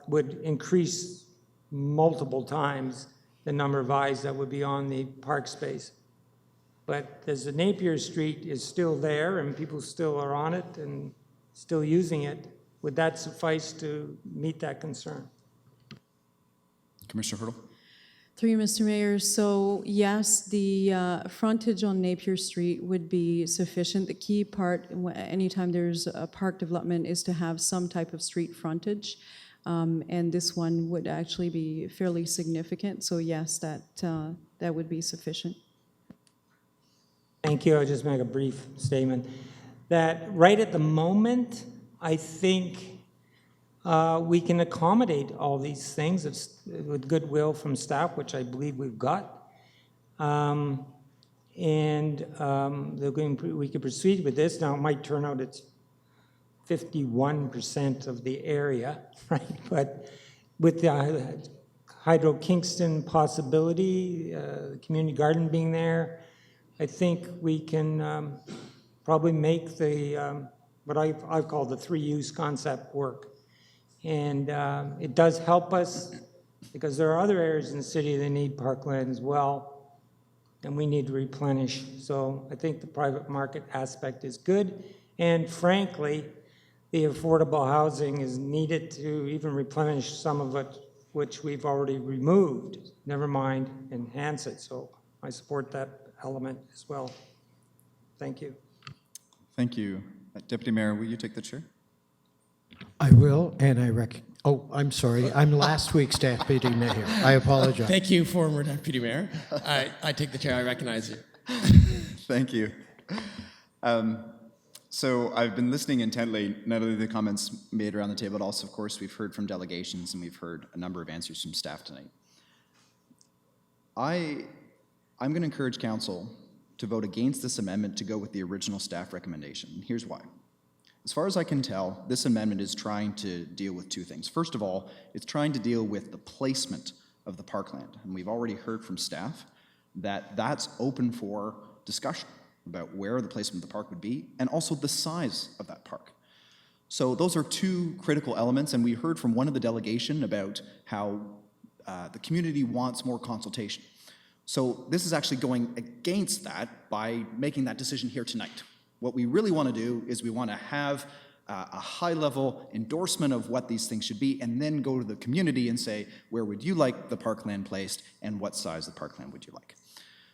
would increase multiple times the number of eyes that would be on the park space. But as the Napier Street is still there and people still are on it and still using it, would that suffice to meet that concern? Commissioner Hurdle. Through you, Mr. Mayor. So yes, the frontage on Napier Street would be sufficient. The key part, anytime there's a park development, is to have some type of street frontage. And this one would actually be fairly significant. So yes, that would be sufficient. Thank you. I'll just make a brief statement that right at the moment, I think we can accommodate all these things with goodwill from staff, which I believe we've got. We could proceed with this. Now, it might turn out it's 51% of the area, right? But with the Hydro Kingston possibility, the community garden being there, I think we can probably make the what I've called the three-use concept work. And it does help us because there are other areas in the city that need parkland as well, and we need to replenish. So I think the private market aspect is good. And frankly, the affordable housing is needed to even replenish some of it, which we've already removed, never mind enhance it. So I support that element as well. Thank you. Thank you. Deputy Mayor, will you take the chair? I will, and oh, I'm sorry. I'm last week's deputy mayor. I apologize. Thank you, former Deputy Mayor. I take the chair. I recognize you. Thank you. So I've been listening intently, not only the comments made around the table, but also, of course, we've heard from delegations and we've heard a number of answers from staff tonight. I'm going to encourage council to vote against this amendment to go with the original staff recommendation. Here's why. As far as I can tell, this amendment is trying to deal with two things. First of all, it's trying to deal with the placement of the parkland. And we've already heard from staff that that's open for discussion about where the placement of the park would be and also the size of that park. So those are two critical elements, and we heard from one of the delegation about how the community wants more consultation. So this is actually going against that by making that decision here tonight. What we really want to do is we want to have a high-level endorsement of what these things should be and then go to the community and say, where would you like the parkland placed and what size of parkland would you like?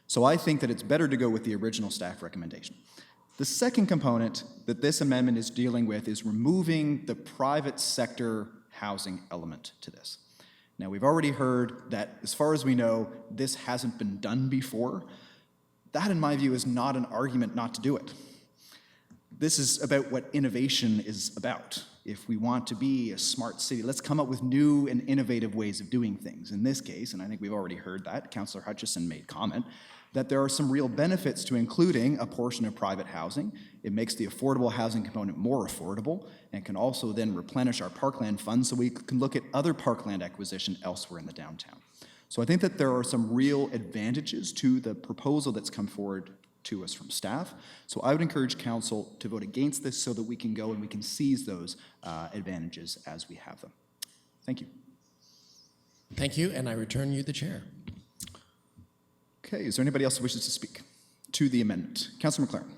So I think that it's better to go with the original staff recommendation. The second component that this amendment is dealing with is removing the private sector housing element to this. Now, we've already heard that, as far as we know, this hasn't been done before. That, in my view, is not an argument not to do it. This is about what innovation is about. If we want to be a smart city, let's come up with new and innovative ways of doing things. In this case, and I think we've already heard that, Councillor Hutchison made comment, that there are some real benefits to including a portion of private housing. It makes the affordable housing component more affordable and can also then replenish our parkland funds so we can look at other parkland acquisition elsewhere in the downtown. So I think that there are some real advantages to the proposal that's come forward to us from staff. So I would encourage council to vote against this so that we can go and we can seize those advantages as we have them. Thank you. Thank you, and I return you the chair. Okay, is there anybody else who wishes to speak to the amendment? Councillor McLaren.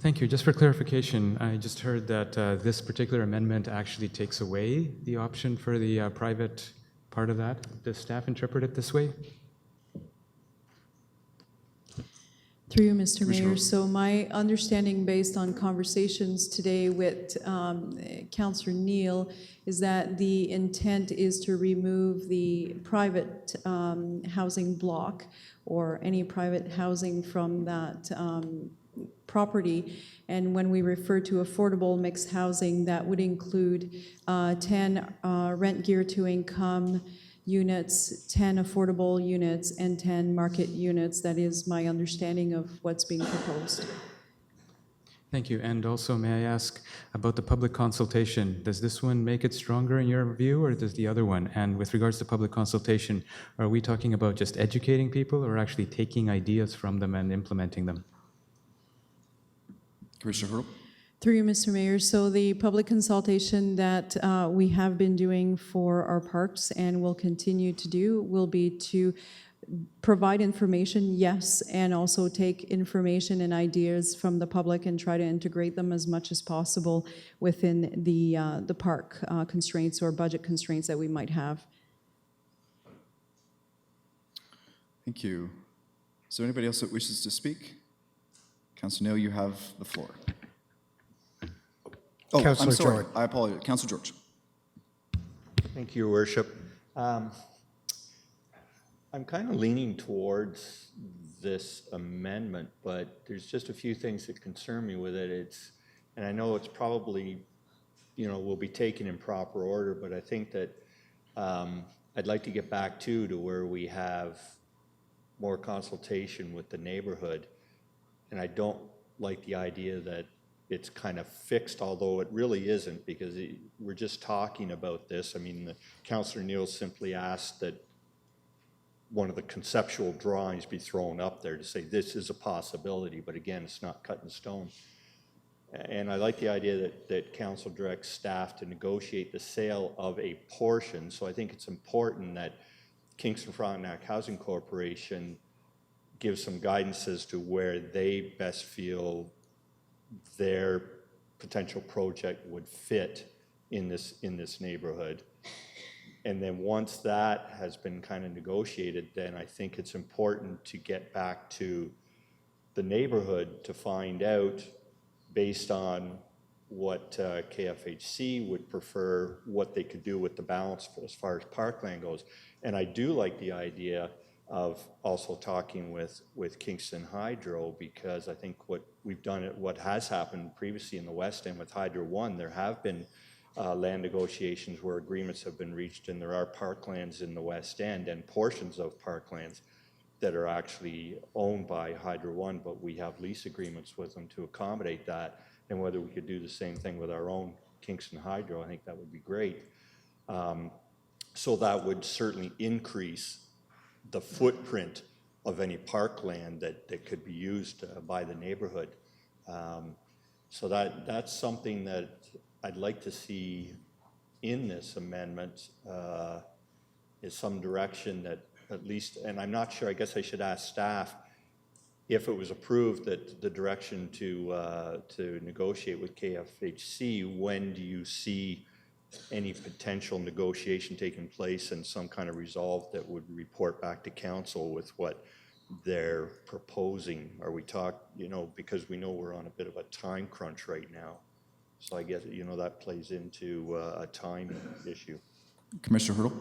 Thank you. Just for clarification, I just heard that this particular amendment actually takes away the option for the private part of that. Does staff interpret it this way? Through you, Mr. Mayor. So my understanding based on conversations today with Councillor Neal is that the intent is to remove the private housing block or any private housing from that property. And when we refer to affordable mixed housing, that would include 10 rent geared to income units, 10 affordable units, and 10 market units. That is my understanding of what's being proposed. Thank you. And also, may I ask about the public consultation? Does this one make it stronger in your view, or does the other one? And with regards to public consultation, are we talking about just educating people or actually taking ideas from them and implementing them? Commissioner Hurl. Through you, Mr. Mayor. So the public consultation that we have been doing for our parks and will continue to do will be to provide information, yes, and also take information and ideas from the public and try to integrate them as much as possible within the park constraints or budget constraints that we might have. Thank you. Is there anybody else that wishes to speak? Councillor Neal, you have the floor. Oh, Councillor I'm sorry. George. I apologize. Councillor George. Thank you, Your Worship. I'm kind of leaning towards this amendment, but there's just a few things that concern me with it. And I know it's probably, will be taken in proper order, but I think that I'd like to get back to where we have more consultation with the neighborhood. And I don't like the idea that it's kind of fixed, although it really isn't, because we're just talking about this. I mean, Councillor Neal simply asked that one of the conceptual drawings be thrown up there to say this is a possibility, but again, it's not cut in stone. And I like the idea that council directs staff to negotiate the sale of a portion. So I think it's important that Kingston Frontenac Housing Corporation gives some guidance as to where they best feel their potential project would fit in this neighborhood. And then once that has been kind of negotiated, then I think it's important to get back to the neighborhood to find out, based on what KFHC would prefer, what they could do with the balance as far as parkland goes. And I do like the idea of also talking with Kingston Hydro, because I think what we've done, what has happened previously in the West End with Hydro One, there have been land negotiations where agreements have been reached, and there are parklands in the West End and portions of parklands that are actually owned by Hydro One, but we have lease agreements with them to accommodate that. And whether we could do the same thing with our own Kingston Hydro, I think that would be great. So that would certainly increase the footprint of any parkland that could be used by the neighborhood. So that's something that I'd like to see in this amendment, is some direction that at least, and I'm not sure, I guess I should ask staff, if it was approved that the direction to negotiate with KFHC, when do you see any potential negotiation taking place and some kind of resolve that would report back to council with what they're proposing? Are we because we know we're on a bit of a time crunch right now. So I guess, that plays into a timing issue. Commissioner Hurdle.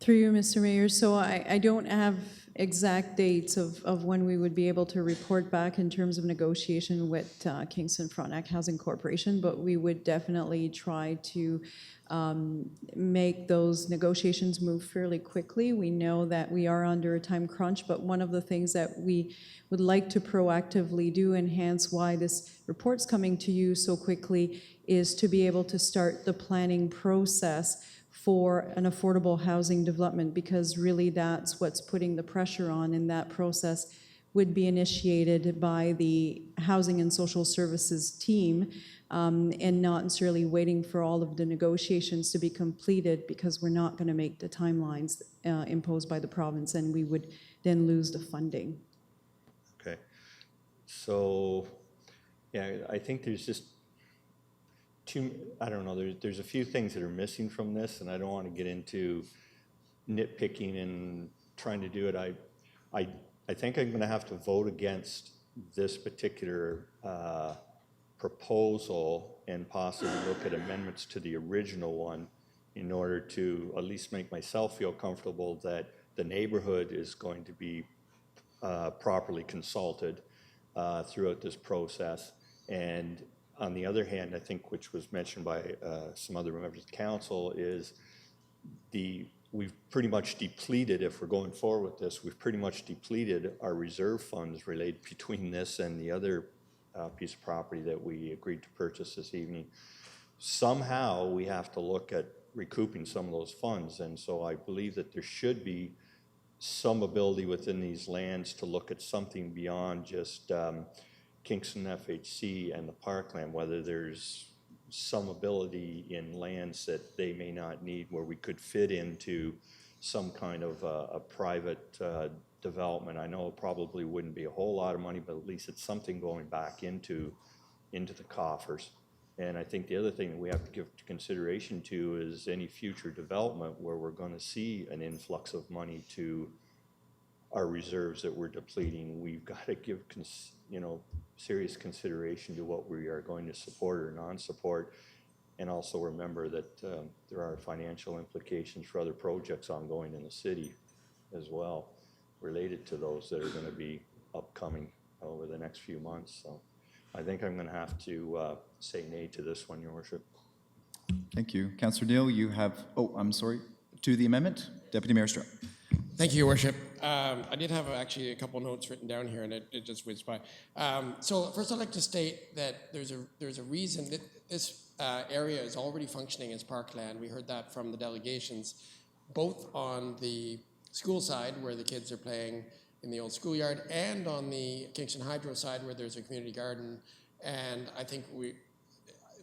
Through you, Mr. Mayor. So I don't have exact dates of when we would be able to report back in terms of negotiation with Kingston Frontenac Housing Corporation, but we would definitely try to make those negotiations move fairly quickly. We know that we are under a time crunch, but one of the things that we would like to proactively do, and hence why this report's coming to you so quickly, is to be able to start the planning process for an affordable housing development, because really that's what's putting the pressure on, and that process would be initiated by the Housing and Social Services team, and not necessarily waiting for all of the negotiations to be completed, because we're not going to make the timelines imposed by the province, and we would then lose the funding. Okay. So, yeah, I think there's just I don't know, there's a few things that are missing from this, and I don't want to get into nitpicking and trying to do it. I think I'm going to have to vote against this particular proposal and possibly look at amendments to the original one in order to at least make myself feel comfortable that the neighborhood is going to be properly consulted throughout this process. And on the other hand, I think, which was mentioned by some other members of the council, is we've pretty much depleted, if we're going forward with this, we've pretty much depleted our reserve funds related between this and the other piece of property that we agreed to purchase this evening. Somehow we have to look at recouping some of those funds, and so I believe that there should be some ability within these lands to look at something beyond just Kingston FHC and the parkland, whether there's some ability in lands that they may not need where we could fit into some kind of a private development. I know it probably wouldn't be a whole lot of money, but at least it's something going back into the coffers. And I think the other thing that we have to give consideration to is any future development where we're going to see an influx of money to our reserves that we're depleting. We've got to give serious consideration to what we are going to support or non-support, and also remember that there are financial implications for other projects ongoing in the city as well, related to those that are going to be upcoming over the next few months. So I think I'm going to have to say nay to this one, Your Worship. Thank you. Councillor Neal, you have, I'm sorry, to the amendment. Deputy Mayor Strzok. Thank you, Your Worship. I did have actually a couple notes written down here, and it just whizzed by. So first, I'd like to state that there's a reason that this area is already functioning as parkland. We heard that from the delegations, both on the school side, where the kids are playing in the old schoolyard, and on the Kingston Hydro side, where there's a community garden And I think we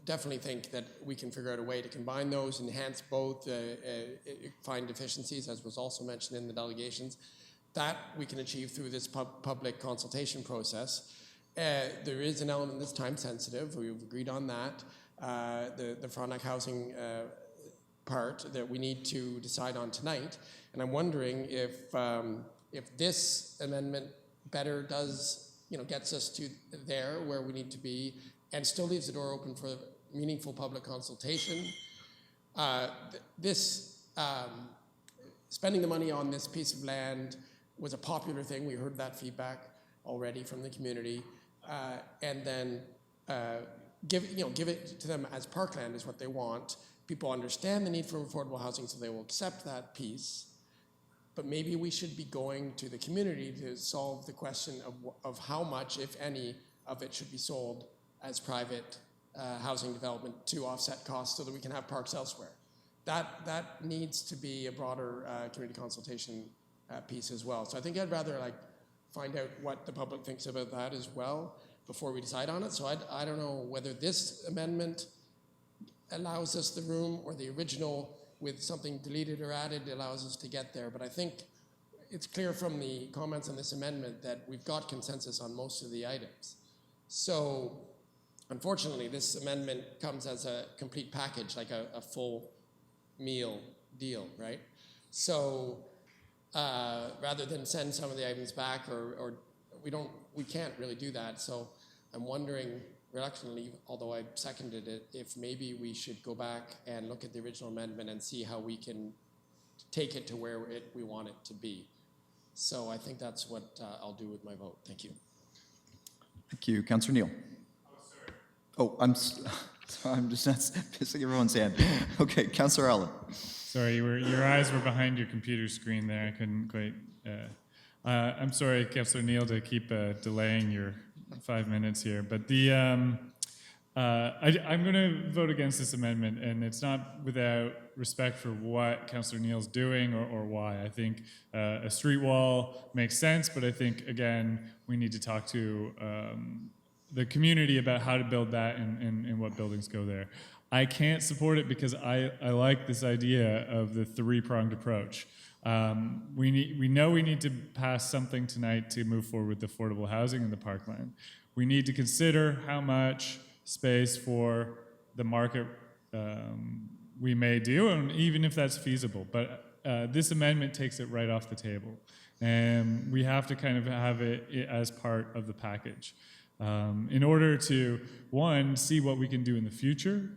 definitely think that we can figure out a way to combine those, enhance both, find efficiencies, as was also mentioned in the delegations. That we can achieve through this public consultation process. There is an element that's time sensitive. We've agreed on that. The Frontenac housing part that we need to decide on tonight. And I'm wondering if this amendment better does, gets us to there where we need to be and still leaves the door open for meaningful public consultation. Spending the money on this piece of land was a popular thing. We heard that feedback already from the community. And then give it to them as parkland is what they want. People understand the need for affordable housing, so they will accept that piece. But maybe we should be going to the community to solve the question of how much, if any, of it should be sold as private housing development to offset costs so that we can have parks elsewhere. That needs to be a broader community consultation piece as well. So I think I'd rather find out what the public thinks about that as well before we decide on it. So I don't know whether this amendment allows us the room or the original with something deleted or added allows us to get there. But I think it's clear from the comments on this amendment that we've got consensus on most of the items. So unfortunately, this amendment comes as a complete package, like a full meal deal, right? So rather than send some of the items back, or we can't really do that. So I'm wondering, reluctantly, although I seconded it, if maybe we should go back and look at the original amendment and see how we can take it to where we want it to be. So I think that's what I'll do with my vote. Thank you. Thank you. Councillor Neal. Oh, I'm just pissing everyone's hand. Okay, Councillor Allen. Sorry, your eyes were behind your computer screen there. I couldn't quite. I'm sorry, Councillor Neal, to keep delaying your 5 minutes here, but I'm going to vote against this amendment, and it's not without respect for what Councillor Neal's doing or why. I think a street wall makes sense, but I think, again, we need to talk to the community about how to build that and what buildings go there. I can't support it because I like this idea of the three-pronged approach. We know we need to pass something tonight to move forward with affordable housing in the parkland. We need to consider how much space for the market we may do, and even if that's feasible. But this amendment takes it right off the table. And we have to kind of have it as part of the package. In order to, one, see what we can do in the future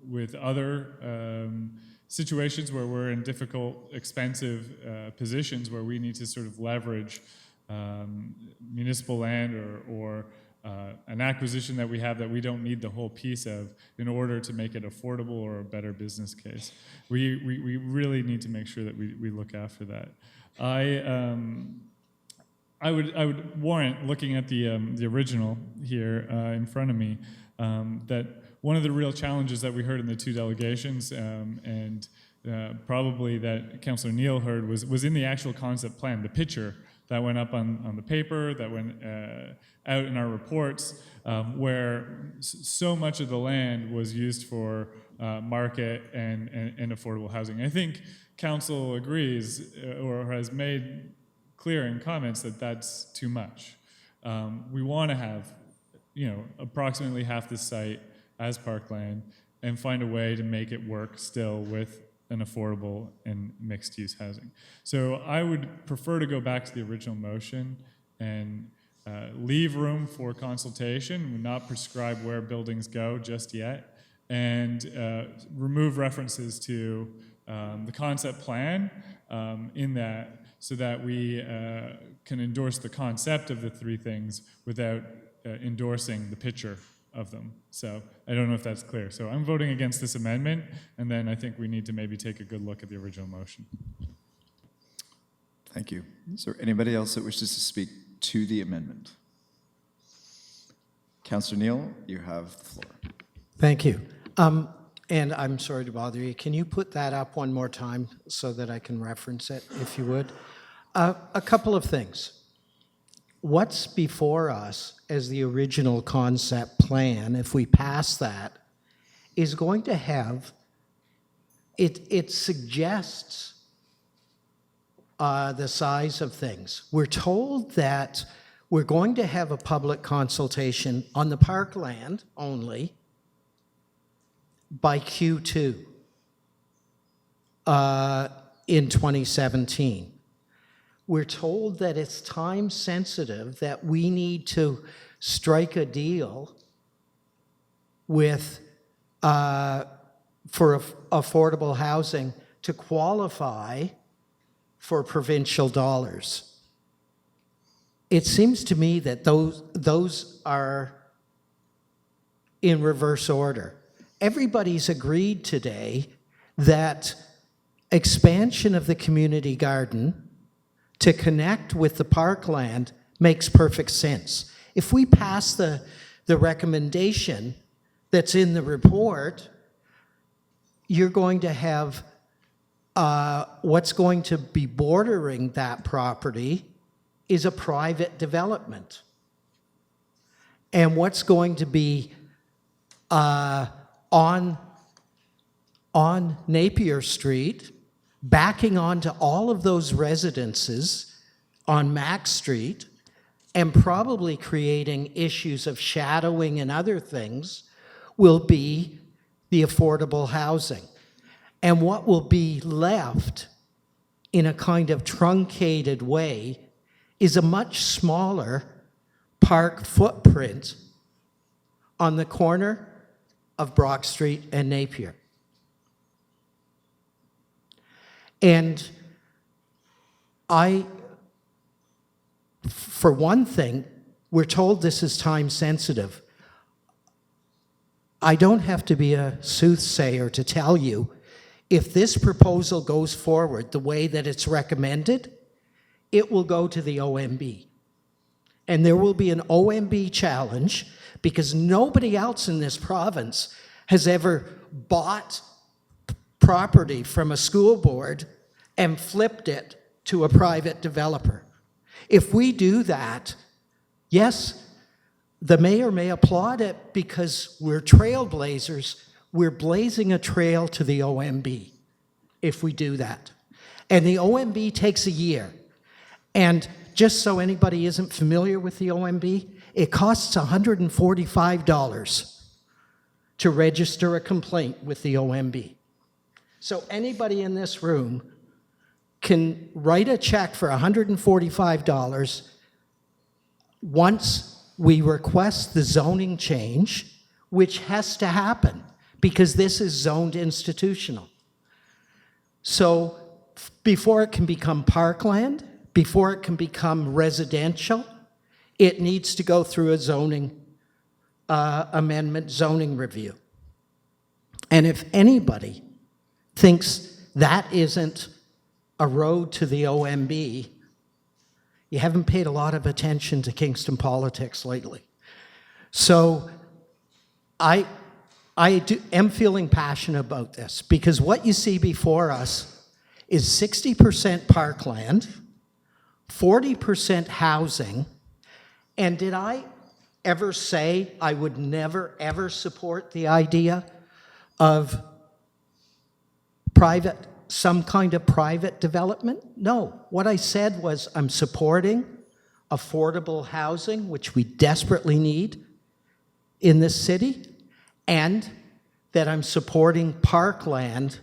with other situations where we're in difficult, expensive positions where we need to sort of leverage municipal land or an acquisition that we have that we don't need the whole piece of in order to make it affordable or a better business case. We really need to make sure that we look after that. I would warrant, looking at the original here in front of me, that one of the real challenges that we heard in the two delegations, and probably that Councillor Neal heard, was in the actual concept plan, the picture that went up on the paper, that went out in our reports, where so much of the land was used for market and affordable housing. I think Council agrees or has made clear in comments that that's too much. We want to have, approximately half the site as parkland and find a way to make it work still with an affordable and mixed-use housing. So I would prefer to go back to the original motion and leave room for consultation, not prescribe where buildings go just yet, and remove references to the concept plan in that, so that we can endorse the concept of the three things without endorsing the picture of them. So I don't know if that's clear. So I'm voting against this amendment, and then I think we need to maybe take a good look at the original motion. Thank you. Is there anybody else that wishes to speak to the amendment? Councillor Neal, you have the floor. Thank you. And I'm sorry to bother you. Can you put that up one more time so that I can reference it, if you would? A couple of things. what's before us as the original concept plan, if we pass that, is going to have, it suggests the size of things. We're told that we're going to have a public consultation on the parkland only by Q2 in 2017. We're told that it's time sensitive, that we need to strike a deal with, for affordable housing to qualify for provincial dollars. It seems to me that those are in reverse order. Everybody's agreed today that expansion of the community garden to connect with the parkland makes perfect sense. If we pass the recommendation that's in the report, you're going to have what's going to be bordering that property is a private development. And what's going to be on Napier Street, backing onto all of those residences on Mack Street, and probably creating issues of shadowing and other things, will be the affordable housing. And what will be left in a kind of truncated way is a much smaller park footprint on the corner of Brock Street and Napier. And for one thing, we're told this is time sensitive. I don't have to be a soothsayer to tell you, if this proposal goes forward the way that it's recommended, it will go to the OMB. And there will be an OMB challenge because nobody else in this province has ever bought property from a school board and flipped it to a private developer. If we do that, yes, the mayor may applaud it because we're trailblazers. We're blazing a trail to the OMB if we do that. And the OMB takes a year. And just so anybody isn't familiar with the OMB, it costs $145 to register a complaint with the OMB. So anybody in this room can write a check for $145 once we request the zoning change, which has to happen because this is zoned institutional. So before it can become parkland, before it can become residential, it needs to go through a zoning amendment, zoning review. And if anybody thinks that isn't a road to the OMB, you haven't paid a lot of attention to Kingston politics lately. So I am feeling passionate about this because what you see before us is 60% parkland, 40% housing, and did I ever say I would never, ever support the idea of some kind of private development? No. What I said was I'm supporting affordable housing, which we desperately need in this city, and that I'm supporting parkland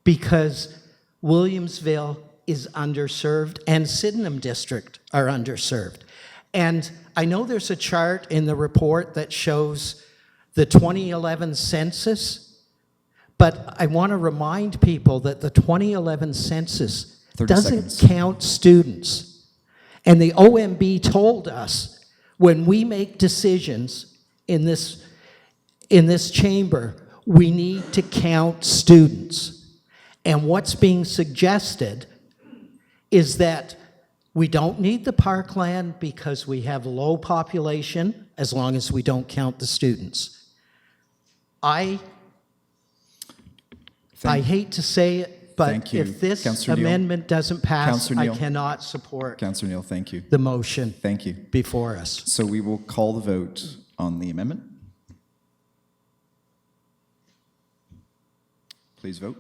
because Williamsville is underserved and Sydenham District are underserved. And I know there's a chart in the report that shows the 2011 census, but I want to remind people that the 2011 census doesn't count students. And the OMB told us when we make decisions in this chamber, we need to count students. And what's being suggested is that we don't need the parkland because we have low population as long as we don't count the students. I hate to say it, but Thank you. if this Councillor Neal. amendment doesn't pass, Councillor I Neal. cannot support Councillor Neal, thank you. the motion Thank you. before us. So we will call the vote on the amendment. Please vote.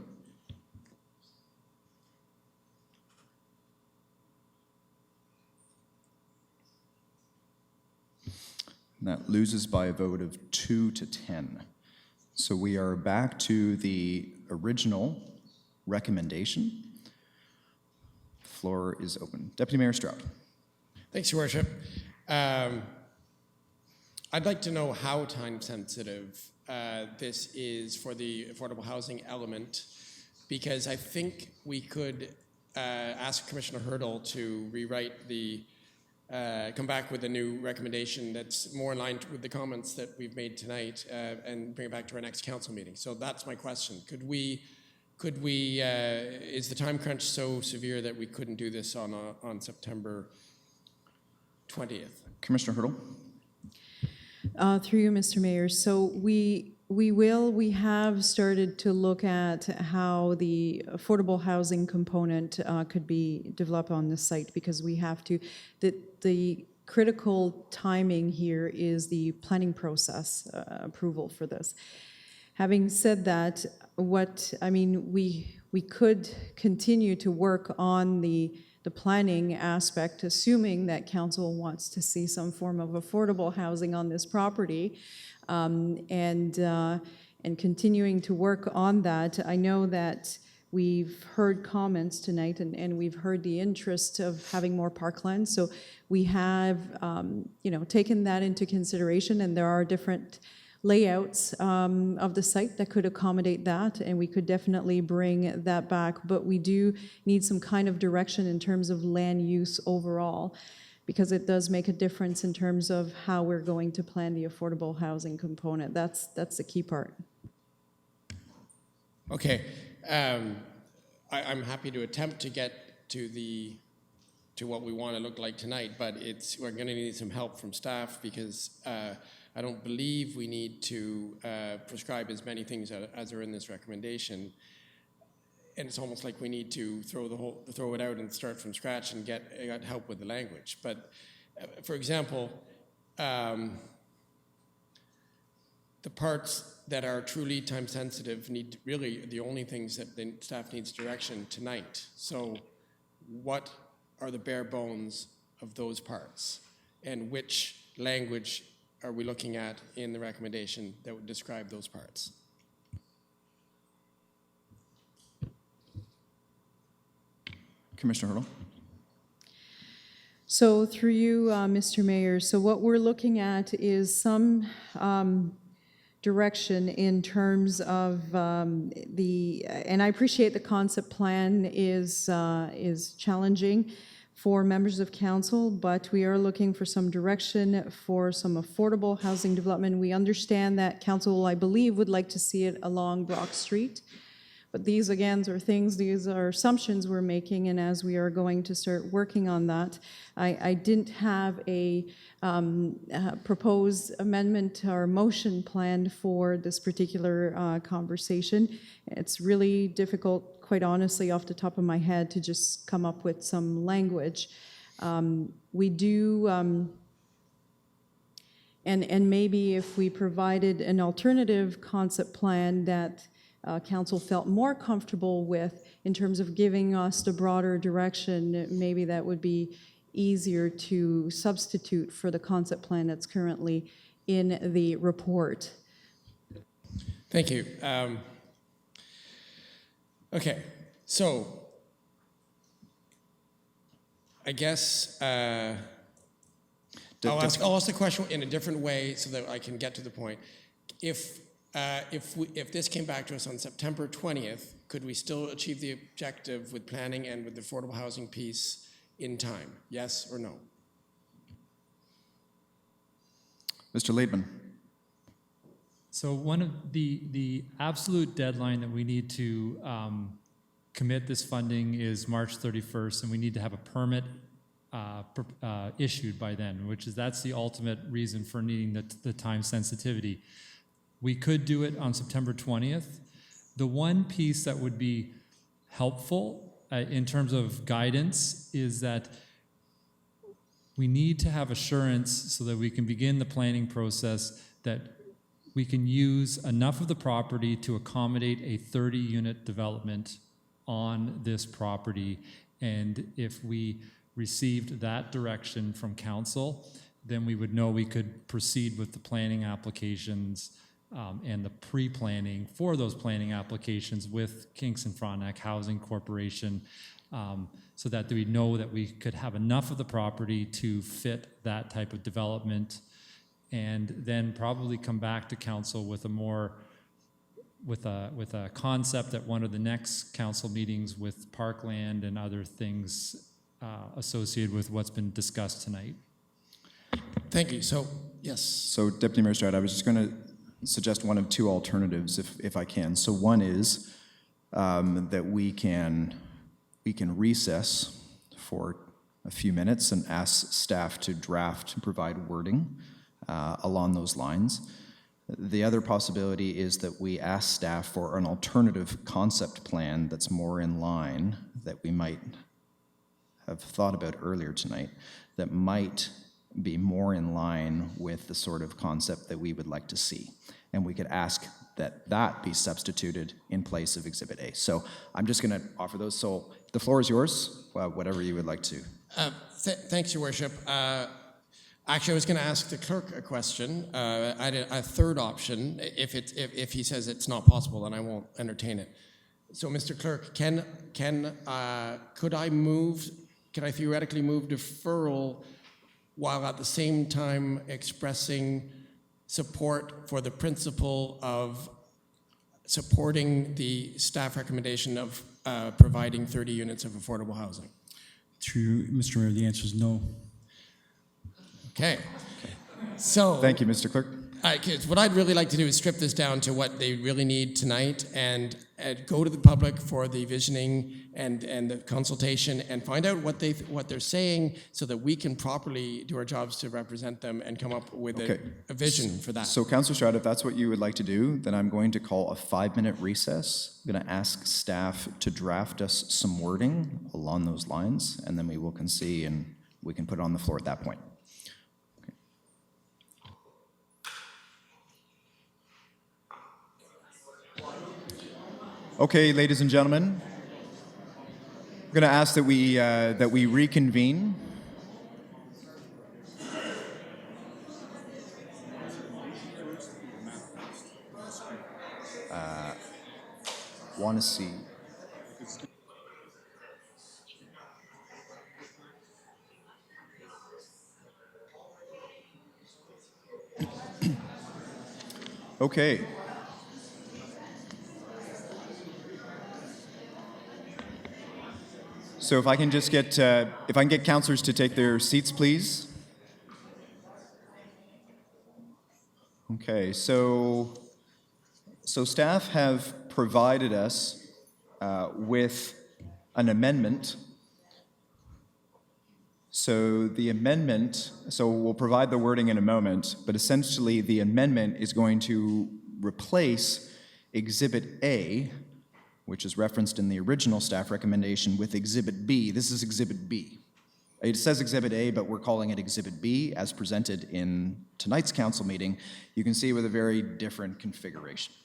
And that loses by a vote of 2 to 10. So we are back to the original recommendation. Floor is open. Deputy Mayor Stroud. Thanks, Your Worship. I'd like to know how time sensitive this is for the affordable housing element, because I think we could ask Commissioner Hurdle to rewrite the, come back with a new recommendation that's more in line with the comments that we've made tonight and bring it back to our next council meeting. So that's my question. Could we, is the time crunch so severe that we couldn't do this on September 20th? Commissioner Hurdle. Through you, Mr. Mayor. So we have started to look at how the affordable housing component could be developed on the site, because we have to, the critical timing here is the planning process approval for this. Having said that, we could continue to work on the planning aspect, assuming that council wants to see some form of affordable housing on this property, and continuing to work on that. I know that we've heard comments tonight, and we've heard the interest of having more parkland. So we have, taken that into consideration, and there are different layouts of the site that could accommodate that, and we could definitely bring that back. But we do need some kind of direction in terms of land use overall, because it does make a difference in terms of how we're going to plan the affordable housing component. That's the key part. Okay, I'm happy to attempt to get to what we want to look like tonight, but we're going to need some help from staff, because I don't believe we need to prescribe as many things as are in this recommendation, and it's almost like we need to throw it out and start from scratch and get help with the language. But for example, the parts that are truly time sensitive need really the only things that the staff needs direction tonight. So what are the bare bones of those parts, and which language are we looking at in the recommendation that would describe those parts? Commissioner Hurdle. So through you, Mr. Mayor, so what we're looking at is some direction in terms of and I appreciate the concept plan is challenging for members of council, but we are looking for some direction for some affordable housing development. We understand that council, I believe, would like to see it along Brock Street. But these, again, these are assumptions we're making, and as we are going to start working on that, I didn't have a proposed amendment or motion planned for this particular conversation. It's really difficult, quite honestly, off the top of my head, to just come up with some language. We do, and maybe if we provided an alternative concept plan that council felt more comfortable with in terms of giving us the broader direction, maybe that would be easier to substitute for the concept plan that's currently in the report. Thank you. Okay, so I guess I'll ask the question in a different way so that I can get to the point. If this came back to us on September 20th, could we still achieve the objective with planning and with the affordable housing piece in time? Yes or no? Mr. Laidman. So one of the absolute deadline that we need to commit this funding is March 31st, and we need to have a permit issued by then, that's the ultimate reason for needing the time sensitivity. We could do it on September 20th. The one piece that would be helpful in terms of guidance is that we need to have assurance so that we can begin the planning process that we can use enough of the property to accommodate a 30-unit development on this property. And if we received that direction from council, then we would know we could proceed with the planning applications and the pre-planning for those planning applications with Kingston Frontenac Housing Corporation, so that we know that we could have enough of the property to fit that type of development, and then probably come back to council with a concept at one of the next council meetings with Parkland and other things associated with what's been discussed tonight. Thank you. So, yes. So, Deputy Mayor Stroud, I was just going to suggest one of two alternatives, if I can. So, one is that we can recess for a few minutes and ask staff to draft and provide wording along those lines. The other possibility is that we ask staff for an alternative concept plan that's more in line, that we might have thought about earlier tonight, that might be more in line with the sort of concept that we would like to see. And we could ask that be substituted in place of Exhibit A. So I'm just going to offer those. So the floor is yours, whatever you would like to. Thanks, Your Worship. Actually, I was going to ask the clerk a question. I had a third option. If he says it's not possible, then I won't entertain it. So, Mr. Clerk, could I theoretically move deferral while at the same time expressing support for the principle of supporting the staff recommendation of providing 30 units of affordable housing? Through Mr. Mayor, the answer is no. Okay. So thank you, Mr. Clerk. What I'd really like to do is strip this down to what they really need tonight and go to the public for the visioning and the consultation and find out what they're saying so that we can properly do our jobs to represent them and come up with a vision for that. So, Councillor Stroud, if that's what you would like to do, then I'm going to call a 5-minute recess. I'm going to ask staff to draft us some wording along those lines, and then we will concede and we can put it on the floor at that point. Okay, ladies and gentlemen, I'm going to ask that we reconvene. Want to see. Okay. So if I can just get councillors to take their seats, please. Okay, so staff have provided us with an amendment. So the amendment, so we'll provide the wording in a moment, but essentially the amendment is going to replace Exhibit A, which is referenced in the original staff recommendation, with Exhibit B. This is Exhibit B. It says Exhibit A, but we're calling it Exhibit B as presented in tonight's council meeting. You can see with a very different configuration.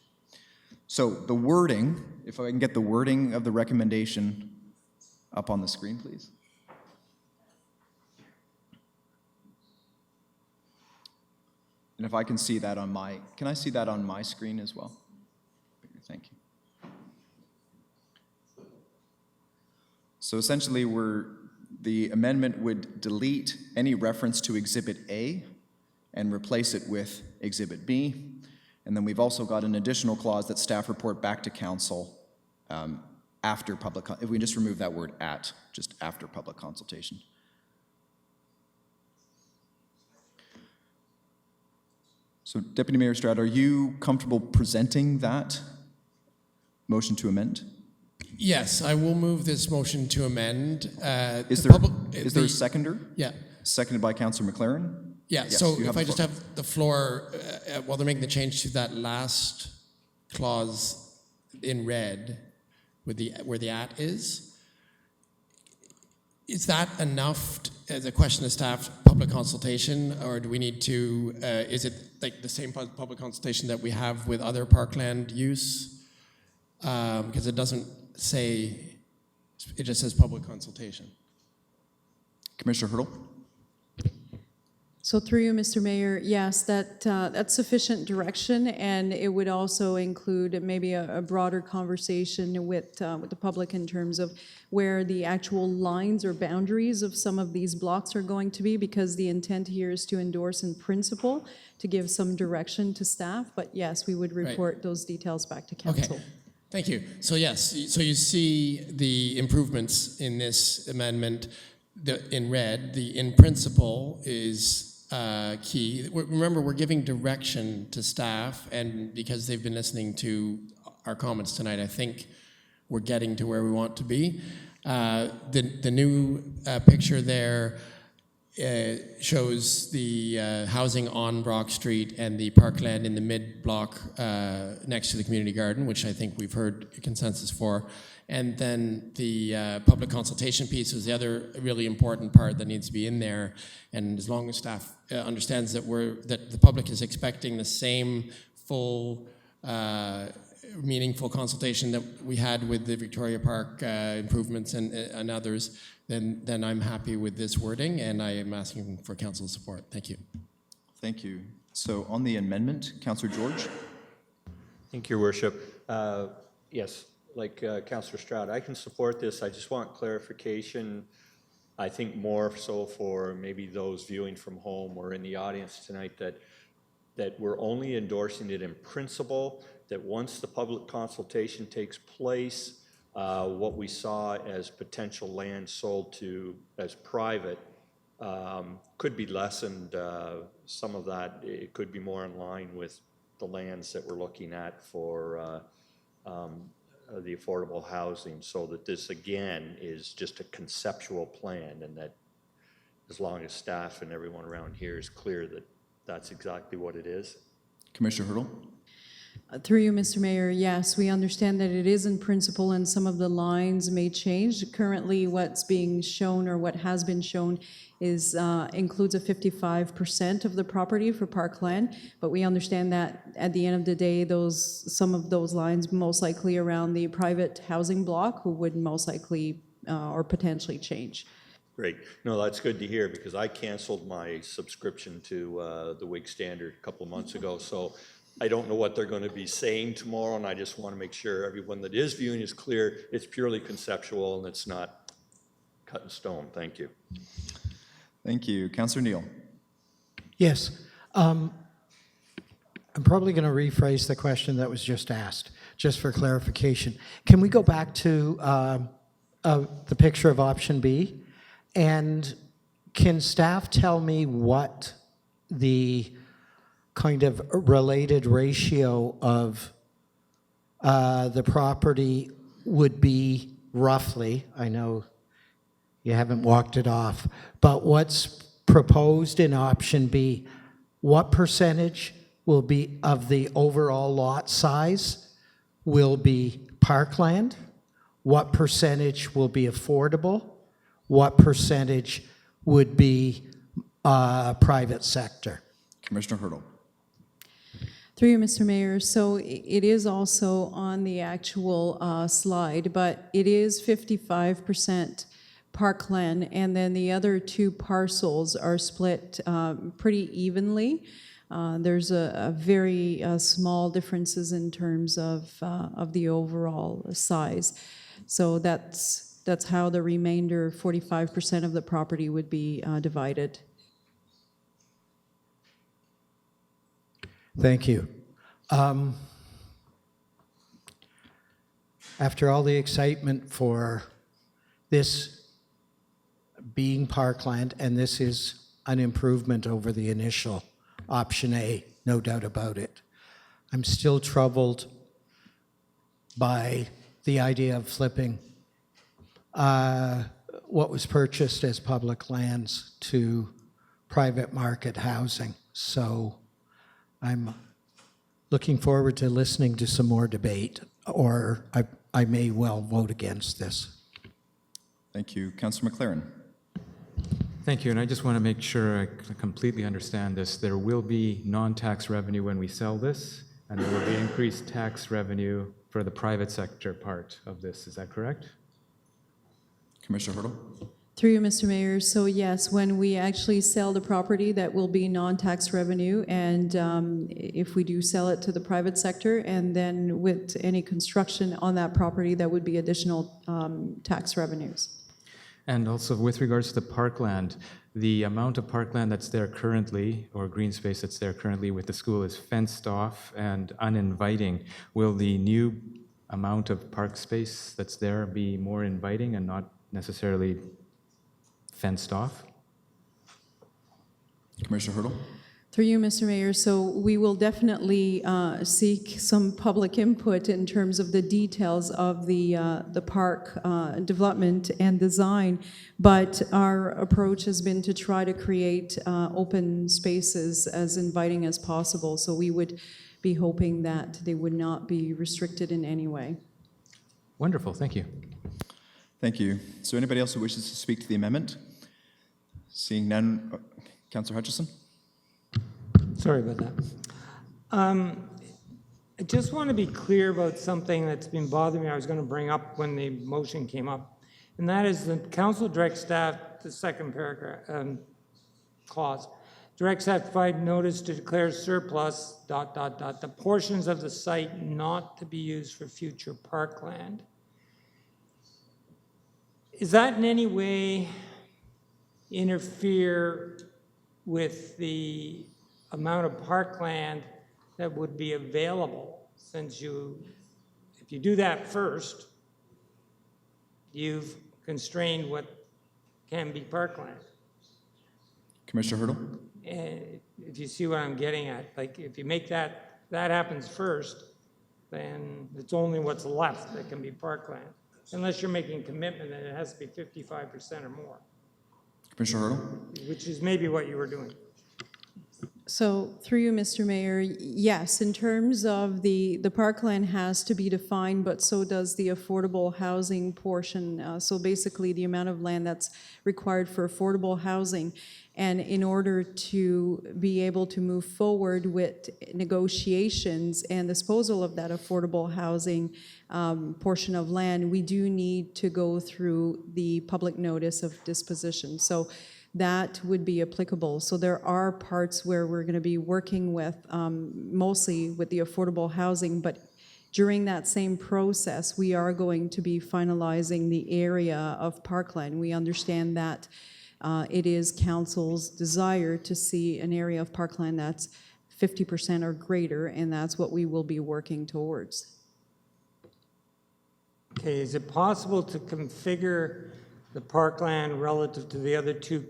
So the wording, if I can get the wording of the recommendation up on the screen, please. And if I can see that on can I see that on my screen as well? Thank you. So essentially, the amendment would delete any reference to Exhibit A and replace it with Exhibit B. And then we've also got an additional clause that staff report back to council after public, if we just remove that word at, just after public consultation. So Deputy Mayor Stroud, are you comfortable presenting that motion to amend? Yes, I will move this motion to amend. Is there a seconder? Yeah. Seconded by Councillor McLaren? Yeah, Yes, so you if I the just floor. have the floor, while they're making the change to that last clause in red, with where the at is. Is that enough as a question of staff public consultation, or do we need to, is it like the same public consultation that we have with other parkland use? Because it doesn't say, it just says public consultation. Commissioner Hurdle? So through you, Mr. Mayor, yes, that's sufficient direction, and it would also include maybe a broader conversation with the public in terms of where the actual lines or boundaries of some of these blocks are going to be, because the intent here is to endorse in principle, to give some direction to staff, but yes, we would report those details back to council. Okay, thank you. So yes, so you see the improvements in this amendment in red. The in principle is key. Remember, we're giving direction to staff, and because they've been listening to our comments tonight, I think we're getting to where we want to be. The new picture there shows the housing on Brock Street and the parkland in the mid-block next to the community garden, which I think we've heard a consensus for. And then the public consultation piece was the other really important part that needs to be in there. And as long as staff understands that the public is expecting the same full, meaningful consultation that we had with the Victoria Park improvements and others, then I'm happy with this wording, and I am asking for council's support. Thank you. Thank you. So on the amendment, Councillor George? Thank you, Your Worship. Yes, like Councillor Stroud, I can support this. I just want clarification. I think more so for maybe those viewing from home or in the audience tonight, that we're only endorsing it in principle, that once the public consultation takes place, what we saw as potential land sold to as private could be lessened. Some of that, it could be more in line with the lands that we're looking at for the affordable housing, so that this again is just a conceptual plan, and that as long as staff and everyone around here is clear that that's exactly what it is. Commissioner Hurdle? Through you, Mr. Mayor, yes, we understand that it is in principle and some of the lines may change. Currently, what's being shown or what has been shown is includes a 55% of the property for parkland, but we understand that at the end of the day, some of those lines most likely around the private housing block would most likely or potentially change. Great. No, that's good to hear, because I canceled my subscription to the Whig Standard a couple of months ago, so I don't know what they're going to be saying tomorrow, and I just want to make sure everyone that is viewing is clear. It's purely conceptual and it's not cut in stone. Thank you. Thank you. Councillor Neal? Yes. I'm probably going to rephrase the question that was just asked, just for clarification. Can we go back to the picture of option B? And can staff tell me what the kind of related ratio of the property would be roughly? I know you haven't walked it off, but what's proposed in option B, what percentage will be of the overall lot size will be parkland? What percentage will be affordable? What percentage would be private sector? Commissioner Hurdle? Through you, Mr. Mayor, so it is also on the actual slide, but it is 55% parkland, and then the other two parcels are split pretty evenly. There's a very small differences in terms of the overall size. So that's how the remainder 45% of the property would be divided. Thank you. After all the excitement for this being parkland, and this is an improvement over the initial option A, no doubt about it, I'm still troubled by the idea of flipping what was purchased as public lands to private market housing. So I'm looking forward to listening to some more debate, or I may well vote against this. Thank you. Councillor McLaren. Thank you, and I just want to make sure I completely understand this. There will be non-tax revenue when we sell this, and there will be increased tax revenue for the private sector part of this. Is that correct? Commissioner Hurdle. Through you, Mr. Mayor. So yes, when we actually sell the property, that will be non-tax revenue. And if we do sell it to the private sector, and then with any construction on that property, that would be additional tax revenues. And also with regards to the parkland, the amount of parkland that's there currently, or green space that's there currently with the school, is fenced off and uninviting. Will the new amount of park space that's there be more inviting and not necessarily fenced off? Commissioner Hurdle. Through you, Mr. Mayor. So we will definitely seek some public input in terms of the details of the park development and design. But our approach has been to try to create open spaces as inviting as possible. So we would be hoping that they would not be restricted in any way. Wonderful. Thank you. Thank you. So anybody else who wishes to speak to the amendment? Seeing none, Councillor Hutchison. Sorry about that. I just want to be clear about something that's been bothering me. I was going to bring up when the motion came up, and that is the council directs staff, the second paragraph clause, directs staff to provide notice to declare surplus ... the portions of the site not to be used for future parkland. Is that in any way interfere with the amount of parkland that would be available, since if you do that first, you've constrained what can be parkland? Commissioner Hurdle. If you see what I'm getting at, like if you make that happens first, then it's only what's left that can be parkland, unless you're making a commitment that it has to be 55% or more. Commissioner Hurdle. Which is maybe what you were doing. So through you, Mr. Mayor, yes, in terms of the parkland has to be defined, but so does the affordable housing portion. So basically the amount of land that's required for affordable housing. And in order to be able to move forward with negotiations and disposal of that affordable housing portion of land, we do need to go through the public notice of disposition. So that would be applicable. So there are parts where we're going to be working with, mostly with the affordable housing, but during that same process, we are going to be finalizing the area of parkland. We understand that it is council's desire to see an area of parkland that's 50% or greater, and that's what we will be working towards. Okay, is it possible to configure the parkland relative to the other two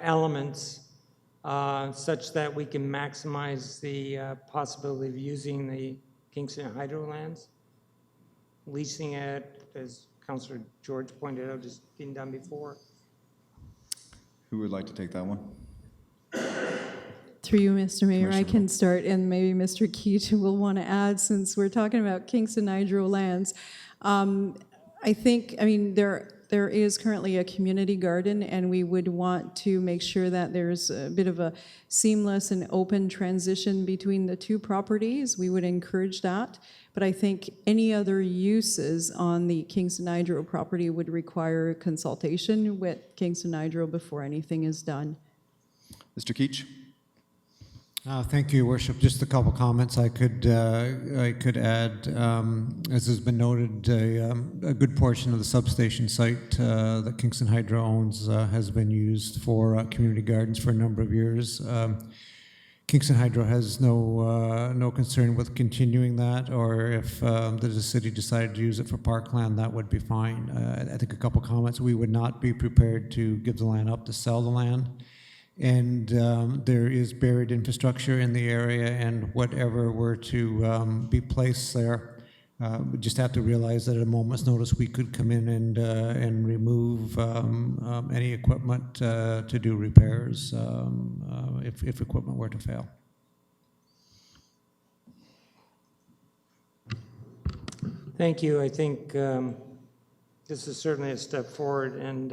elements such that we can maximize the possibility of using the Kingston hydro lands? Leasing it, as Councillor George pointed out, has been done before. Who would like to take that one? Through you, Mr. Mayor, I can start, and maybe Mr. Keach will want to add, since we're talking about Kingston hydro lands. I think, I mean, there is currently a community garden, and we would want to make sure that there's a bit of a seamless and open transition between the two properties. We would encourage that. But I think any other uses on the Kingston hydro property would require consultation with Kingston hydro before anything is done. Mr. Keach. Thank you, Your Worship. Just a couple comments I could add. As has been noted, a good portion of the substation site that Kingston Hydro owns has been used for community gardens for a number of years. Kingston Hydro has no concern with continuing that, or if the city decided to use it for parkland, that would be fine. I think a couple comments. We would not be prepared to give the land up to sell the land. And there is buried infrastructure in the area, and whatever were to be placed there, we just have to realize that at a moment's notice we could come in and remove any equipment to do repairs if equipment were to fail. Thank you. I think this is certainly a step forward, and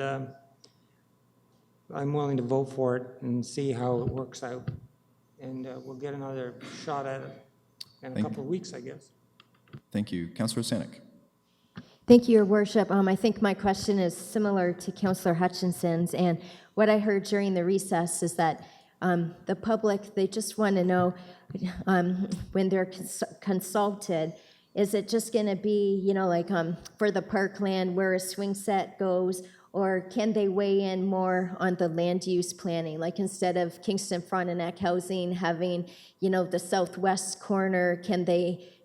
I'm willing to vote for it and see how it works out. And we'll get another shot at it in a couple of weeks, I guess. Thank you. Councillor Sanik. Thank you, Your Worship. I think my question is similar to Councillor Hutchinson's, and what I heard during the recess is that the public, they just want to know when they're consulted, is it just going to be, you know, like for the parkland where a swing set goes, or can they weigh in more on the land use planning? Like instead of Kingston Frontenac Housing having, you know, the southwest corner, can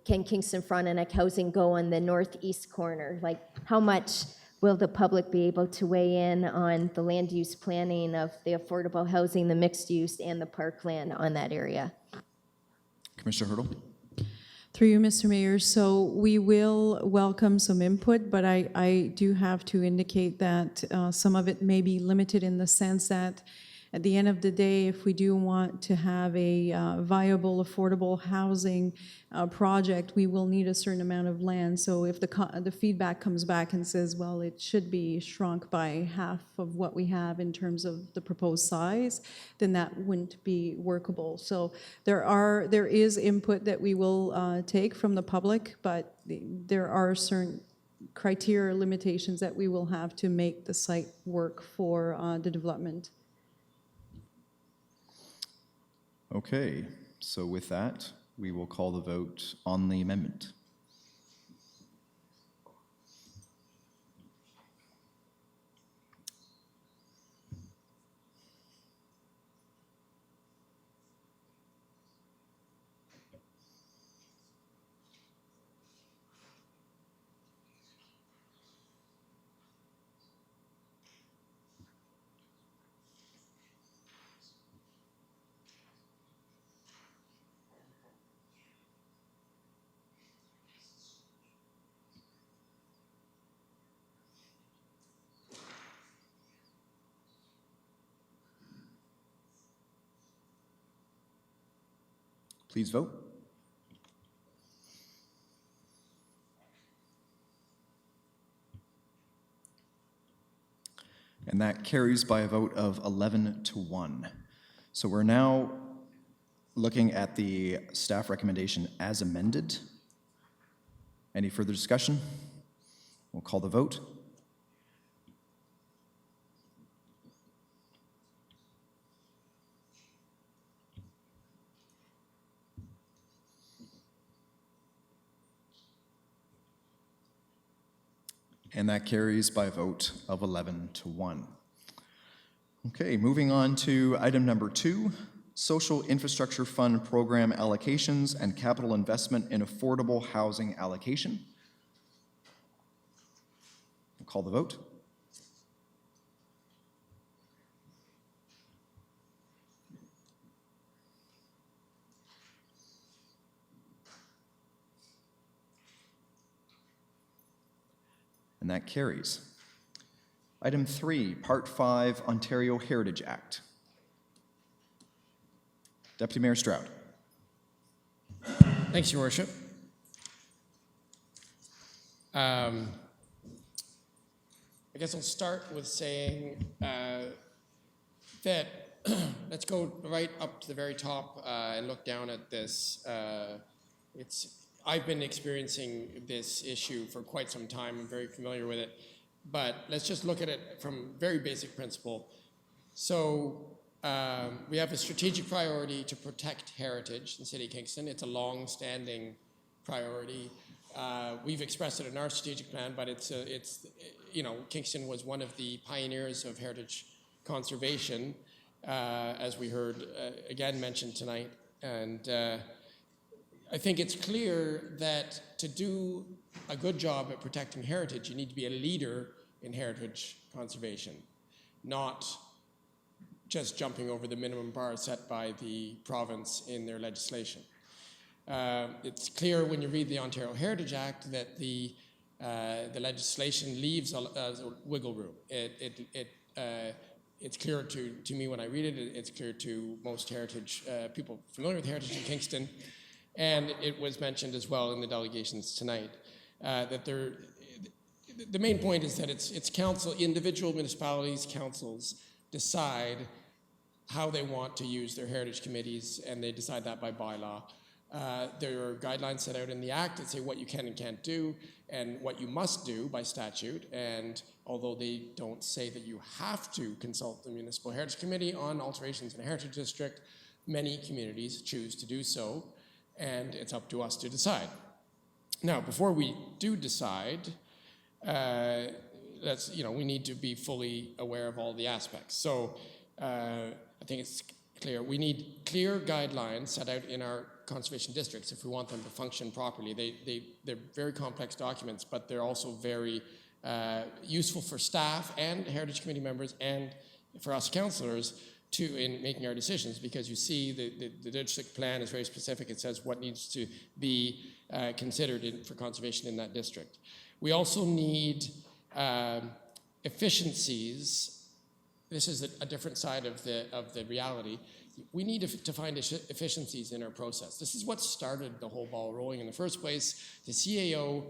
Kingston Frontenac Housing go on the northeast corner? Like how much will the public be able to weigh in on the land use planning of the affordable housing, the mixed use, and the parkland on that area? Commissioner Hurdle. Through you, Mr. Mayor, so we will welcome some input, but I do have to indicate that some of it may be limited in the sense that at the end of the day, if we do want to have a viable, affordable housing project, we will need a certain amount of land. So if the feedback comes back and says, well, it should be shrunk by half of what we have in terms of the proposed size, then that wouldn't be workable. So there is input that we will take from the public, but there are certain criteria limitations that we will have to make the site work for the development. Okay, so with that, we will call the vote on the amendment. Please vote. And that carries by a vote of 11-1. So we're now looking at the staff recommendation as amended. Any further discussion? We'll call the vote. And that carries by a vote of 11-1. Okay, moving on to item number 2, Social Infrastructure Fund Program Allocations and Capital Investment in Affordable Housing Allocation. We'll call the vote. And that carries. Item 3, Part 5, Ontario Heritage Act. Deputy Mayor Stroud. Thanks, Your Worship. I guess I'll start with saying that let's go right up to the very top and look down at this. I've been experiencing this issue for quite some time. I'm very familiar with it. But let's just look at it from very basic principle. So we have a strategic priority to protect heritage in the City of Kingston. It's a long-standing priority. We've expressed it in our strategic plan, but it's you know, Kingston was one of the pioneers of heritage conservation, as we heard again mentioned tonight. And I think it's clear that to do a good job at protecting heritage, you need to be a leader in heritage conservation, not just jumping over the minimum bar set by the province in their legislation. It's clear when you read the Ontario Heritage Act that the legislation leaves a wiggle room. It's clear to me when I read it. It's clear to most heritage people familiar with heritage in Kingston. And it was mentioned as well in the delegations tonight. The main point is that it's council, individual municipalities, councils decide how they want to use their heritage committees, and they decide that by bylaw. There are guidelines set out in the Act that say what you can and can't do and what you must do by statute. And although they don't say that you have to consult the Municipal Heritage Committee on alterations in a heritage district, many communities choose to do so, and it's up to us to decide. Now, before we do decide, we need to be fully aware of all the aspects. So I think it's clear. We need clear guidelines set out in our conservation districts if we want them to function properly. They're very complex documents, but they're also very useful for staff and Heritage Committee members and for us councillors in making our decisions, because you see the district plan is very specific. It says what needs to be considered for conservation in that district. We also need efficiencies. This is a different side of the reality. We need to find efficiencies in our process. This is what started the whole ball rolling in the first place. The CAO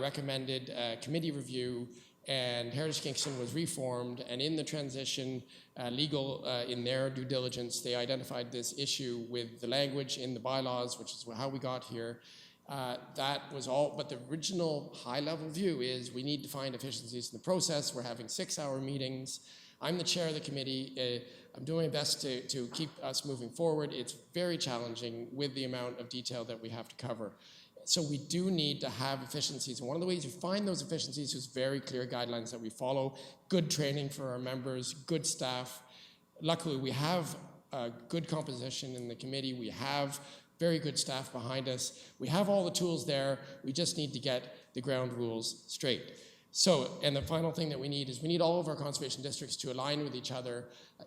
recommended committee review, and Heritage Kingston was reformed, and in the transition, legal, in their due diligence, they identified this issue with the language in the bylaws, which is how we got here. That was all, but the original high-level view is we need to find efficiencies in the process. We're having 6-hour meetings. I'm the chair of the committee. I'm doing my best to keep us moving forward. It's very challenging with the amount of detail that we have to cover. So we do need to have efficiencies. And one of the ways you find those efficiencies is very clear guidelines that we follow, good training for our members, good staff. Luckily, we have a good composition in the committee. We have very good staff behind us. We have all the tools there. We just need to get the ground rules straight. So, and the final thing that we need is we need all of our conservation districts to align with each other,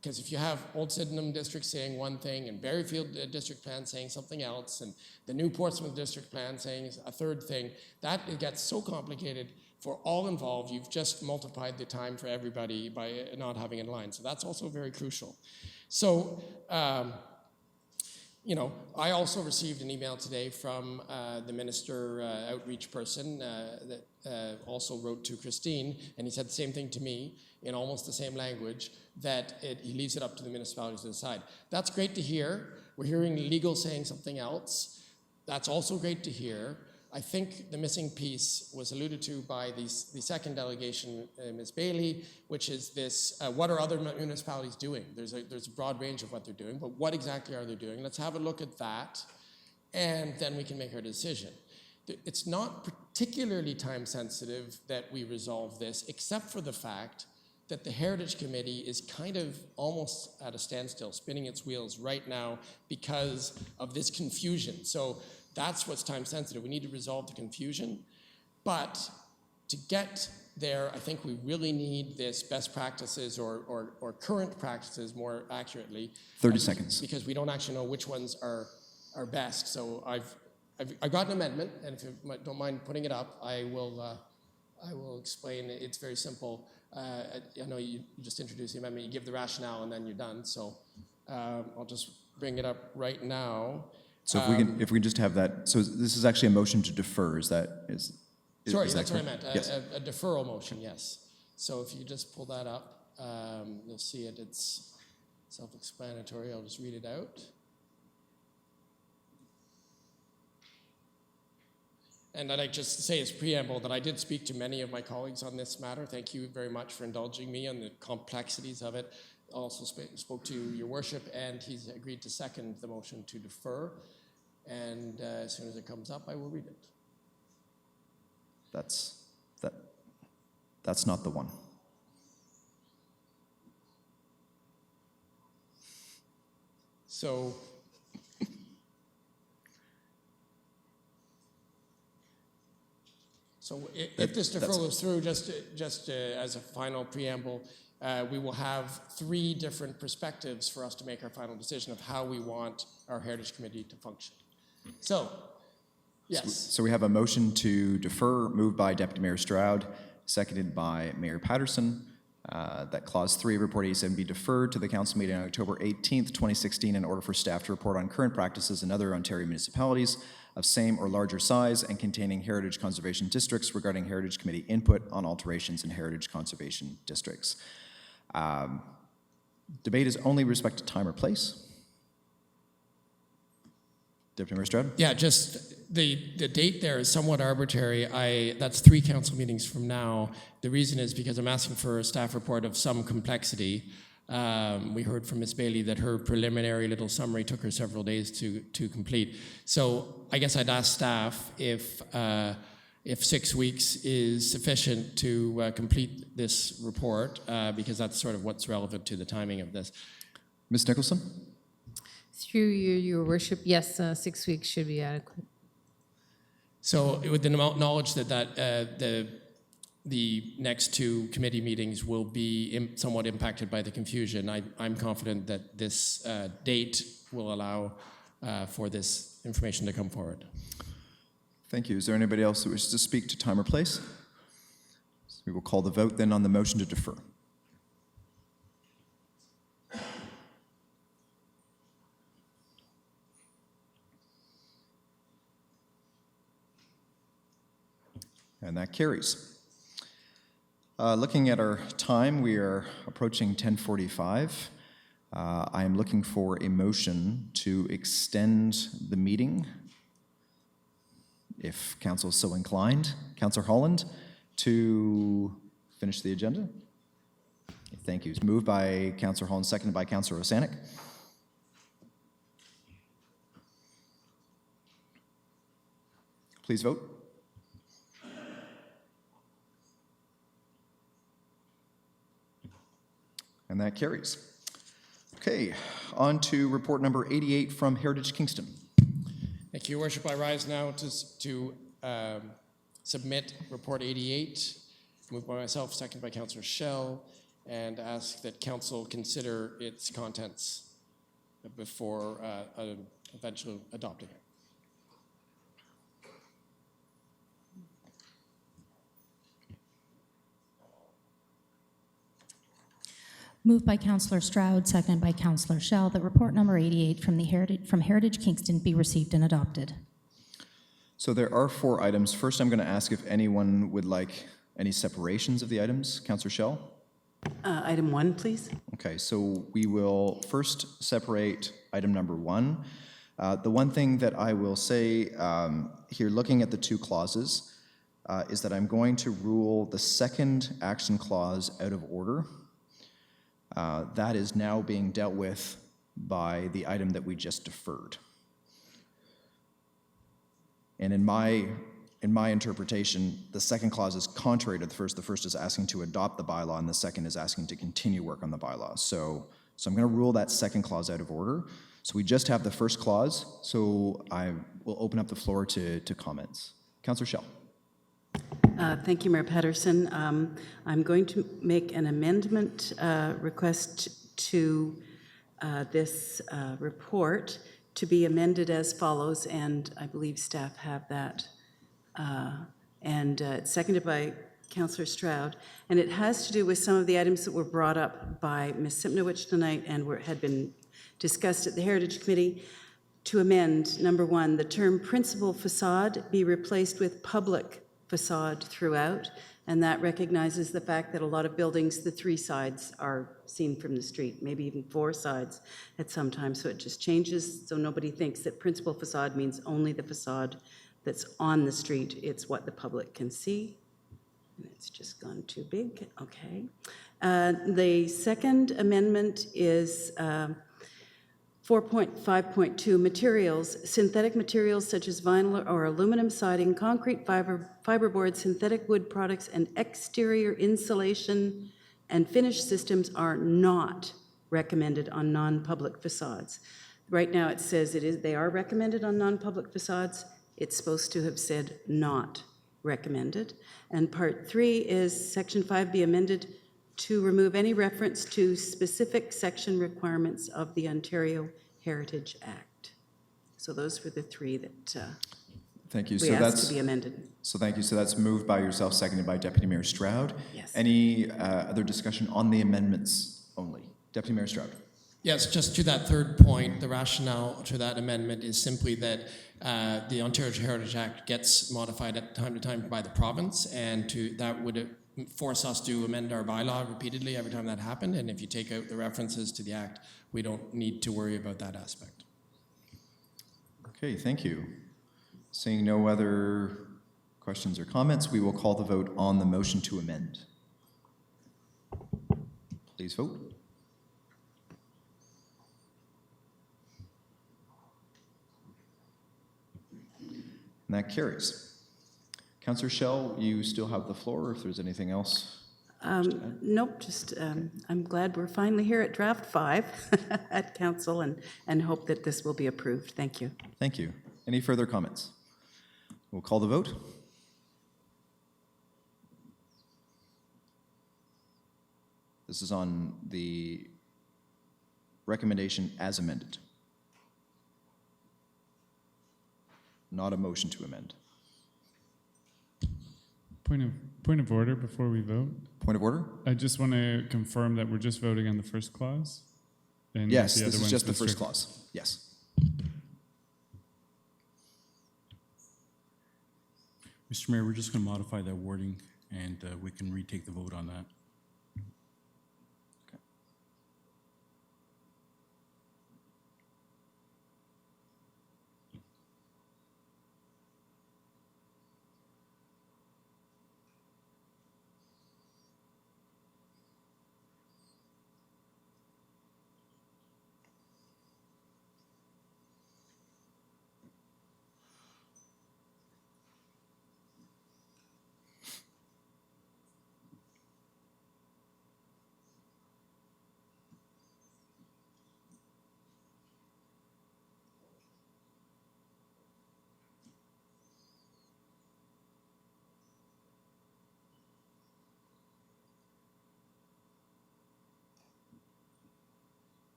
because if you have Old Sydenham district saying one thing and Berryfield district plan saying something else, and the new Portsmouth district plan saying a third thing, it gets so complicated for all involved. You've just multiplied the time for everybody by not having it aligned. So that's also very crucial. So, I also received an email today from the minister outreach person that also wrote to Christine, and he said the same thing to me in almost the same language, that he leaves it up to the municipalities to decide. That's great to hear. We're hearing legal saying something else. That's also great to hear. I think the missing piece was alluded to by the second delegation, Ms. Bailey, which is this, what are other municipalities doing? There's a broad range of what they're doing, but what exactly are they doing? Let's have a look at that, and then we can make our decision. It's not particularly time sensitive that we resolve this, except for the fact that the Heritage Committee is kind of almost at a standstill, spinning its wheels right now because of this confusion. So that's what's time sensitive. We need to resolve the confusion. But to get there, I think we really need this best practices or current practices more accurately. 30 seconds. Because we don't actually know which ones are best. So I've got an amendment, and if you don't mind putting it up, I will explain. It's very simple. I know you just introduced the amendment. You give the rationale, and then you're done. So I'll just bring it up right now. So if we can just have that. So this is actually a motion to defer. Sorry, that's what I meant. Yes. A deferral motion, yes. So if you just pull that up, you'll see it. It's self-explanatory. I'll just read it out. And I'd like just to say as preamble that I did speak to many of my colleagues on this matter. Thank you very much for indulging me on the complexities of it. I also spoke to your worship, and he's agreed to second the motion to defer. And as soon as it comes up, I will read it. That's not the one. So if this deferral goes through, just as a final preamble, we will have 3 different perspectives for us to make our final decision of how we want our Heritage Committee to function. So, yes. So we have a motion to defer, moved by Deputy Mayor Stroud, seconded by Mayor Patterson. that Clause 3 of Report 87 be deferred to the council meeting on October 18th, 2016, in order for staff to report on current practices in other Ontario municipalities of same or larger size and containing heritage conservation districts regarding Heritage Committee input on alterations in heritage conservation districts. Debate is only with respect to time or place. Deputy Mayor Stroud? Yeah, just the date there is somewhat arbitrary. That's 3 council meetings from now. The reason is because I'm asking for a staff report of some complexity. We heard from Ms. Bailey that her preliminary little summary took her several days to complete. So I guess I'd ask staff if 6 weeks is sufficient to complete this report, because that's sort of what's relevant to the timing of this. Ms. Nicholson? Through you, Your Worship, yes, 6 weeks should be adequate. So with the knowledge that the next 2 committee meetings will be somewhat impacted by the confusion, I'm confident that this date will allow for this information to come forward. Thank you. Is there anybody else who wishes to speak to time or place? So we will call the vote then on the motion to defer. And that carries. Looking at our time, we are approaching 10:45. I am looking for a motion to extend the meeting, if council is so inclined. Councillor Holland, to finish the agenda. Thank you. It's moved by Councillor Holland, seconded by Councillor Osanek. Please vote. And that carries. Okay, on to report number 88 from Heritage Kingston. Thank you, Your Worship. I rise now to submit report 88, moved by myself, seconded by Councillor Schell, and ask that council consider its contents before eventually adopting it. Moved by Councillor Stroud, seconded by Councillor Schell, that report number 88 from Heritage Kingston be received and adopted. So there are 4 items. First, I'm going to ask if anyone would like any separations of the items. Councillor Schell? Item 1, please. Okay, so we will first separate item number 1. The one thing that I will say here, looking at the 2 clauses, is that I'm going to rule the second action clause out of order. That is now being dealt with by the item that we just deferred. And in my interpretation, the second clause is contrary to the first. The first is asking to adopt the bylaw, and the second is asking to continue work on the bylaw. So I'm going to rule that second clause out of order. So we just have the first clause, so I will open up the floor to comments. Councillor Schell. Thank you, Mayor Patterson. I'm going to make an amendment request to this report to be amended as follows, and I believe staff have that. It's seconded by Councillor Stroud, and it has to do with some of the items that were brought up by Ms. Simnowich tonight and had been discussed at the Heritage Committee. To amend, number 1, the term principal facade be replaced with public facade throughout, and that recognizes the fact that a lot of buildings, the 3 sides are seen from the street, maybe even 4 sides at some time, so it just changes so nobody thinks that principal facade means only the facade that's on the street. It's what the public can see. And it's just gone too big. Okay. The second amendment is 4.5.2, materials. Synthetic materials such as vinyl or aluminum siding, concrete fiberboard, synthetic wood products, and exterior insulation and finish systems are not recommended on non-public facades. Right now it says they are recommended on non-public facades. It's supposed to have said not recommended. And part 3 is section 5 be amended to remove any reference to specific section requirements of the Ontario Heritage Act. So those were the 3 that Thank you. We asked to be amended. So thank you. So that's moved by yourself, seconded by Deputy Mayor Stroud. Yes. Any other discussion on the amendments only? Deputy Mayor Stroud. Yes, just to that third point, the rationale to that amendment is simply that the Ontario Heritage Act gets modified at time to time by the province, and that would force us to amend our bylaw repeatedly every time that happened. And if you take out the references to the act, we don't need to worry about that aspect. Okay, thank you. Seeing no other questions or comments, we will call the vote on the motion to amend. Please vote. And that carries. Councillor Schell, you still have the floor if there's anything else. Nope, just I'm glad we're finally here at draft 5 at council and hope that this will be approved. Thank you. Thank you. Any further comments? We'll call the vote. This is on the recommendation as amended. Not a motion to amend. Point of order before we vote. Point of order? I just want to confirm that we're just voting on the first clause. And Yes, the this other is one's just the been first stricken. clause. Yes. Mr. Mayor, we're just going to modify that wording, and we can retake the vote on that.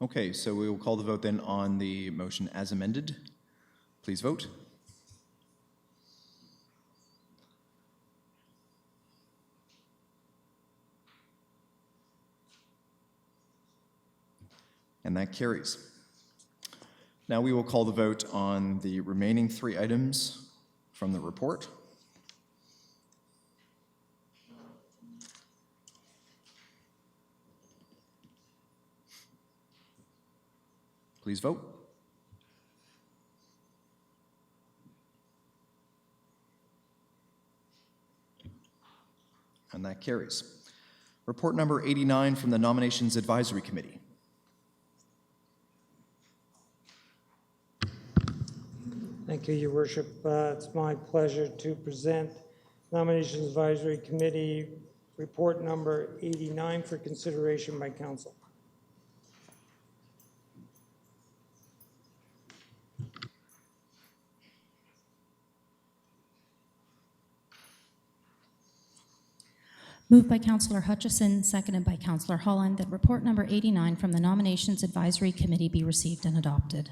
Okay, so we will call the vote then on the motion as amended. Please vote. And that carries. Now we will call the vote on the remaining 3 items from the report. Please vote. And that carries. Report number 89 from the Nominations Advisory Committee. Thank you, Your Worship. It's my pleasure to present Nominations Advisory Committee Report number 89 for consideration by Council. Moved by Councillor Hutchison, seconded by Councillor Holland, that report number 89 from the Nominations Advisory Committee be received and adopted.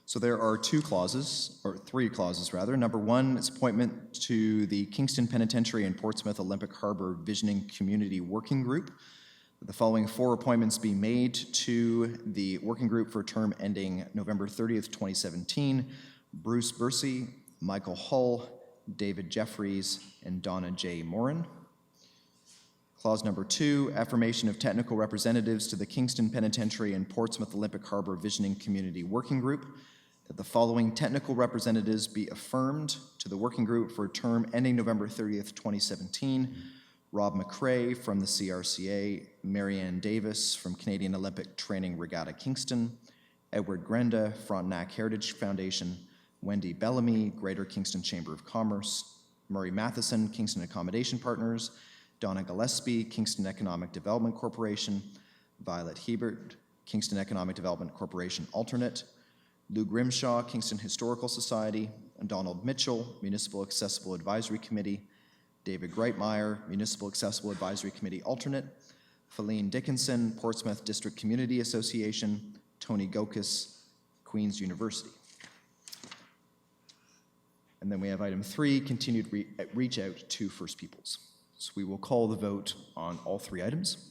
So there are 2 clauses, or 3 clauses rather. Number 1 is appointment to the Kingston Penitentiary and Portsmouth Olympic Harbor Visioning Community Working Group. The following 4 appointments be made to the working group for a term ending November 30th, 2017. Bruce Bursey, Michael Hull, David Jeffries, and Donna J. Morin. Clause number 2, affirmation of technical representatives to the Kingston Penitentiary and Portsmouth Olympic Harbor Visioning Community Working Group, that the following technical representatives be affirmed to the working group for a term ending November 30th, 2017. Rob McCrae from the CRCA, Marianne Davis from Canadian Olympic Training Regatta Kingston, Edward Grenda, Frontenac Heritage Foundation, Wendy Bellamy, Greater Kingston Chamber of Commerce, Murray Matheson, Kingston Accommodation Partners, Donna Gillespie, Kingston Economic Development Corporation, Violet Hebert, Kingston Economic Development Corporation alternate, Lou Grimshaw, Kingston Historical Society, and Donald Mitchell, Municipal Accessible Advisory Committee, David Greitmeyer, Municipal Accessible Advisory Committee alternate, Feline Dickinson, Portsmouth District Community Association, Tony Gokas, Queen's University. And then we have item 3, continued reach out to First Peoples. So we will call the vote on all 3 items.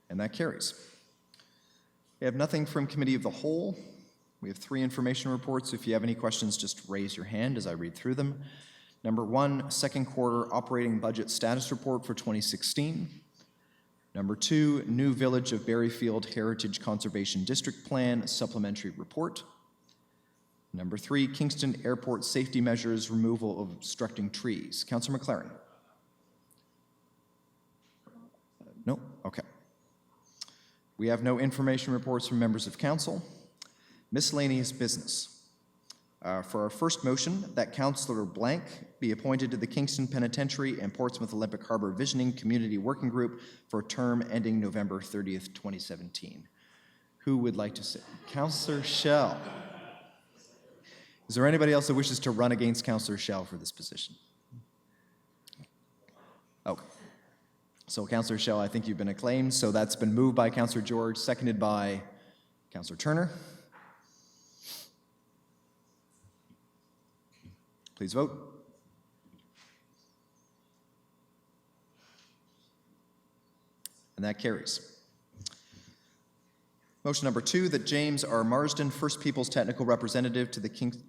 And that carries. We have nothing from Committee of the Whole. We have 3 information reports. If you have any questions, just raise your hand as I read through them. Number 1, second quarter operating budget status report for 2016. Number 2, new Village of Berryfield Heritage Conservation District Plan supplementary report. Number 3, Kingston Airport safety measures, removal of obstructing trees. Councillor McLaren? No? Okay. We have no information reports from members of council. Miscellaneous business. For our first motion, that Councillor Blank be appointed to the Kingston Penitentiary and Portsmouth Olympic Harbor Visioning Community Working Group for a term ending November 30th, 2017. Who would like to say? Councillor Schell. Is there anybody else that wishes to run against Councillor Schell for this position? Okay. So Councillor Schell, I think you've been acclaimed. So that's been moved by Councillor George, seconded by Councillor Turner. Please vote. And that carries. Motion number 2, that James R. Marsden, First Peoples Technical Representative to the Kingston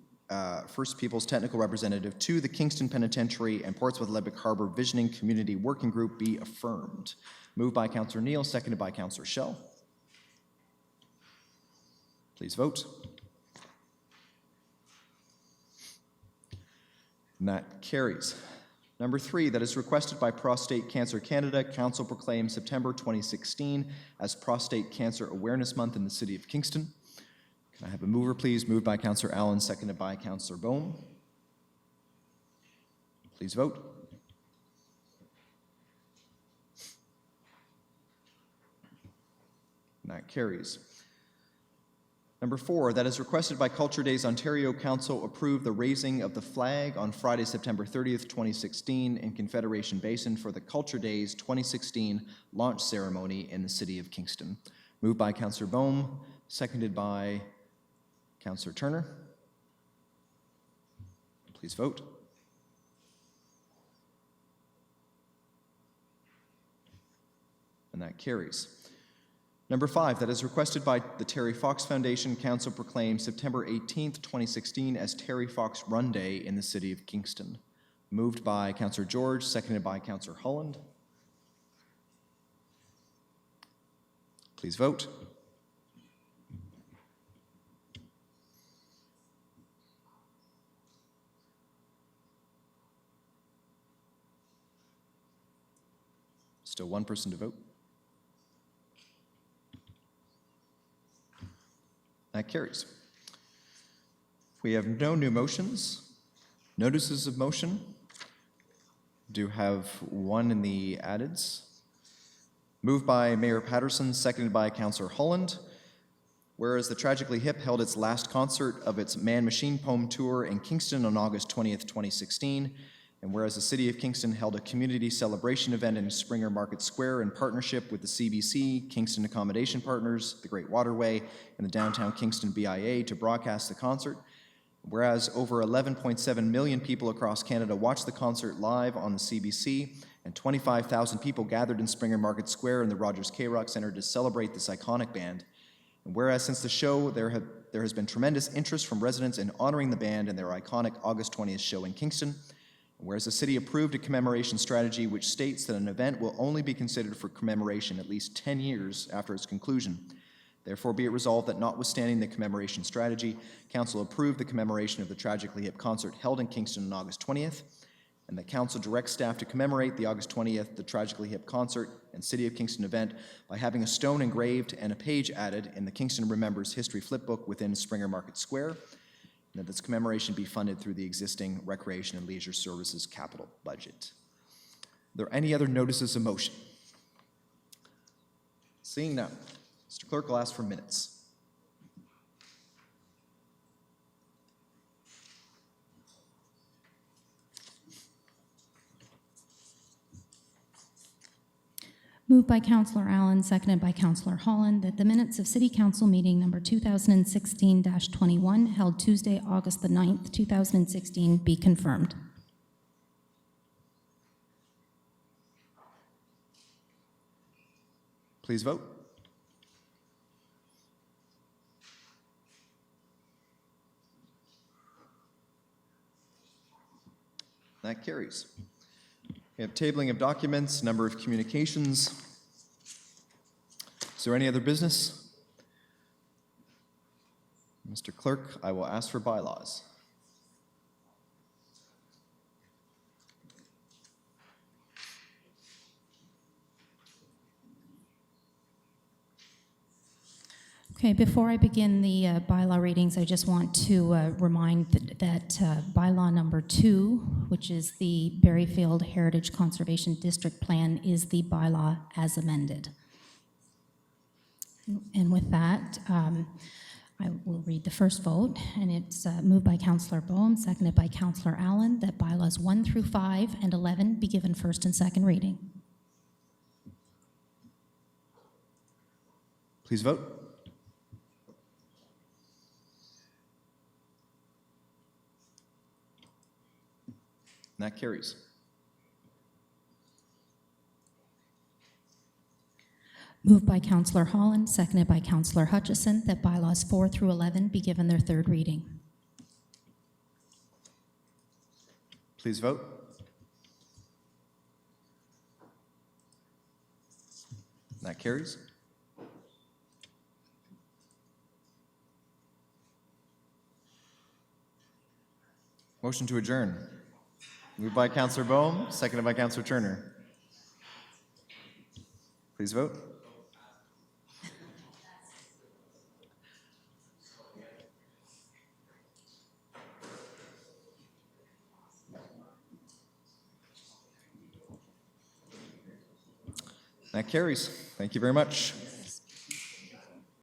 Penitentiary and Portsmouth Olympic Harbor Visioning Community Working Group be affirmed. Moved by Councillor Neal, seconded by Councillor Schell. Please vote. And that carries. Number 3, that is requested by Prostate Cancer Canada, Council proclaims September 2016 as Prostate Cancer Awareness Month in the City of Kingston. Can I have a mover, please? Moved by Councillor Allen, seconded by Councillor Bohm. Please vote. And that carries. Number 4, that is requested by Culture Days Ontario Council approve the raising of the flag on Friday, September 30th, 2016 in Confederation Basin for the Culture Days 2016 launch ceremony in the City of Kingston. Moved by Councillor Bohm, seconded by Councillor Turner. Please vote. And that carries. Number 5, that is requested by the Terry Fox Foundation, Council proclaims September 18th, 2016 as Terry Fox Run Day in the City of Kingston. Moved by Councillor George, seconded by Councillor Holland. Please vote. Still one person to vote. That carries. We have no new motions. Notices of motion. Do have one in the addeds. Moved by Mayor Patterson, seconded by Councillor Holland. Whereas the Tragically Hip held its last concert of its Man Machine Poem Tour in Kingston on August 20th, 2016, and whereas the City of Kingston held a community celebration event in Springer Market Square in partnership with the CBC, Kingston Accommodation Partners, the Great Waterway, and the Downtown Kingston BIA to broadcast the concert, whereas over 11.7 million people across Canada watched the concert live on the CBC, and 25,000 people gathered in Springer Market Square in the Rogers K-Rock Centre to celebrate this iconic band, and whereas since the show there has been tremendous interest from residents in honoring the band and their iconic August 20th show in Kingston, whereas the city approved a commemoration strategy which states that an event will only be considered for commemoration at least 10 years after its conclusion, Therefore, be it resolved that notwithstanding the commemoration strategy, Council approve the commemoration of the Tragically Hip concert held in Kingston on August 20th, and that Council directs staff to commemorate the August 20th, the Tragically Hip concert and City of Kingston event by having a stone engraved and a page added in the Kingston Remembers History Flipbook within Springer Market Square, and that this commemoration be funded through the existing Recreation and Leisure Services capital budget. Are there any other notices of motion? Seeing none, Mr. Clerk will ask for minutes. Moved by Councillor Allen, seconded by Councillor Holland, that the minutes of City Council meeting number 2016-21 held Tuesday, August the 9th, 2016 be confirmed. Please vote. That carries. We have tabling of documents, number of communications. Is there any other business? Mr. Clerk, I will ask for bylaws. Okay, before I begin the bylaw readings, I just want to remind that bylaw number 2, which is the Berryfield Heritage Conservation District Plan, is the bylaw as amended. And with that, I will read the first vote, and it's moved by Councillor Boehm, seconded by Councillor Allen, that bylaws 1 through 5 and 11 be given first and second reading. Please vote. And that carries. Moved by Councillor Holland, seconded by Councillor Hutchison, that bylaws 4 through 11 be given their third reading. Please vote. And that carries. Motion to adjourn. Moved by Councillor Boehm, seconded by Councillor Turner. Please vote. That carries. Thank you very much.